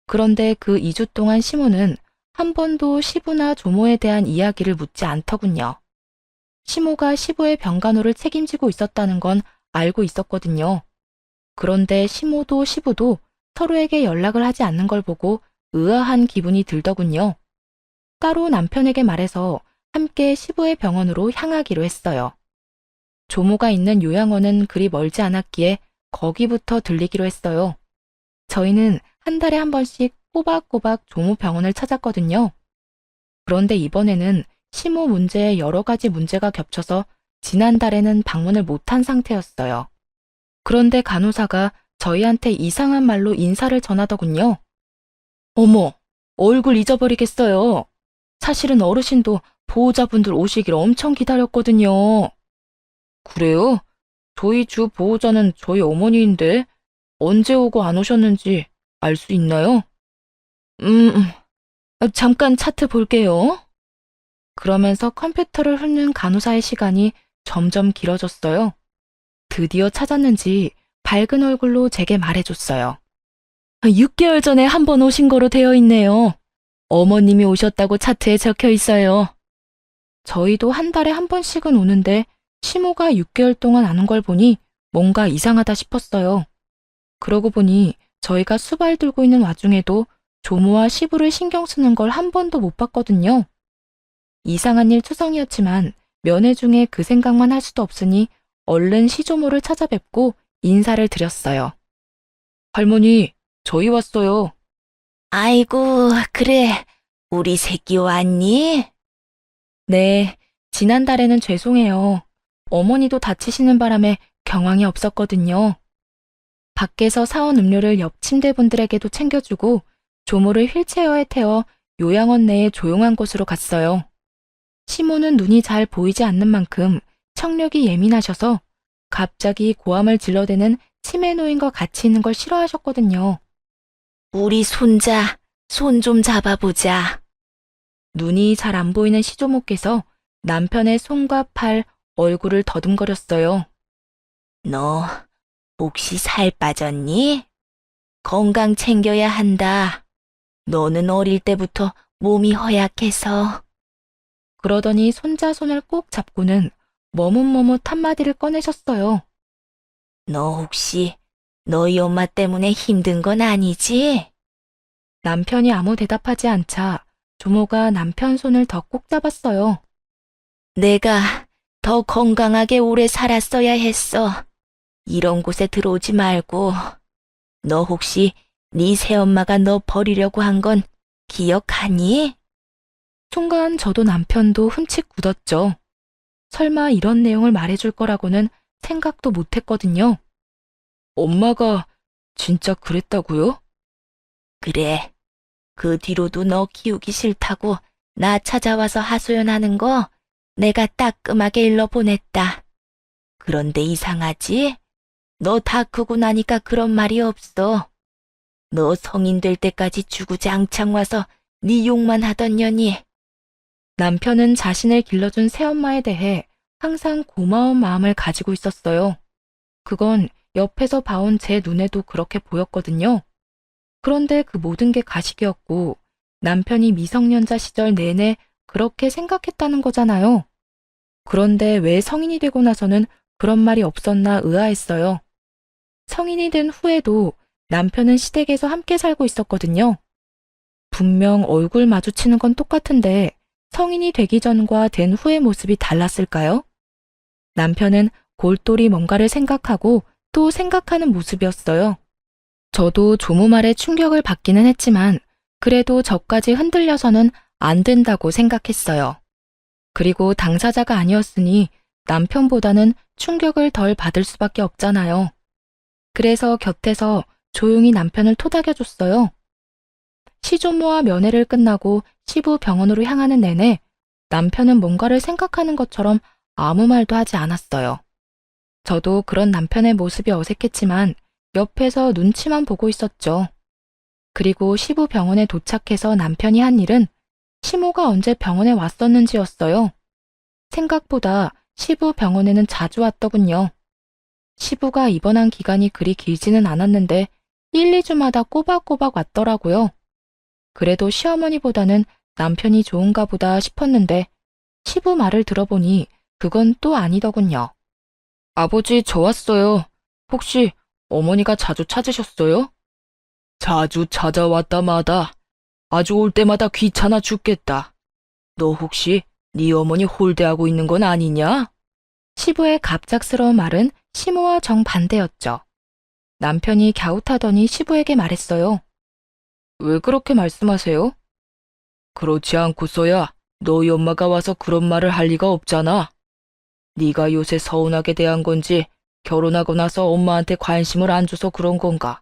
그런데 그 2주 동안 시모는 한 번도 시부나 조모에 대한 이야기를 묻지 않더군요. 시모가 시부의 병간호를 책임지고 있었다는 건 알고 있었거든요. 그런데 시모도 시부도 서로에게 연락을 하지 않는 걸 보고 의아한 기분이 들더군요. 따로 남편에게 말해서 함께 시부의 병원으로 향하기로 했어요. 조모가 있는 요양원은 그리 멀지 않았기에 거기부터 들리기로 했어요. 저희는 한 달에 한 번씩 꼬박꼬박 조모 병원을 찾았거든요. 그런데 이번에는 시모 문제에 여러 가지 문제가 겹쳐서 지난달에는 방문을 못한 상태였어요. 그런데 간호사가 저희한테 이상한 말로 인사를 전하더군요. 어머, 얼굴 잊어버리겠어요. 사실은 어르신도 보호자분들 오시길 엄청 기다렸거든요. 그래요? 저희 주 보호자는 저희 어머니인데 언제 오고 안 오셨는지 알 수 있나요? 잠깐 차트 볼게요. 그러면서 컴퓨터를 훑는 간호사의 시간이 점점 길어졌어요. 드디어 찾았는지 밝은 얼굴로 제게 말해줬어요. 6개월 전에 한 번 오신 거로 되어 있네요. 어머님이 오셨다고 차트에 적혀 있어요. 저희도 한 달에 한 번씩은 오는데 시모가 6개월 동안 안 온 걸 보니 뭔가 이상하다 싶었어요. 그러고 보니 저희가 수발 들고 있는 와중에도 조모와 시부를 신경 쓰는 걸 한 번도 못 봤거든요. 이상한 일 투성이었지만 면회 중에 그 생각만 할 수도 없으니 얼른 시조모를 찾아뵙고 인사를 드렸어요. 할머니, 저희 왔어요. 아이고, 그래. 우리 새끼 왔니? 네, 지난달에는 죄송해요. 어머니도 다치시는 바람에 경황이 없었거든요. 밖에서 사온 음료를 옆 침대분들에게도 챙겨주고 조모를 휠체어에 태워 요양원 내의 조용한 곳으로 갔어요. 시모는 눈이 잘 보이지 않는 만큼 청력이 예민하셔서 갑자기 고함을 질러대는 치매 노인과 같이 있는 걸 싫어하셨거든요. 우리 손자, 손 좀 잡아보자. 눈이 잘 안 보이는 시조모께서 남편의 손과 팔, 얼굴을 더듬거렸어요. 너 혹시 살 빠졌니? 건강 챙겨야 한다. 너는 어릴 때부터 몸이 허약해서. 그러더니 손자 손을 꼭 잡고는 머뭇머뭇 한마디를 꺼내셨어요. 너 혹시 너희 엄마 때문에 힘든 건 아니지? 남편이 아무 대답하지 않자 조모가 남편 손을 더 꼭 잡았어요. 내가 더 건강하게 오래 살았어야 했어. 이런 곳에 들어오지 말고. 너 혹시 네 새엄마가 너 버리려고 한 건 기억하니? 순간 저도 남편도 흠칫 굳었죠. 설마 이런 내용을 말해줄 거라고는 생각도 못했거든요. 엄마가 진짜 그랬다고요? 그래. 그 뒤로도 너 키우기 싫다고 나 찾아와서 하소연하는 거 내가 따끔하게 일러보냈다. 그런데 이상하지? 너 다 크고 나니까 그런 말이 없어. 너 성인 될 때까지 주구장창 와서 네 욕만 하던 년이. 남편은 자신을 길러준 새엄마에 대해 항상 고마운 마음을 가지고 있었어요. 그건 옆에서 봐온 제 눈에도 그렇게 보였거든요. 그런데 그 모든 게 가식이었고 남편이 미성년자 시절 내내 그렇게 생각했다는 거잖아요. 그런데 왜 성인이 되고 나서는 그런 말이 없었나 의아했어요. 성인이 된 후에도 남편은 시댁에서 함께 살고 있었거든요. 분명 얼굴 마주치는 건 똑같은데 성인이 되기 전과 된 후의 모습이 달랐을까요? 남편은 골똘히 뭔가를 생각하고 또 생각하는 모습이었어요. 저도 조모 말에 충격을 받기는 했지만 그래도 저까지 흔들려서는 안 된다고 생각했어요. 그리고 당사자가 아니었으니 남편보다는 충격을 덜 받을 수밖에 없잖아요. 그래서 곁에서 조용히 남편을 토닥여줬어요. 시조모와 면회를 끝나고 시부 병원으로 향하는 내내 남편은 뭔가를 생각하는 것처럼 아무 말도 하지 않았어요. 저도 그런 남편의 모습이 어색했지만 옆에서 눈치만 보고 있었죠. 그리고 시부 병원에 도착해서 남편이 한 일은 시모가 언제 병원에 왔었는지였어요. 생각보다 시부 병원에는 자주 왔더군요. 시부가 입원한 기간이 그리 길지는 않았는데 1, 2주마다 꼬박꼬박 왔더라고요. 그래도 시어머니보다는 남편이 좋은가 보다 싶었는데 시부 말을 들어보니 그건 또 아니더군요. 아버지, 저 왔어요. 혹시 어머니가 자주 찾으셨어요? 자주 찾아왔다 마다 아주 올 때마다 귀찮아 죽겠다. 너 혹시 네 어머니 홀대하고 있는 건 아니냐? 시부의 갑작스러운 말은 시모와 정반대였죠. 남편이 갸웃하더니 시부에게 말했어요. 왜 그렇게 말씀하세요? 그렇지 않고서야 너희 엄마가 와서 그런 말을 할 리가 없잖아. 네가 요새 서운하게 대한 건지 결혼하고 나서 엄마한테 관심을 안 줘서 그런 건가?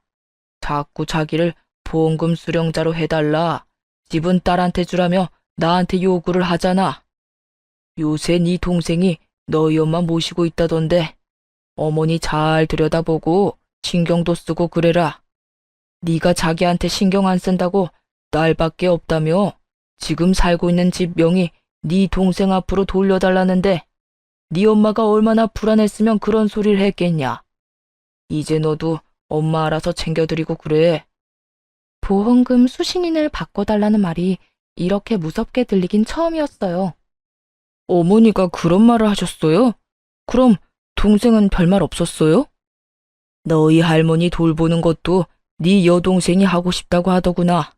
자꾸 자기를 보험금 수령자로 해달라. 집은 딸한테 주라며 나한테 요구를 하잖아. 요새 네 동생이 너희 엄마 모시고 있다던데 어머니 잘 들여다보고 신경도 쓰고 그래라. 네가 자기한테 신경 안 쓴다고 딸밖에 없다며 지금 살고 있는 집 명의 네 동생 앞으로 돌려달라는데 네 엄마가 얼마나 불안했으면 그런 소리를 했겠냐. 이제 너도 엄마 알아서 챙겨드리고 그래. 보험금 수신인을 바꿔달라는 말이 이렇게 무섭게 들리긴 처음이었어요. 어머니가 그런 말을 하셨어요? 그럼 동생은 별말 없었어요? 너희 할머니 돌보는 것도 네 여동생이 하고 싶다고 하더구나.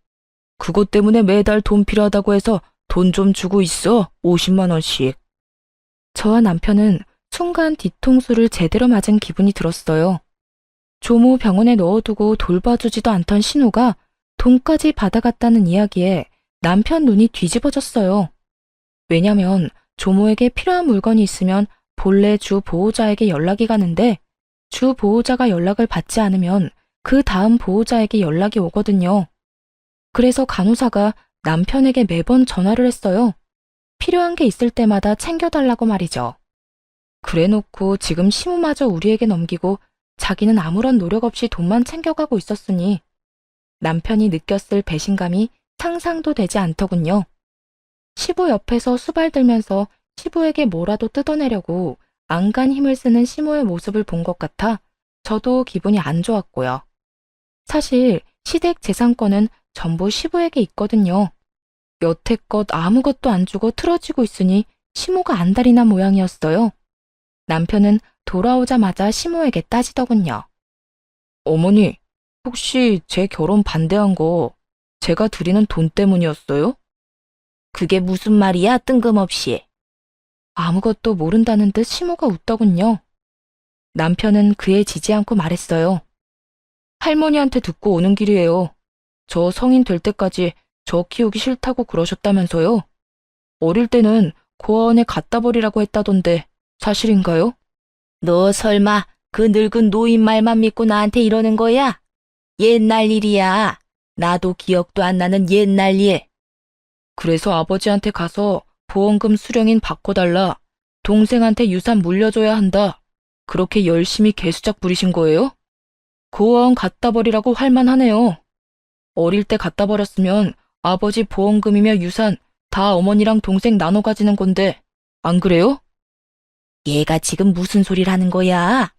그것 때문에 매달 돈 필요하다고 해서 돈 좀 주고 있어. 50만 원씩. 저와 남편은 순간 뒤통수를 제대로 맞은 기분이 들었어요. 조모 병원에 넣어두고 돌봐주지도 않던 신우가 돈까지 받아갔다는 이야기에 남편 눈이 뒤집어졌어요. 왜냐면 조모에게 필요한 물건이 있으면 본래 주 보호자에게 연락이 가는데 주 보호자가 연락을 받지 않으면 그 다음 보호자에게 연락이 오거든요. 그래서 간호사가 남편에게 매번 전화를 했어요. 필요한 게 있을 때마다 챙겨달라고 말이죠. 그래놓고 지금 시무마저 우리에게 넘기고 자기는 아무런 노력 없이 돈만 챙겨가고 있었으니 남편이 느꼈을 배신감이 상상도 되지 않더군요. 시부 옆에서 수발들면서 시부에게 뭐라도 뜯어내려고 안간 힘을 쓰는 시모의 모습을 본 것 같아 저도 기분이 안 좋았고요. 사실 시댁 재산권은 전부 시부에게 있거든요. 여태껏 아무것도 안 주고 틀어지고 있으니 시모가 안달이 난 모양이었어요. 남편은 돌아오자마자 시모에게 따지더군요. 어머니, 혹시 제 결혼 반대한 거 제가 드리는 돈 때문이었어요? 그게 무슨 말이야, 뜬금없이. 아무것도 모른다는 듯 시모가 웃더군요. 남편은 그에 지지 않고 말했어요. 할머니한테 듣고 오는 길이에요. 저 성인 될 때까지 저 키우기 싫다고 그러셨다면서요? 어릴 때는 고아원에 갖다 버리라고 했다던데 사실인가요? 너 설마 그 늙은 노인 말만 믿고 나한테 이러는 거야? 옛날 일이야. 나도 기억도 안 나는 옛날 일. 그래서 아버지한테 가서 보험금 수령인 바꿔달라. 동생한테 유산 물려줘야 한다. 그렇게 열심히 개수작 부리신 거예요? 고아원 갖다 버리라고 할만하네요. 어릴 때 갖다 버렸으면 아버지 보험금이며 유산 다 어머니랑 동생 나눠 가지는 건데 안 그래요? 얘가 지금 무슨 소리를 하는 거야?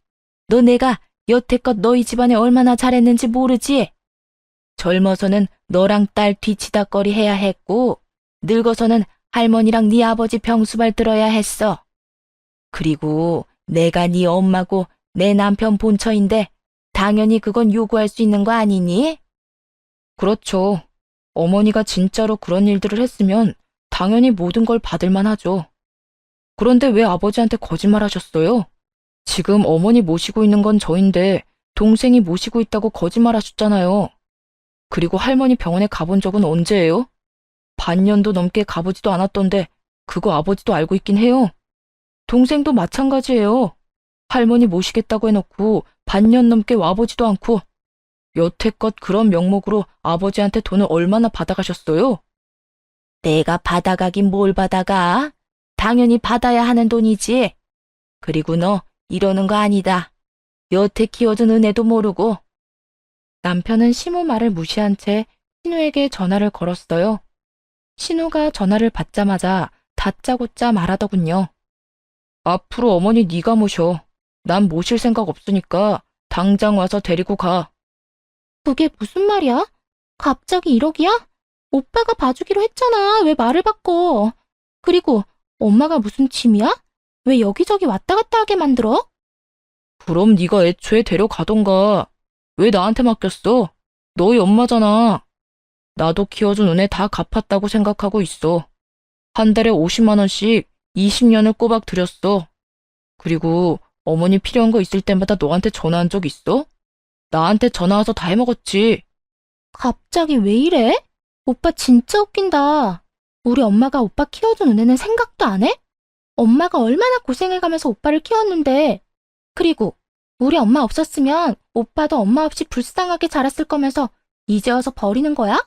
너 내가 여태껏 너희 집안에 얼마나 잘했는지 모르지? 젊어서는 너랑 딸 뒤치다꺼리 해야 했고 늙어서는 할머니랑 네 아버지 병수발 들어야 했어. 그리고 내가 네 엄마고 내 남편 본처인데 당연히 그건 요구할 수 있는 거 아니니? 그렇죠. 어머니가 진짜로 그런 일들을 했으면 당연히 모든 걸 받을 만하죠. 그런데 왜 아버지한테 거짓말하셨어요? 지금 어머니 모시고 있는 건 저인데 동생이 모시고 있다고 거짓말하셨잖아요. 그리고 할머니 병원에 가본 적은 언제예요? 반년도 넘게 가보지도 않았던데 그거 아버지도 알고 있긴 해요. 동생도 마찬가지예요. 할머니 모시겠다고 해놓고 반년 넘게 와보지도 않고 여태껏 그런 명목으로 아버지한테 돈을 얼마나 받아가셨어요? 내가 받아가긴 뭘 받아가? 당연히 받아야 하는 돈이지. 그리고 너 이러는 거 아니다. 여태 키워준 은혜도 모르고. 남편은 시모 말을 무시한 채 신우에게 전화를 걸었어요. 신우가 전화를 받자마자 다짜고짜 말하더군요. 앞으로 어머니 네가 모셔. 난 모실 생각 없으니까 당장 와서 데리고 가. 그게 무슨 말이야? 갑자기 1억이야? 오빠가 봐주기로 했잖아. 왜 말을 바꿔? 그리고 엄마가 무슨 짐이야? 왜 여기저기 왔다 갔다 하게 만들어? 그럼 네가 애초에 데려가던가. 왜 나한테 맡겼어? 너희 엄마잖아. 나도 키워준 은혜 다 갚았다고 생각하고 있어. 한 달에 50만 원씩 20년을 꼬박 들였어. 그리고 어머니 필요한 거 있을 때마다 너한테 전화한 적 있어? 나한테 전화 와서 다 해먹었지. 갑자기 왜 이래? 오빠 진짜 웃긴다. 우리 엄마가 오빠 키워준 은혜는 생각도 안 해? 엄마가 얼마나 고생해가면서 오빠를 키웠는데. 그리고 우리 엄마 없었으면 오빠도 엄마 없이 불쌍하게 자랐을 거면서 이제 와서 버리는 거야?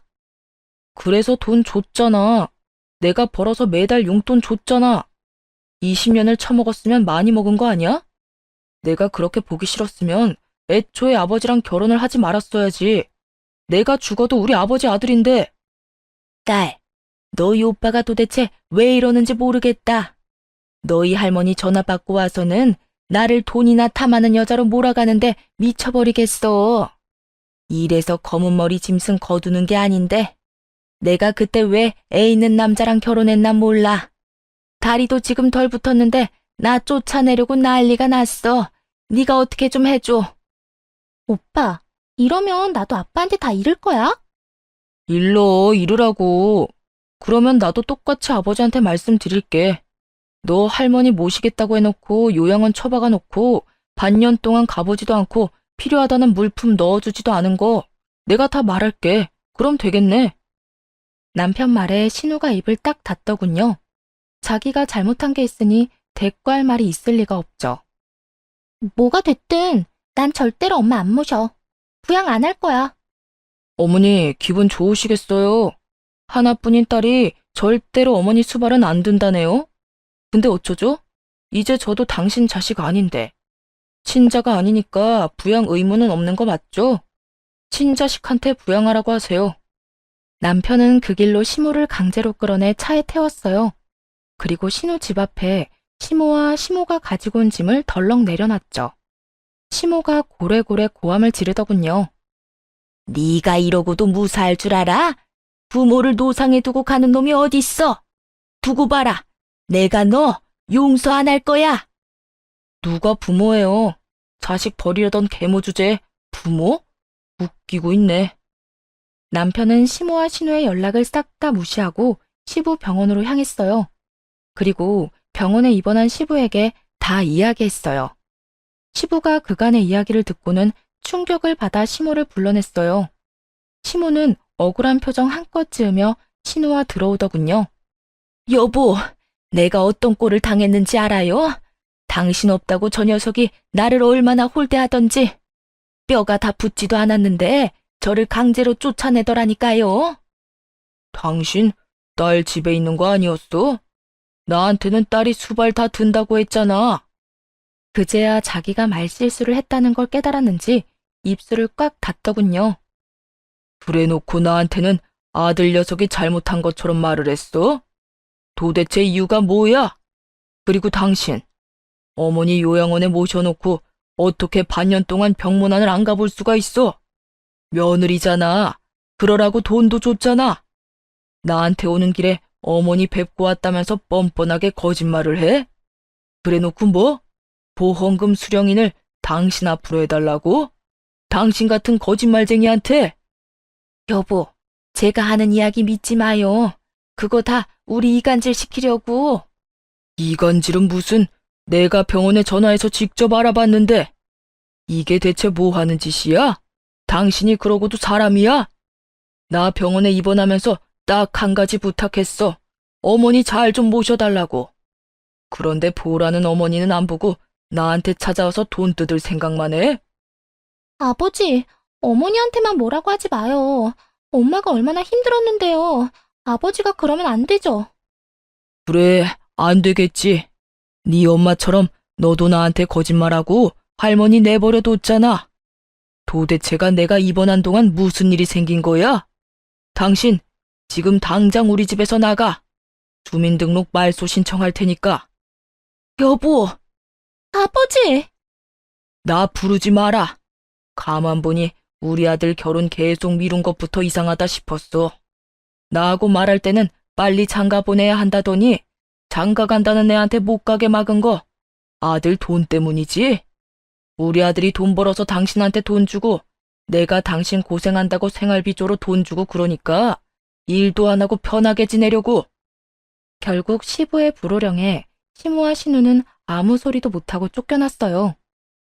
그래서 돈 줬잖아. 내가 벌어서 매달 용돈 줬잖아. 20년을 처먹었으면 많이 먹은 거 아니야? 내가 그렇게 보기 싫었으면 애초에 아버지랑 결혼을 하지 말았어야지. 내가 죽어도 우리 아버지 아들인데. 딸, 너희 오빠가 도대체 왜 이러는지 모르겠다. 너희 할머니 전화 받고 와서는 나를 돈이나 탐하는 여자로 몰아가는데 미쳐버리겠어. 이래서 검은 머리 짐승 거두는 게 아닌데 내가 그때 왜 애 있는 남자랑 결혼했나 몰라. 다리도 지금 덜 붙었는데 나 쫓아내려고 난리가 났어. 네가 어떻게 좀 해줘. 오빠, 이러면 나도 아빠한테 다 잃을 거야? 일러 이르라고. 그러면 나도 똑같이 아버지한테 말씀드릴게. 너 할머니 모시겠다고 해놓고 요양원 처박아 놓고 반년 동안 가보지도 않고 필요하다는 물품 넣어주지도 않은 거 내가 다 말할게. 그럼 되겠네. 남편 말에 신우가 입을 딱 닫더군요. 자기가 잘못한 게 있으니 대꾸할 말이 있을 리가 없죠. 뭐가 됐든 난 절대로 엄마 안 모셔. 부양 안 할 거야. 어머니 기분 좋으시겠어요. 하나뿐인 딸이 절대로 어머니 수발은 안 든다네요. 근데 어쩌죠? 이제 저도 당신 자식 아닌데. 친자가 아니니까 부양 의무는 없는 거 맞죠? 친자식한테 부양하라고 하세요. 남편은 그 길로 시모를 강제로 끌어내 차에 태웠어요. 그리고 신우 집 앞에 시모와 시모가 가지고 온 짐을 덜렁 내려놨죠. 시모가 고래고래 고함을 지르더군요. 네가 이러고도 무사할 줄 알아? 부모를 노상에 두고 가는 놈이 어딨어? 두고 봐라. 내가 너 용서 안 할 거야. 누가 부모예요? 자식 버리려던 계모 주제에 부모? 웃기고 있네. 남편은 시모와 신우의 연락을 싹 다 무시하고 시부 병원으로 향했어요. 그리고 병원에 입원한 시부에게 다 이야기했어요. 시부가 그간의 이야기를 듣고는 충격을 받아 시모를 불러냈어요. 시모는 억울한 표정 한껏 지으며 신우와 들어오더군요. 여보, 내가 어떤 꼴을 당했는지 알아요? 당신 없다고 저 녀석이 나를 얼마나 홀대하던지. 뼈가 다 붙지도 않았는데 저를 강제로 쫓아내더라니까요. 당신 딸 집에 있는 거 아니었어? 나한테는 딸이 수발 다 든다고 했잖아. 그제야 자기가 말실수를 했다는 걸 깨달았는지 입술을 꽉 닫더군요. 그래놓고 나한테는 아들 녀석이 잘못한 것처럼 말을 했어? 도대체 이유가 뭐야? 그리고 당신, 어머니 요양원에 모셔놓고 어떻게 반년 동안 병문안을 안 가볼 수가 있어? 며느리잖아. 그러라고 돈도 줬잖아. 나한테 오는 길에 어머니 뵙고 왔다면서 뻔뻔하게 거짓말을 해? 그래놓고 뭐? 보험금 수령인을 당신 앞으로 해달라고? 당신 같은 거짓말쟁이한테? 여보, 제가 하는 이야기 믿지 마요. 그거 다 우리 이간질 시키려고. 이간질은 무슨, 내가 병원에 전화해서 직접 알아봤는데. 이게 대체 뭐 하는 짓이야? 당신이 그러고도 사람이야? 나 병원에 입원하면서 딱 한 가지 부탁했어. 어머니 잘 좀 모셔달라고. 그런데 보라는 어머니는 안 보고 나한테 찾아와서 돈 뜯을 생각만 해? 아버지, 어머니한테만 뭐라고 하지 마요. 엄마가 얼마나 힘들었는데요. 아버지가 그러면 안 되죠. 그래, 안 되겠지. 네 엄마처럼 너도 나한테 거짓말하고 할머니 내버려 뒀잖아. 도대체가 내가 입원한 동안 무슨 일이 생긴 거야? 당신, 지금 당장 우리 집에서 나가. 주민등록 말소 신청할 테니까. 여보, 아버지! 나 부르지 마라. 가만 보니 우리 아들 결혼 계속 미룬 것부터 이상하다 싶었어. 나하고 말할 때는 빨리 장가 보내야 한다더니 장가 간다는 애한테 못 가게 막은 거 아들 돈 때문이지? 우리 아들이 돈 벌어서 당신한테 돈 주고 내가 당신 고생한다고 생활비조로 돈 주고 그러니까 일도 안 하고 편하게 지내려고. 결국 시부의 불호령에 시모와 신우는 아무 소리도 못하고 쫓겨났어요.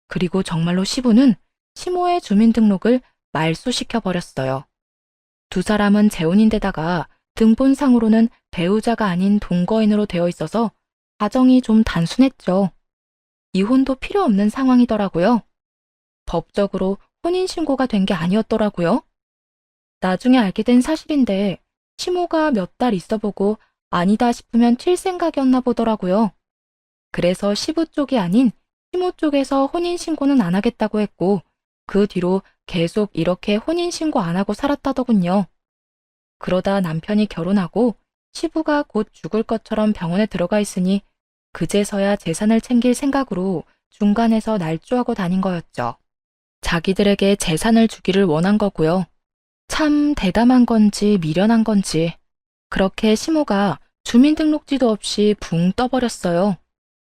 그리고 정말로 시부는 시모의 주민등록을 말소시켜버렸어요. 두 사람은 재혼인데다가 등본상으로는 배우자가 아닌 동거인으로 되어 있어서 가정이 좀 단순했죠. 이혼도 필요 없는 상황이더라고요. 법적으로 혼인신고가 된 게 아니었더라고요. 나중에 알게 된 사실인데 시모가 몇 달 있어보고 아니다 싶으면 튈 생각이었나 보더라고요. 그래서 시부 쪽이 아닌 시모 쪽에서 혼인신고는 안 하겠다고 했고 그 뒤로 계속 이렇게 혼인신고 안 하고 살았다더군요. 그러다 남편이 결혼하고 시부가 곧 죽을 것처럼 병원에 들어가 있으니 그제서야 재산을 챙길 생각으로 중간에서 날조하고 다닌 거였죠. 자기들에게 재산을 주기를 원한 거고요. 참 대담한 건지 미련한 건지 그렇게 시모가 주민등록지도 없이 붕 떠버렸어요.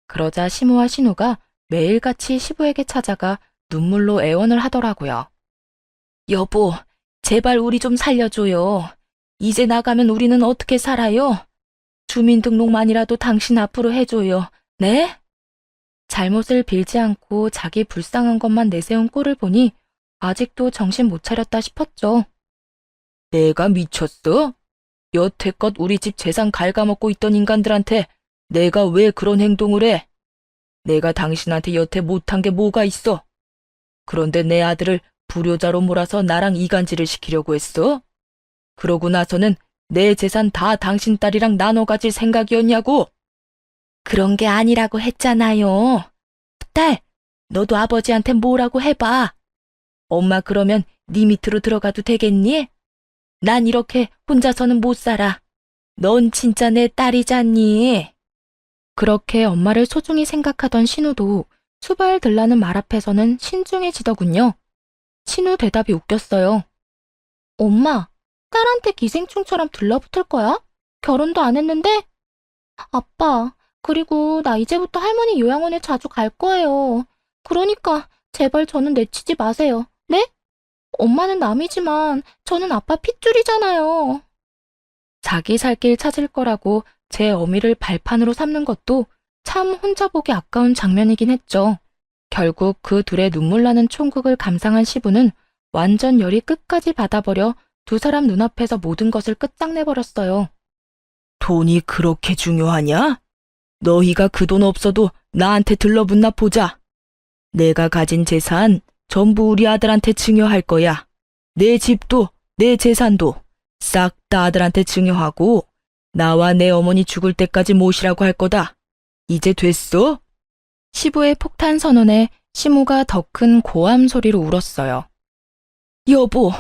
그러자 시모와 신우가 매일같이 시부에게 찾아가 눈물로 애원을 하더라고요. 여보, 제발 우리 좀 살려줘요. 이제 나가면 우리는 어떻게 살아요? 주민등록만이라도 당신 앞으로 해줘요. 네? 잘못을 빌지 않고 자기 불쌍한 것만 내세운 꼴을 보니 아직도 정신 못 차렸다 싶었죠. 내가 미쳤어? 여태껏 우리 집 재산 갉아먹고 있던 인간들한테 내가 왜 그런 행동을 해? 내가 당신한테 여태 못한 게 뭐가 있어? 그런데 내 아들을 불효자로 몰아서 나랑 이간질을 시키려고 했어? 그러고 나서는 내 재산 다 당신 딸이랑 나눠 가질 생각이었냐고? 그런 게 아니라고 했잖아요. 딸, 너도 아버지한테 뭐라고 해봐. 엄마 그러면 네 밑으로 들어가도 되겠니? 난 이렇게 혼자서는 못 살아. 넌 진짜 내 딸이잖니. 그렇게 엄마를 소중히 생각하던 신우도 수발들라는 말 앞에서는 신중해지더군요. 신우 대답이 웃겼어요. 엄마, 딸한테 기생충처럼 들러붙을 거야? 결혼도 안 했는데? 아빠, 그리고 나 이제부터 할머니 요양원에 자주 갈 거예요. 그러니까 제발 저는 내치지 마세요. 네? 엄마는 남이지만 저는 아빠 핏줄이잖아요. 자기 살 길 찾을 거라고 제 어미를 발판으로 삼는 것도 참 혼자 보기 아까운 장면이긴 했죠. 결국 그 둘의 눈물 나는 총극을 감상한 시부는 완전 열이 끝까지 받아버려 두 사람 눈앞에서 모든 것을 끝장내버렸어요. 돈이 그렇게 중요하냐? 너희가 그 돈 없어도 나한테 들러붙나 보자. 내가 가진 재산 전부 우리 아들한테 증여할 거야. 내 집도 내 재산도 싹 다 아들한테 증여하고 나와 내 어머니 죽을 때까지 모시라고 할 거다. 이제 됐어? 시부의 폭탄 선언에 시모가 더 큰 고함 소리로 울었어요. 여보,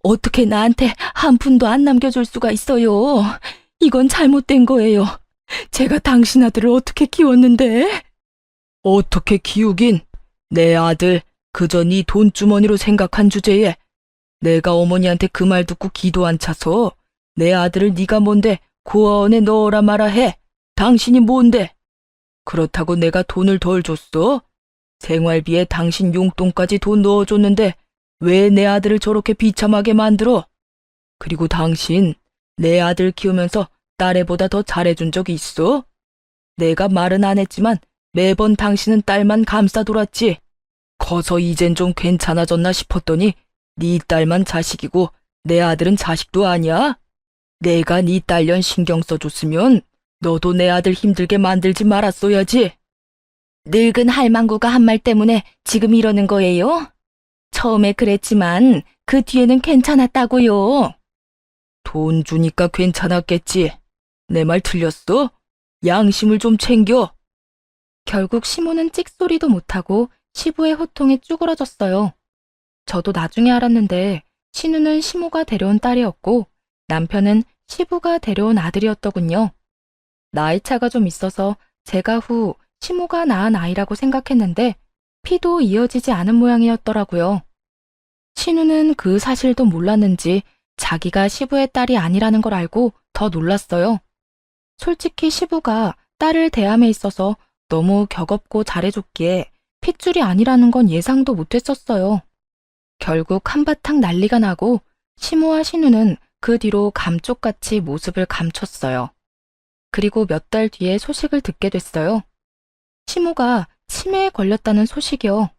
어떻게 나한테 한 푼도 안 남겨줄 수가 있어요? 이건 잘못된 거예요. 제가 당신 아들을 어떻게 키웠는데? 어떻게 키우긴? 내 아들 그저 네 돈주머니로 생각한 주제에 내가 어머니한테 그 말 듣고 기도 안 차서 내 아들을 네가 뭔데 고아원에 넣어라 마라 해. 당신이 뭔데? 그렇다고 내가 돈을 덜 줬어? 생활비에 당신 용돈까지 돈 넣어줬는데 왜 내 아들을 저렇게 비참하게 만들어? 그리고 당신 내 아들 키우면서 딸애보다 더 잘해준 적이 있어? 내가 말은 안 했지만 매번 당신은 딸만 감싸돌았지. 커서 이젠 좀 괜찮아졌나 싶었더니 네 딸만 자식이고 내 아들은 자식도 아니야? 내가 네 딸년 신경 써줬으면 너도 내 아들 힘들게 만들지 말았어야지. 늙은 할망구가 한 말 때문에 지금 이러는 거예요? 처음에 그랬지만 그 뒤에는 괜찮았다고요. 돈 주니까 괜찮았겠지. 내 말 틀렸어? 양심을 좀 챙겨. 결국 시모는 찍소리도 못하고 시부의 호통에 쭈그러졌어요. 저도 나중에 알았는데 신우는 시모가 데려온 딸이었고 남편은 시부가 데려온 아들이었더군요. 나이 차가 좀 있어서 제가 후 시모가 낳은 아이라고 생각했는데 피도 이어지지 않은 모양이었더라고요. 신우는 그 사실도 몰랐는지 자기가 시부의 딸이 아니라는 걸 알고 더 놀랐어요. 솔직히 시부가 딸을 대함에 있어서 너무 격없고 잘해줬기에 핏줄이 아니라는 건 예상도 못했었어요. 결국 한바탕 난리가 나고 시모와 신우는 그 뒤로 감쪽같이 모습을 감췄어요. 그리고 몇 달 뒤에 소식을 듣게 됐어요. 시모가 치매에 걸렸다는 소식이요.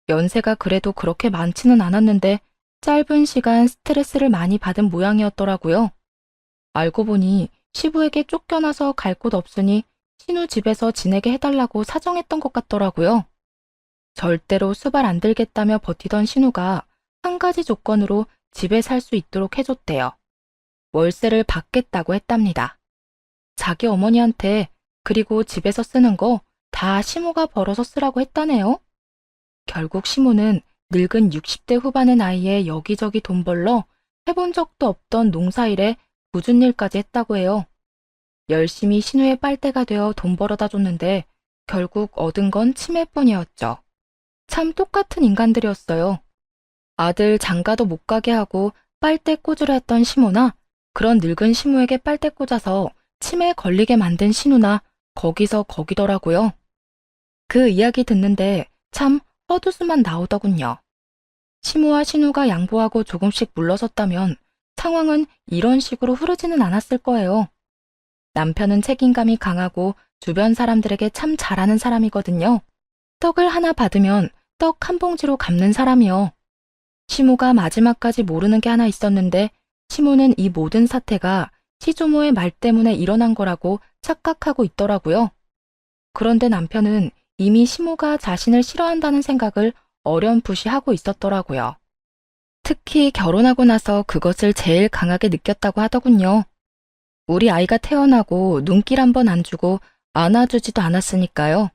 연세가 그래도 그렇게 많지는 않았는데 짧은 시간 스트레스를 많이 받은 모양이었더라고요. 알고 보니 시부에게 쫓겨나서 갈 곳 없으니 신우 집에서 지내게 해달라고 사정했던 것 같더라고요. 절대로 수발 안 들겠다며 버티던 신우가 한 가지 조건으로 집에 살 수 있도록 해줬대요. 월세를 받겠다고 했답니다. 자기 어머니한테 그리고 집에서 쓰는 거 다 시모가 벌어서 쓰라고 했다네요. 결국 시모는 늙은 60대 후반의 나이에 여기저기 돈 벌러 해본 적도 없던 농사일에 굳은 일까지 했다고 해요. 열심히 신우의 빨대가 되어 돈 벌어다 줬는데 결국 얻은 건 치매뿐이었죠. 참 똑같은 인간들이었어요. 아들 장가도 못 가게 하고 빨대 꽂으려 했던 시모나 그런 늙은 시모에게 빨대 꽂아서 치매에 걸리게 만든 신우나 거기서 거기더라고요. 그 이야기 듣는데 참 헛웃음만 나오더군요. 시모와 신우가 양보하고 조금씩 물러섰다면 상황은 이런 식으로 흐르지는 않았을 거예요. 남편은 책임감이 강하고 주변 사람들에게 참 잘하는 사람이거든요. 떡을 하나 받으면 떡 한 봉지로 갚는 사람이요. 시모가 마지막까지 모르는 게 하나 있었는데 시모는 이 모든 사태가 시조모의 말 때문에 일어난 거라고 착각하고 있더라고요. 그런데 남편은 이미 시모가 자신을 싫어한다는 생각을 어렴풋이 하고 있었더라고요. 특히 결혼하고 나서 그것을 제일 강하게 느꼈다고 하더군요. 우리 아이가 태어나고 눈길 한번 안 주고 안아주지도 않았으니까요.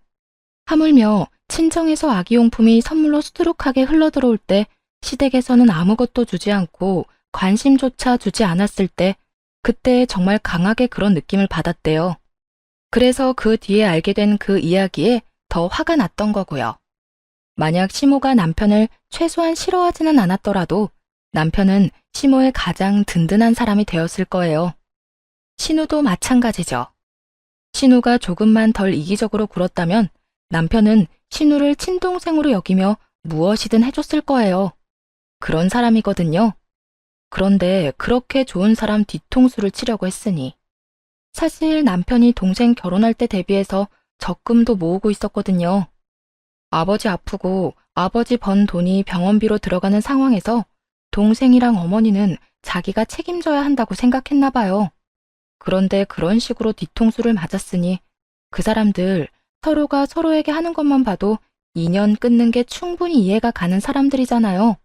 하물며 친정에서 아기용품이 선물로 수두룩하게 흘러들어올 때 시댁에서는 아무것도 주지 않고 관심조차 주지 않았을 때 그때 정말 강하게 그런 느낌을 받았대요. 그래서 그 뒤에 알게 된 그 이야기에 더 화가 났던 거고요. 만약 시모가 남편을 최소한 싫어하지는 않았더라도 남편은 시모의 가장 든든한 사람이 되었을 거예요. 신우도 마찬가지죠. 신우가 조금만 덜 이기적으로 굴었다면 남편은 신우를 친동생으로 여기며 무엇이든 해줬을 거예요. 그런 사람이거든요. 그런데 그렇게 좋은 사람 뒤통수를 치려고 했으니. 사실 남편이 동생 결혼할 때 대비해서 적금도 모으고 있었거든요. 아버지 아프고 아버지 번 돈이 병원비로 들어가는 상황에서 동생이랑 어머니는 자기가 책임져야 한다고 생각했나 봐요. 그런데 그런 식으로 뒤통수를 맞았으니 그 사람들 서로가 서로에게 하는 것만 봐도 인연 끊는 게 충분히 이해가 가는 사람들이잖아요.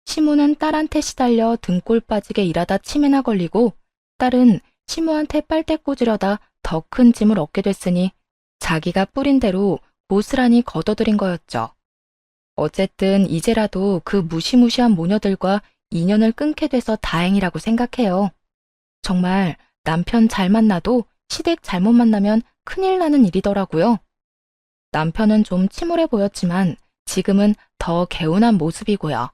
시모는 딸한테 시달려 등골 빠지게 일하다 치매나 걸리고 딸은 시모한테 빨대 꽂으려다 더 큰 짐을 얻게 됐으니 자기가 뿌린 대로 고스란히 걷어들인 거였죠. 어쨌든 이제라도 그 무시무시한 모녀들과 인연을 끊게 돼서 다행이라고 생각해요. 정말 남편 잘 만나도 시댁 잘못 만나면 큰일 나는 일이더라고요. 남편은 좀 침울해 보였지만 지금은 더 개운한 모습이고요.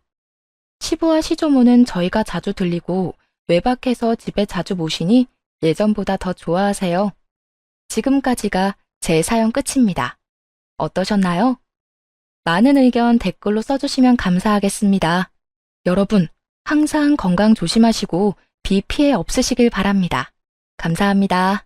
시부와 시조모는 저희가 자주 들리고 외박해서 집에 자주 모시니 예전보다 더 좋아하세요. 지금까지가 제 사연 끝입니다. 어떠셨나요? 많은 의견 댓글로 써주시면 감사하겠습니다. 여러분, 항상 건강 조심하시고 비 피해 없으시길 바랍니다. 감사합니다.